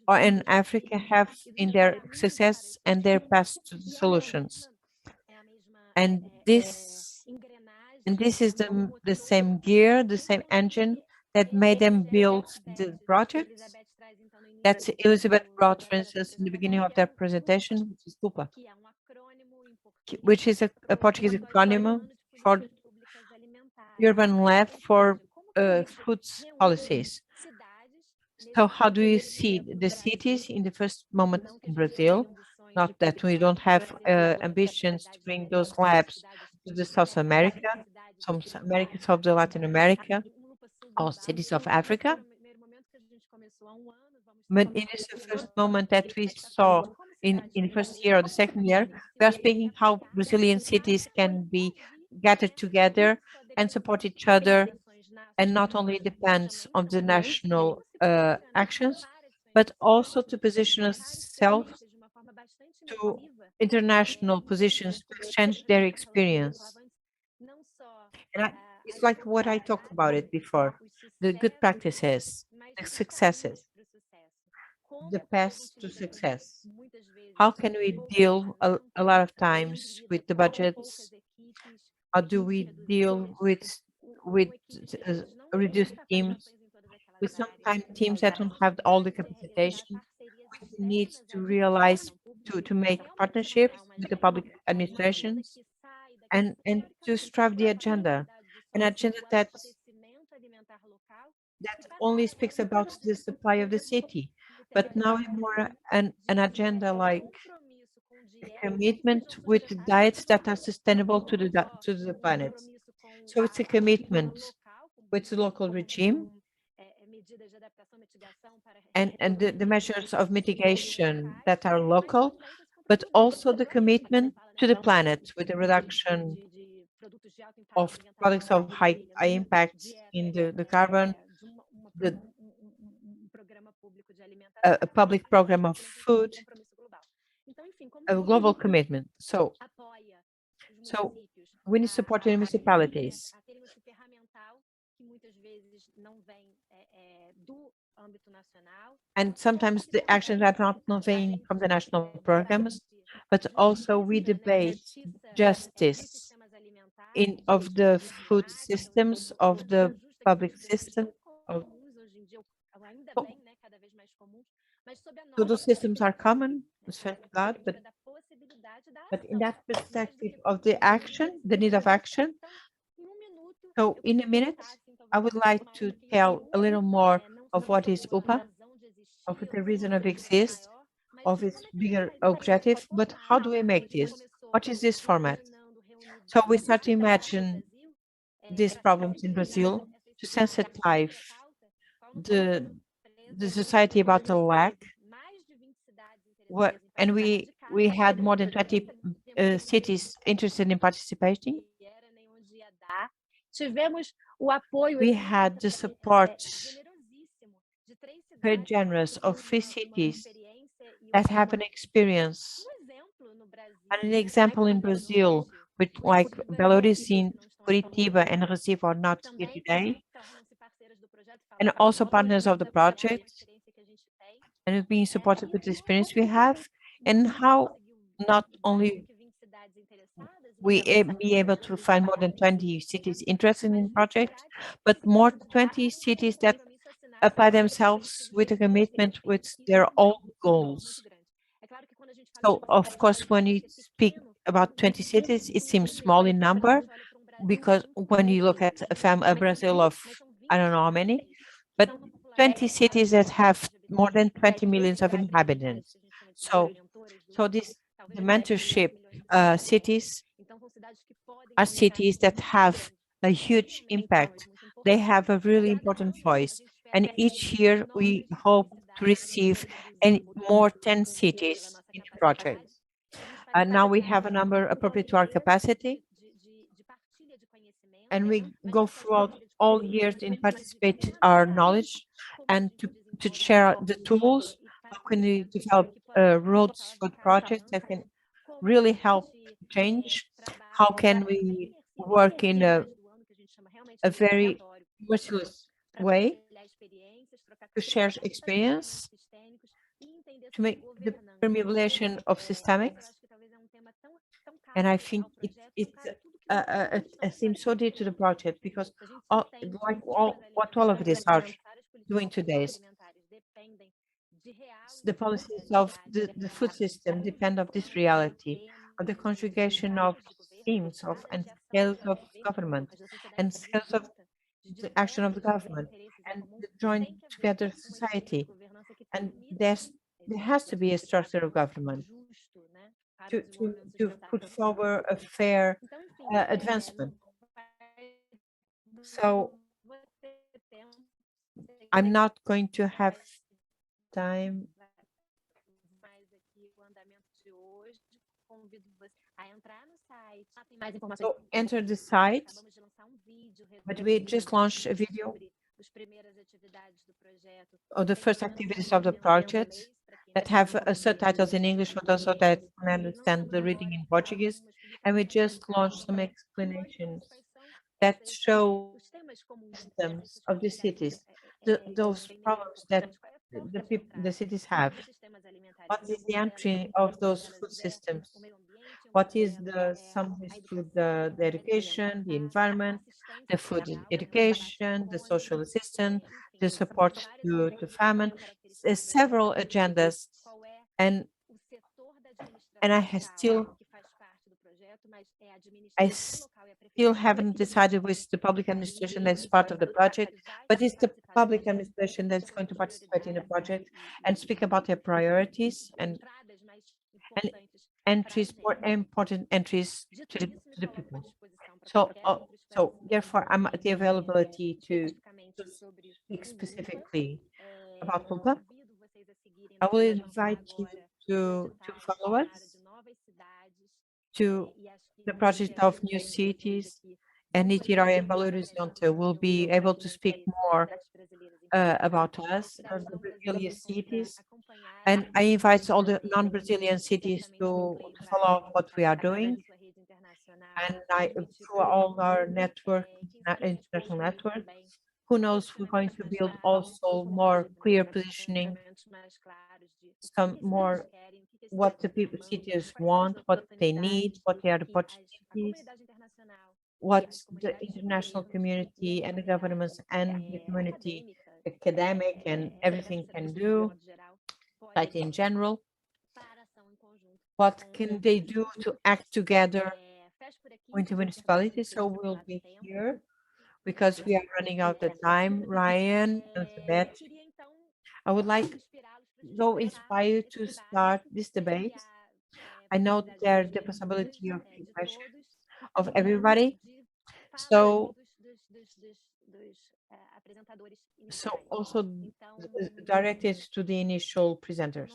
or in Africa have in their success and their path to the solutions? And this is the same gear, the same engine that made them build the project that Elizabeth brought, for instance, in the beginning of their presentation, which is a Portuguese acronym for Urban Lab for Food Policies. So how do you see the cities in the first moment in Brazil? Not that we don't have ambitions to bring those labs to the South America, some Americans of the Latin America, or cities of Africa. But it is the first moment that we saw in the first year or the second year, we are speaking how Brazilian cities can be gathered together and support each other, and not only depends on the national actions, but also to position ourselves to international positions to exchange their experience. And it's like what I talked about it before, the good practices, the successes, the path to success. How can we deal a lot of times with the budgets? How do we deal with reduced teams? With sometimes teams that don't have all the capacitation, we need to realize to make partnerships with the public administrations and to strive the agenda, an agenda that only speaks about the supply of the city, but now more an agenda like a commitment with diets that are sustainable to the planet. So it's a commitment with the local regime and the measures of mitigation that are local, but also the commitment to the planet with the reduction of products of high impact in the carbon, a public program of food, a global commitment. So we need to support the municipalities. And sometimes the actions are not moving from the national programs, but also we debate justice of the food systems, of the public system. So those systems are common, thank God, but in that perspective of the action, the need of action. So in a minute, I would like to tell a little more of what is UPA, of the reason of exist, of its bigger objective, but how do we make this? What is this format? So we start to imagine these problems in Brazil to sensitize the society about the lack. And we had more than 20 cities interested in participating. We had the support very generous of 3 cities that have an experience. And an example in Brazil, with like Belo Horizonte, Curitiba, and Recife are not here today, and also partners of the project, and being supported with the experience we have, and how not only we be able to find more than 20 cities interested in the project, but more 20 cities that apply themselves with a commitment with their own goals. So, of course, when you speak about 20 cities, it seems small in number, because when you look at a Brazil of, I don't know how many, but 20 cities that have more than 20 millions of inhabitants. So the mentorship cities are cities that have a huge impact. They have a really important voice. And each year we hope to receive more 10 cities in the project. Now we have a number appropriate to our capacity. And we go throughout all years in participate our knowledge and to share the tools. How can we develop roads for the project that can really help change? How can we work in a very merciless way to share experience, to make the permeabilization of systemics? And I think it seems so dear to the project, because what all of this are doing today is the policies of the food system depend of this reality, of the conjugation of themes and scales of government and scales of the action of the government and the joint together society. And there has to be a structure of government to put forward a fair advancement. So I'm not going to have time. So enter the site, but we just launched a video of the first activities of the project that have subtitles in English for those that can understand the reading in Portuguese. And we just launched some explanations that show systems of the cities, those problems that the cities have. What is the entry of those food systems? What is some through the education, the environment, the food education, the social assistance, the support to famine? There's several agendas, and I still haven't decided which the public administration that's part of the project, but it's the public administration that's going to participate in the project and speak about their priorities and entries, more important entries to the people. So therefore, I'm at the availability to speak specifically about Pulpa. I will invite you to follow us to the project of new cities, and Niterói and Belo Horizonte will be able to speak more about us, the Brazilian cities. And I invite all the non-Brazilian cities to follow what we are doing. And through all our network, international network, who knows, we're going to build also more clear positioning, some more what the cities want, what they need, what are the opportunities, what the international community and the governments and the community, academic and everything can do, like in general. What can they do to act together with the municipality? So we'll be here because we are running out of time. Ryan, Elizabeth, I would like to inspire you to start this debate. I know there's the possibility of questions of everybody. So also directed to the initial presenters.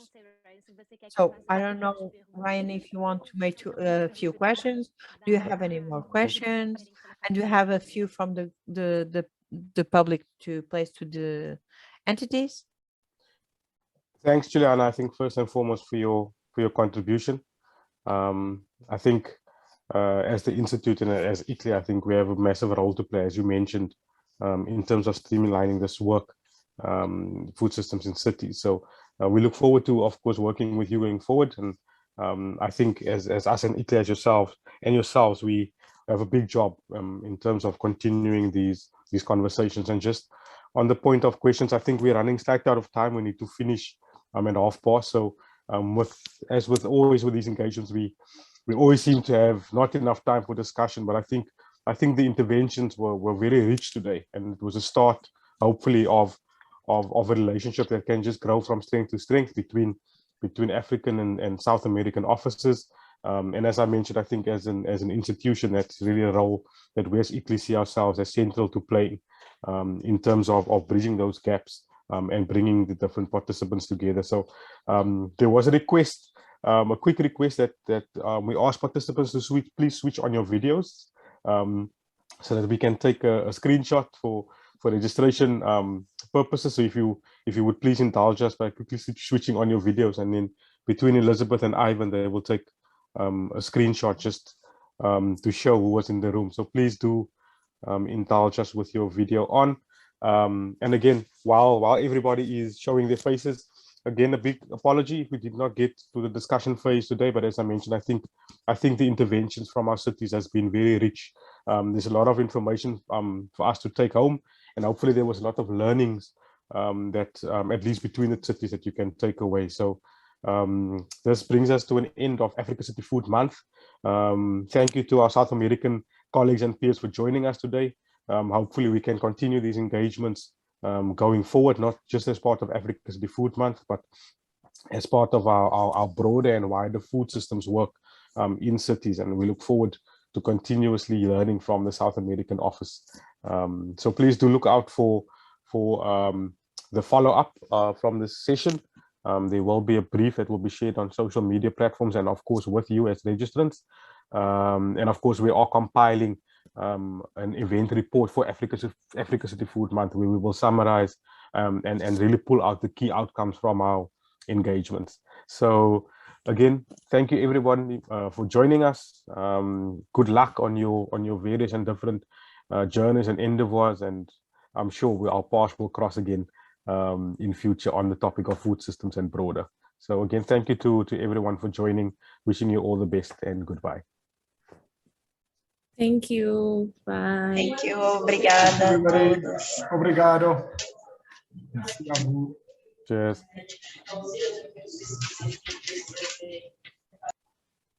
So I don't know, Ryan, if you want to make a few questions. Do you have any more questions? And do you have a few from the public to place to the entities? Thanks, Juliana. I think first and foremost for your contribution. I think as the Institute and as Italy, I think we have a massive role to play, as you mentioned, in terms of streamlining this work, food systems in cities. So we look forward to, of course, working with you going forward. And I think as us and Italy, as yourselves, we have a big job in terms of continuing these conversations. And just on the point of questions, I think we're running slightly out of time. We need to finish at 1/2 past. So as with always with these engagements, we always seem to have not enough time for discussion, but I think the interventions were very rich today, and it was a start, hopefully, of a relationship that can just grow from strength to strength between African and South American offices. And as I mentioned, I think as an institution, that's really a role that we as Italy see ourselves as central to play in terms of bridging those gaps and bringing the different participants together. So there was a request. A quick request that we ask participants to please switch on your videos so that we can take a screenshot for registration purposes. So if you would please indulge us by quickly switching on your videos, and then between Elizabeth and Ivan, they will take a screenshot just to show who was in the room. So please do indulge us with your video on. And again, while everybody is showing their faces, again, a big apology if we did not get to the discussion phase today. But as I mentioned, I think the interventions from our cities has been very rich. There's a lot of information for us to take home, and hopefully there was a lot of learnings that at least between the cities that you can take away. So this brings us to an end of Africa City Food Month. Thank you to our South American colleagues and peers for joining us today. Hopefully we can continue these engagements going forward, not just as part of Africa City Food Month, but as part of our broader and wider food systems work in cities. And we look forward to continuously learning from the South American office. So please do look out for the follow-up from this session. There will be a brief that will be shared on social media platforms and of course with you as registrants. And of course we are compiling an event report for Africa City Food Month where we will summarize and really pull out the key outcomes from our engagements. So again, thank you everyone for joining us. Good luck on your various and different journeys and endeavors, and I'm sure our paths will cross again in future on the topic of food systems and broader. So again, thank you to everyone for joining. Wishing you all the best and goodbye. Thank you. Bye. Thank you. Obrigada a todos. Obrigado. Merci à vous. Cheers.